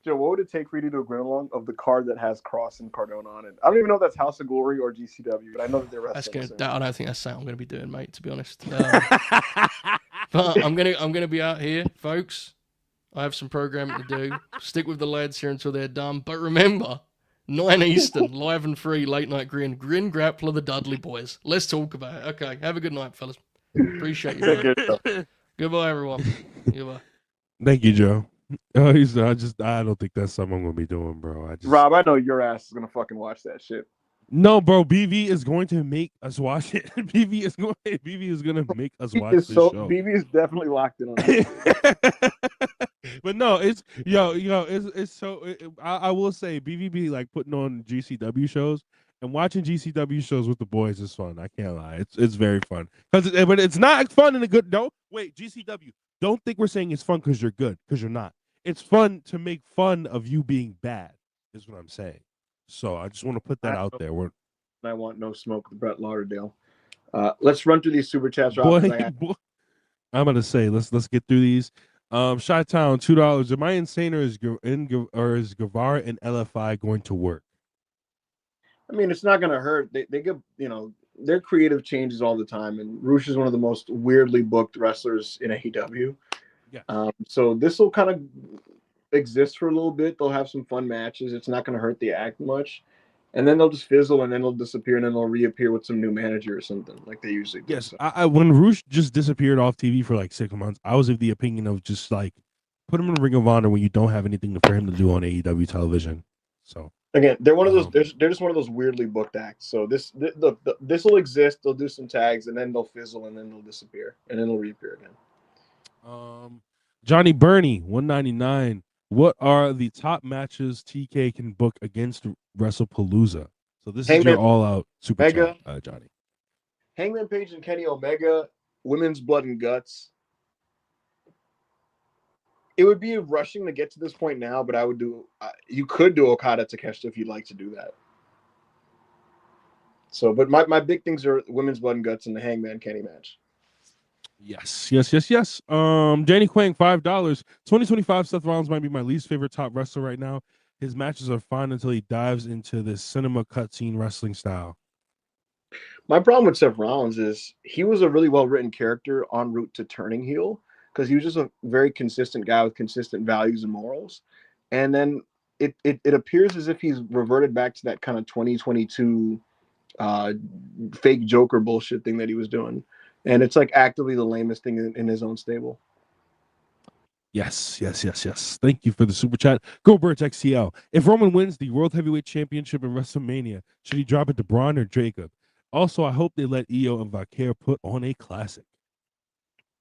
what would it take for you to do a grin along of the card that has Cross and Cardona on it? I don't even know if that's House of Glory or GCW, but I know that they're wrestling. I don't think that's something I'm going to be doing, mate. To be honest, but I'm gonna be out here, folks. I have some programming to do. Stick with the lads here until they're done. But remember, 9 Eastern, live and free, late night Grin Grappler, the Dudley Boys. Let's talk about it. Okay, have a good night, fellas. Appreciate you. Goodbye, everyone. Goodbye. Thank you, Joe. I don't think that's something I'm gonna be doing, bro. Rob, I know your ass is gonna fucking watch that shit. No, bro. BV is going to make us watch it. BV is gonna make us watch this show. BV is definitely locked in on it. But no, it's it's so. I will say BVB like putting on GCW shows and watching GCW shows with the boys is fun. I can't lie, it's very fun. But it's not fun in a good. No, wait, GCW. Don't think we're saying it's fun because you're good, because you're not. It's fun to make fun of you being bad, is what I'm saying. So I just want to put that out there. I want no smoke with Brett Lauderdale. Let's run through these super chats. Boy, I'm gonna say let's get through these. Chi-Town, $2. Am I insane or is Guevara and LFI going to work? I mean, it's not gonna hurt. They give their creative changes all the time, and Roosh is one of the most weirdly booked wrestlers in AEW. Yeah. So this will kind of exist for a little bit. They'll have some fun matches. It's not going to hurt the act much, and then they'll just fizzle, and then they'll disappear, and then they'll reappear with some new manager or something like they usually do. Yes, when Roosh just disappeared off TV for like 6 months, I was of the opinion of just like put him in Ring of Honor when you don't have anything for him to do on AEW television. So again, they're one of those. They're just one of those weirdly booked acts. So this will exist. They'll do some tags, and then they'll fizzle, and then they'll disappear, and then they'll reappear again. Johnny Burney, $1.99. What are the top matches TK can book against WrestlePalooza? So this is your all-out super chat, Johnny. Hangman Page and Kenny Omega, Women's Blood and Guts. It would be rushing to get to this point now, but I would do. You could do Okada Takeshita if you'd like to do that. So, but my big things are Women's Blood and Guts and the Hangman Kenny match. Yes. Danny Quang, $5. 2025 Seth Rollins might be my least favorite top wrestler right now. His matches are fine until he dives into this cinema cutscene wrestling style. My problem with Seth Rollins is he was a really well-written character en route to turning heel because he was just a very consistent guy with consistent values and morals. And then it appears as if he's reverted back to that kind of 2022 fake Joker bullshit thing that he was doing. And it's like actively the lamest thing in his own stable. Yes. Thank you for the super chat. Go Birds XTL. If Roman wins the World Heavyweight Championship in WrestleMania, should he drop it to Braun or Jacob? Also, I hope they let Iyo and Vaquer put on a classic.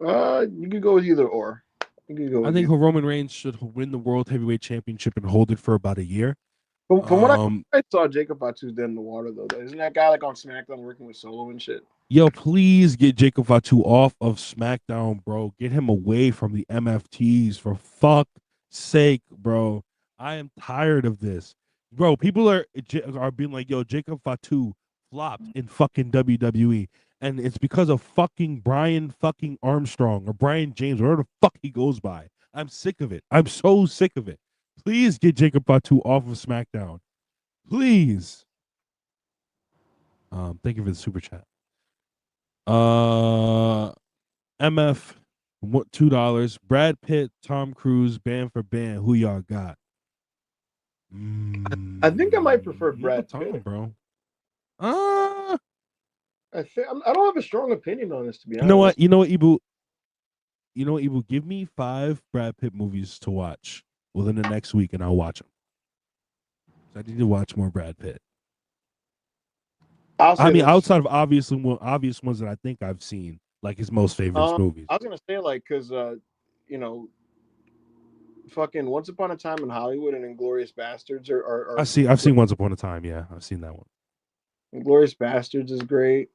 You could go with either or. I think Roman Reigns should win the World Heavyweight Championship and hold it for about a year. From what I saw, Jacob Fatu's dead in the water, though. Isn't that guy like on SmackDown working with Solo and shit? Yo, please get Jacob Fatu off of SmackDown, bro. Get him away from the MFTs for fuck's sake, bro. I am tired of this, bro. People are being like, yo, Jacob Fatu flopped in fucking WWE. And it's because of fucking Brian fucking Armstrong or Brian James, whatever the fuck he goes by. I'm sick of it. I'm so sick of it. Please get Jacob Fatu off of SmackDown. Please. Thank you for the super chat. MF, $2. Brad Pitt, Tom Cruise, band for band. Who y'all got? I think I might prefer Brad Tom, Pitt, bro. I don't have a strong opinion on this, to be honest. You know what? You know what, Ibu? You know what, Ibu? Give me 5 Brad Pitt movies to watch within the next week, and I'll watch them. I need to watch more Brad Pitt. I mean, outside of obvious ones that I think I've seen, like his most favorite movies. I was gonna say, like, because you know, fucking Once Upon a Time in Hollywood and Inglourious Bastards are I've seen Once Upon a Time. Yeah, I've seen that one. Inglourious Bastards is great.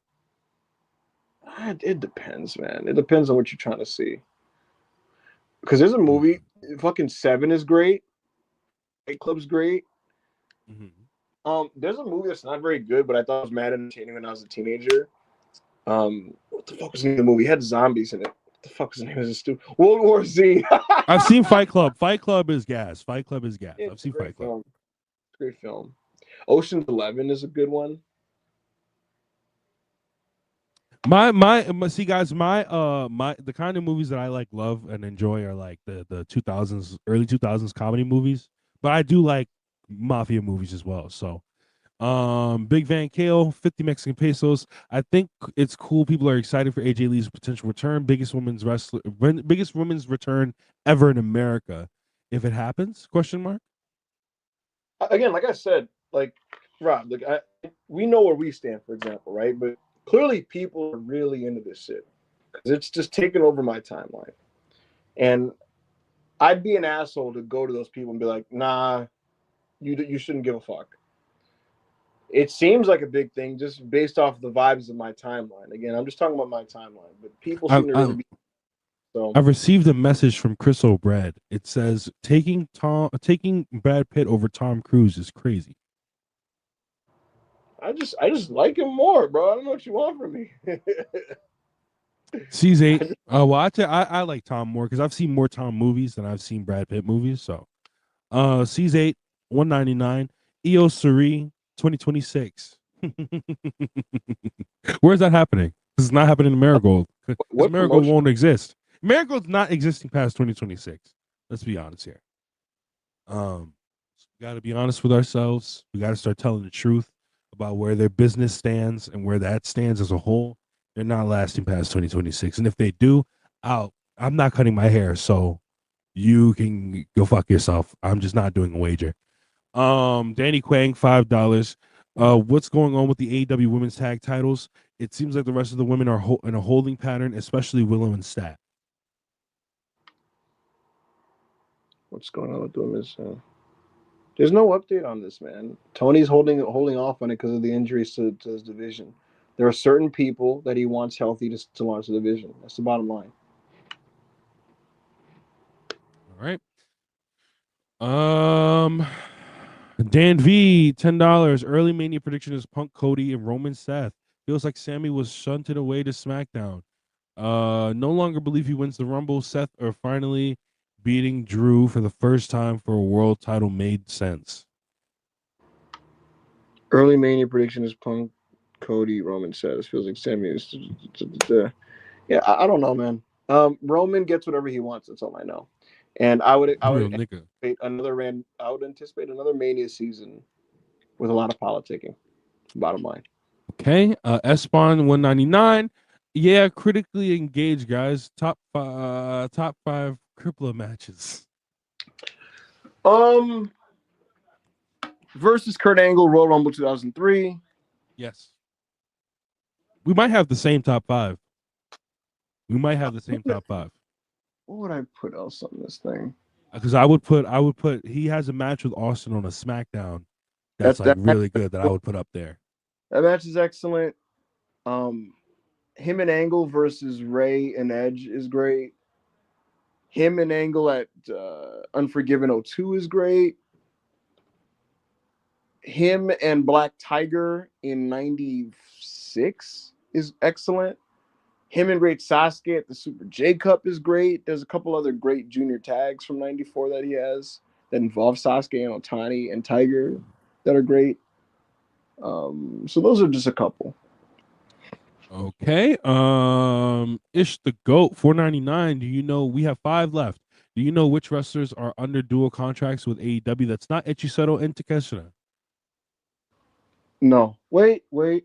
It depends, man. It depends on what you're trying to see. Because there's a movie, fucking Seven is great. Fight Club's great. There's a movie that's not very good, but I thought it was mad entertaining when I was a teenager. What the fuck was the name of the movie? It had zombies in it. What the fuck was the name of this stupid World War Z? I've seen Fight Club. Fight Club is gas. Fight Club is gas. I've seen Fight Club. Great film. Ocean's 11 is a good one. See, guys, the kind of movies that I like, love, and enjoy are like the 2000s, early 2000s comedy movies. But I do like mafia movies as well. So, Big Van Kale, 50 Mexican pesos. I think it's cool. People are excited for AJ Lee's potential return. Biggest women's return ever in America. If it happens? Question mark. Again, like I said, like Rob, we know where we stand, for example, right? But clearly, people are really into this shit because it's just taken over my timeline, and I'd be an asshole to go to those people and be like, "Nah, you shouldn't give a fuck." It seems like a big thing just based off the vibes of my timeline. Again, I'm just talking about my timeline, but people seem to really be. So I've received a message from Chris O'Brad. It says taking Brad Pitt over Tom Cruise is crazy. I just like him more, bro. I don't know what you want from me. C8. I like Tom more because I've seen more Tom movies than I've seen Brad Pitt movies. So, C8 $1.99. Iyo Sky 2026. Where's that happening? This is not happening in Marigold. Because Marigold won't exist. Marigold's not existing past 2026. Let's be honest here. We got to be honest with ourselves. We got to start telling the truth about where their business stands and where that stands as a whole. They're not lasting past 2026. And if they do, I'm not cutting my hair, so you can go fuck yourself. I'm just not doing a wager. Danny Quang, $5. What's going on with the AEW women's tag titles? It seems like the rest of the women are in a holding pattern, especially Willow and Stat. What's going on with the women's? There's no update on this, man. Tony's holding off on it because of the injuries to his division. There are certain people that he wants healthy to launch the division. That's the bottom line. All right. Dan V, $10. Early Mania prediction is Punk, Cody, and Roman Seth. Feels like Sammy was shunted away to SmackDown. No longer believe he wins the Rumble. Seth are finally beating Drew for the first time for a world title made sense. Early Mania prediction is Punk, Cody, Roman Seth. Feels like Sammy is. Yeah, I don't know, man. Roman gets whatever he wants. That's all I know. And I would anticipate another Mania season with a lot of politicking. Bottom line. Okay, Espon $1.99. Yeah, critically engaged guys. Top 5 crippler matches. Versus Kurt Angle, Royal Rumble 2003. Yes. We might have the same top 5. What would I put else on this thing? Because I would put he has a match with Austin on a SmackDown that's like really good that I would put up there. That match is excellent. Him and Angle versus Ray and Edge is great. Him and Angle at Unforgiven 02 is great. him and Black Tiger in '96 is excellent. Him and Great Sasuke at the Super J Cup is great. There's a couple other great junior tags from '94 that he has that involve Sasuke and Otani and Tiger that are great. So those are just a couple. Okay. Ish the Goat, $4.99. Do you know we have 5 left? Do you know which wrestlers are under dual contracts with AEW that's not Ichisetto and Takeshita? No, wait, because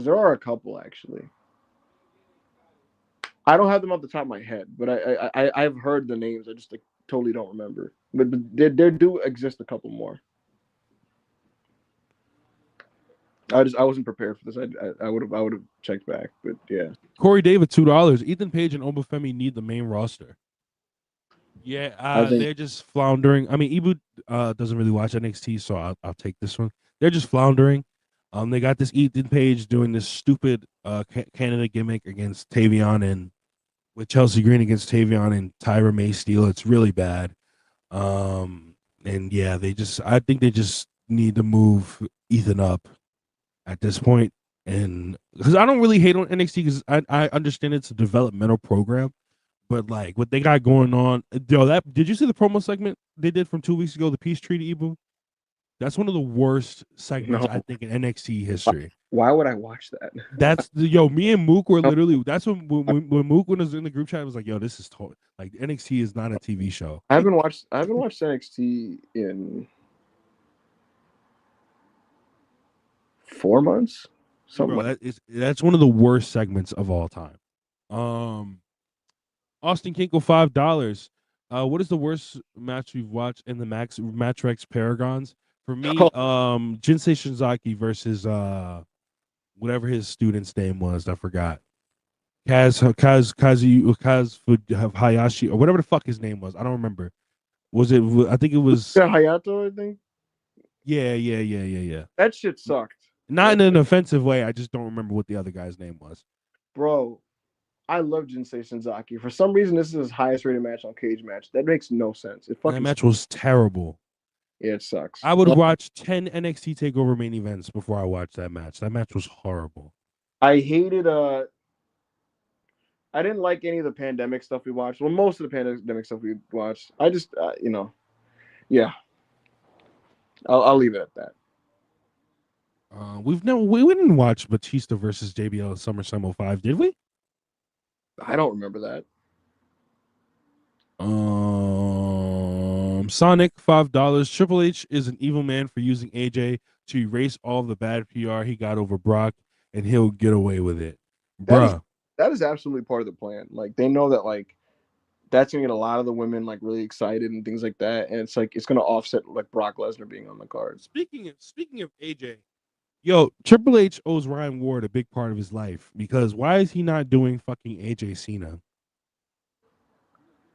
there are a couple actually. I don't have them off the top of my head, but I've heard the names. I just totally don't remember. But there do exist a couple more. I wasn't prepared for this. I would have checked back, but yeah. Corey David, $2. Ethan Page and Obafemi need the main roster. Yeah, they're just floundering. I mean, Ibu doesn't really watch NXT, so I'll take this one. They're just floundering. They got this Ethan Page doing this stupid Canada gimmick against Tavion and with Chelsea Green against Tavion and Tyra May Steele. It's really bad. And yeah, I think they just need to move Ethan up at this point. And because I don't really hate on NXT because I understand it's a developmental program. But like what they got going on, did you see the promo segment they did from 2 weeks ago, the Peace Treaty Ibu? That's one of the worst segments I think in NXT history. Why would I watch that? That's me and Mook were literally. That's when Mook was in the group chat, was like, "Yo, this is totally like NXT is not a TV show." I haven't watched NXT in 4 months. That's one of the worst segments of all time. Austin Kinkle, $5. What is the worst match you've watched in the Matchrex Paragons? For me, Jinsei Shinzaki versus whatever his student's name was, I forgot. Kaz Hayashi or whatever the fuck his name was. I don't remember. Was it? I think it was Hayato. I think. Yeah. That shit sucked. Not in an offensive way. I just don't remember what the other guy's name was. Bro, I love Jinsei Shinzaki. For some reason, this is his highest rated match on Cage Match. That makes no sense. That match was terrible. Yeah, it sucks. I would watch 10 NXT TakeOver main events before I watched that match. That match was horrible. I hated. I didn't like any of the pandemic stuff we watched. Well, most of the pandemic stuff we watched. I just, yeah. I'll leave it at that. We didn't watch Batista versus JBL at SummerSlam 05, did we? I don't remember that. Sonic, $5. Triple H is an evil man for using AJ to erase all the bad PR he got over Brock, and he'll get away with it. Bruh. That is absolutely part of the plan. Like, they know that, like, that's gonna get a lot of the women like really excited and things like that, and it's like it's gonna offset like Brock Lesnar being on the card. Speaking of AJ, Triple H owes Ryan Ward a big part of his life because why is he not doing fucking AJ Cena?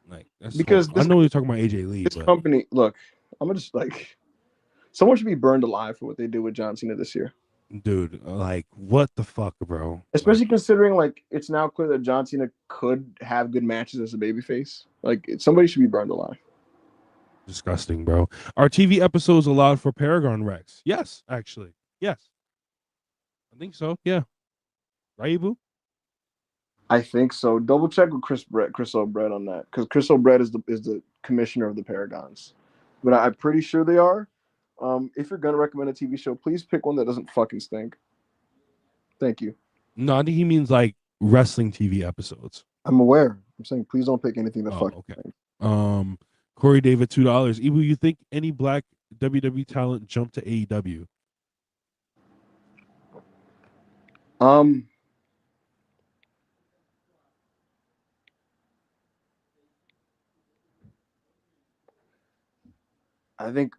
Like, because I know you're talking about AJ Lee. Company, look, I'm gonna just like, someone should be burned alive for what they did with John Cena this year. Dude, like, what the fuck, bro? Especially considering, like, it's now clear that John Cena could have good matches as a babyface. Like, somebody should be burned alive. Disgusting, bro. Are TV episodes allowed for Paragon Rex? Yes, actually. Yes. I think so, yeah. Right, Ibu? I think so. Double check with Chris O'Brien on that, because Chris O'Brien is the commissioner of the Paragons. But I'm pretty sure they are. If you're gonna recommend a TV show, please pick one that doesn't fucking stink. Thank you. No, I think he means like wrestling TV episodes. I'm aware. I'm saying please don't pick anything that fucking stinks. Corey David, $2. Ibu, you think any black WWE talent jumped to AEW? I think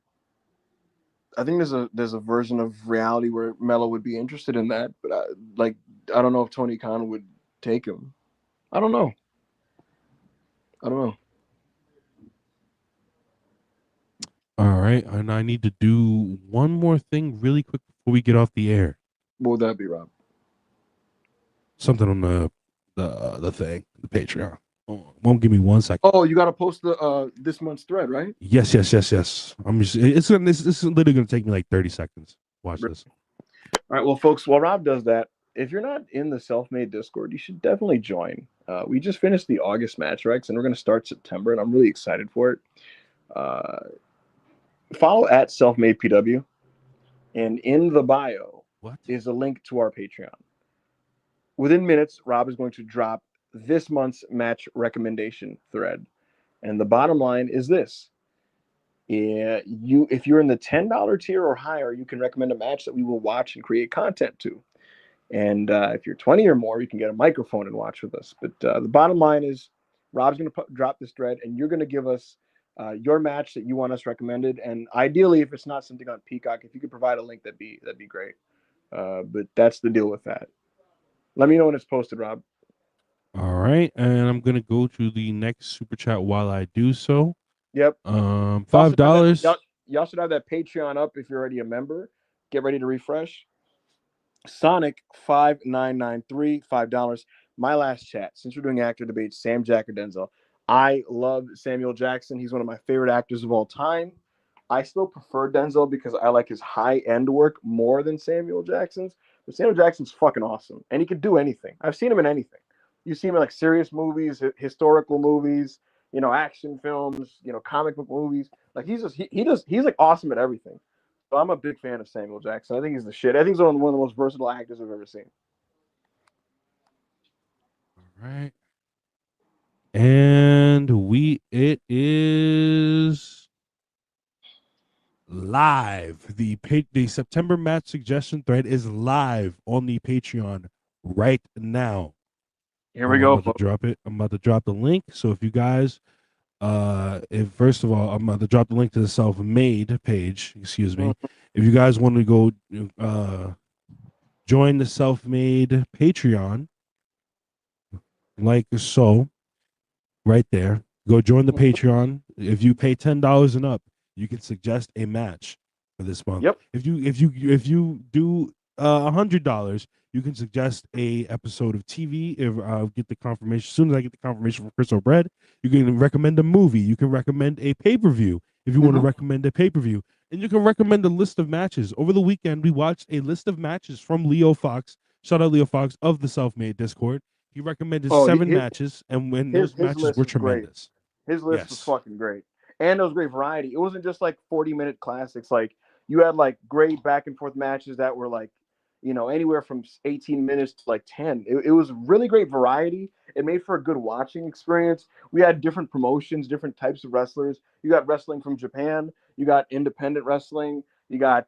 there's a version of reality where Mello would be interested in that, but I don't know if Tony Khan would take him. I don't know. All right, and I need to do one more thing really quick before we get off the air. What would that be, Rob? Something on the thing, the Patreon. Won't give me 1 second. Oh, you got to post the this month's thread, right? Yes. I'm just. It's literally gonna take me like 30 seconds. Watch this. All right, well, folks, while Rob does that, if you're not in the Self-Made Discord, you should definitely join. We just finished the August match, Rex, and we're going to start September, and I'm really excited for it. Follow at Self-Made PW, and in the bio is a link to our Patreon. Within minutes, Rob is going to drop this month's match recommendation thread, and the bottom line is this. If you're in the $10 tier or higher, you can recommend a match that we will watch and create content to. And if you're 20 or more, you can get a microphone and watch with us. But the bottom line is Rob's going to drop this thread, and you're going to give us your match that you want us recommended. And ideally, if it's not something on Peacock, if you could provide a link, that'd be great. But that's the deal with that. Let me know when it's posted, Rob. All right, and I'm gonna go to the next super chat while I do so. Yep. $5. Y'all should have that Patreon up if you're already a member. Get ready to refresh. Sonic 5993, $5. My last chat. Since we're doing actor debates, Sam Jack or Denzel. I love Samuel Jackson. He's one of my favorite actors of all time. I still prefer Denzel because I like his high-end work more than Samuel Jackson's. But Samuel Jackson's fucking awesome, and he can do anything. I've seen him in anything. You see him in like serious movies, historical movies, action films, comic book movies. Like he's like awesome at everything. So I'm a big fan of Samuel Jackson. I think he's the shit. I think he's one of the most versatile actors I've ever seen. All right. And it is live. The September match suggestion thread is live on the Patreon right now. Here we go. I'm about to drop the link. So if you guys, first of all, I'm about to drop the link to the Self-Made page. Excuse me. If you guys want to go join the Self-Made Patreon, like so, right there. Go join the Patreon. If you pay $10 and up, you can suggest a match for this month. Yep. If you do $100, you can suggest a episode of TV. If I get the confirmation, as soon as I get the confirmation from Chris O'Bread, you can recommend a movie. You can recommend a pay-per-view if you want to recommend a pay-per-view, and you can recommend a list of matches. Over the weekend, we watched a list of matches from Leo Fox. Shout out Leo Fox of the Self-Made Discord. He recommended 7 matches, and when those matches were tremendous. His list was fucking great. And it was great variety. It wasn't just like 40-minute classics. Like you had like great back and forth matches that were like, anywhere from 18 minutes to like 10. It was really great variety. It made for a good watching experience. We had different promotions, different types of wrestlers. You got wrestling from Japan. You got independent wrestling. You got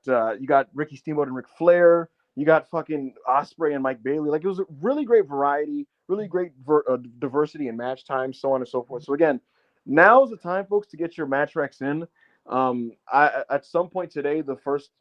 Ricky Steamboat and Ric Flair. You got fucking Ospreay and Mike Bailey. Like it was a really great variety, really great diversity in match time, so on and so forth. So again, now is the time, folks, to get your match recs in. At some point today, the first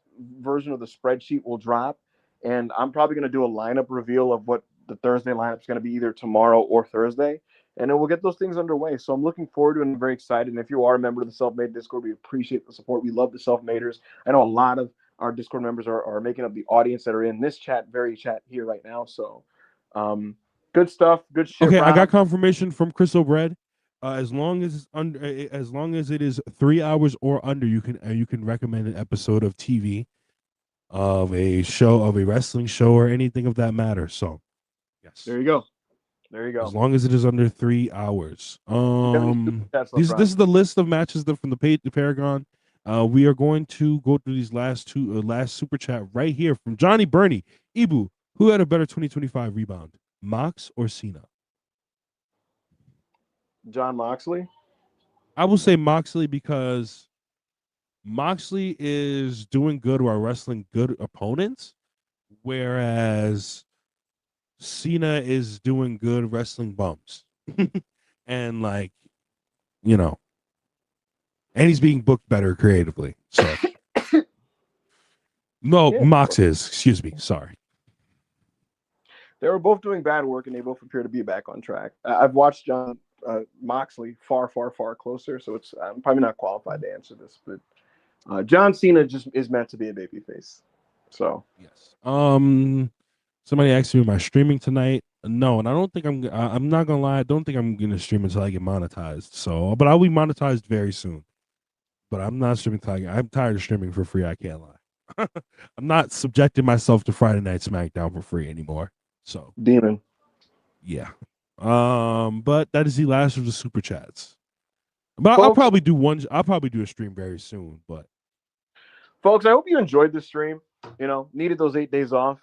version of the spreadsheet will drop, and I'm probably going to do a lineup reveal of what the Thursday lineup is going to be either tomorrow or Thursday, and then we'll get those things underway. So I'm looking forward to it and I'm very excited. And if you are a member of the Self-Made Discord, we appreciate the support. We love the Self-Maders. I know a lot of our Discord members are making up the audience that are in this chat here right now. So good stuff, good shit. Okay, Rob. I got confirmation from Chris O'Bread. As long as it is 3 hours or under, you can recommend an episode of TV, of a show, of a wrestling show, or anything of that matter. So, yes, there you go. As long as it is under 3 hours. This is the list of matches from the Paragon. We are going to go through these last super chat right here from Johnny Burney. Ibu, who had a better 2025 rebound, Mox or Cena? John Moxley. I will say Moxley because Moxley is doing good while wrestling good opponents, whereas Cena is doing good wrestling bumps. And and he's being booked better creatively. So no, yeah. Mox is, excuse me, sorry. They were both doing bad work and they both appear to be back on track. I've watched John Moxley far closer, so I'm probably not qualified to answer this, but John Cena just is meant to be a babyface. So yes. Somebody asked me, am I streaming tonight? No, and I don't think I'm not gonna lie. I don't think I'm gonna stream until I get monetized. So, but I'll be monetized very soon. But I'm not streaming until I'm tired of streaming for free. I can't lie. I'm not subjecting myself to Friday Night SmackDown for free anymore. So, Demon. yeah. But that is the last of the super chats. But I'll Folks, probably do one. I'll probably do a stream very soon. But folks, I hope you enjoyed this stream. You know, needed those 8 days off.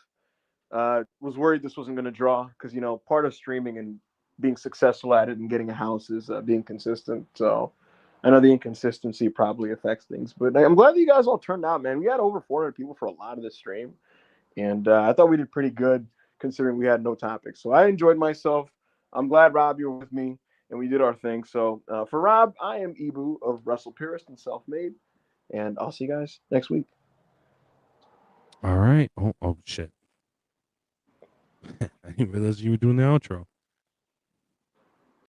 Was worried this wasn't going to draw because part of streaming and being successful at it and getting a house is being consistent. So I know the inconsistency probably affects things, but I'm glad that you guys all turned out, man. We had over 400 people for a lot of this stream, and I thought we did pretty good considering we had no topics. So I enjoyed myself. I'm glad, Rob, you were with me and we did our thing. So for Rob, I am Ibu of Wrestle Purist and Self Made, and I'll see you guys next week. all right. Oh shit. I didn't realize you were doing the outro.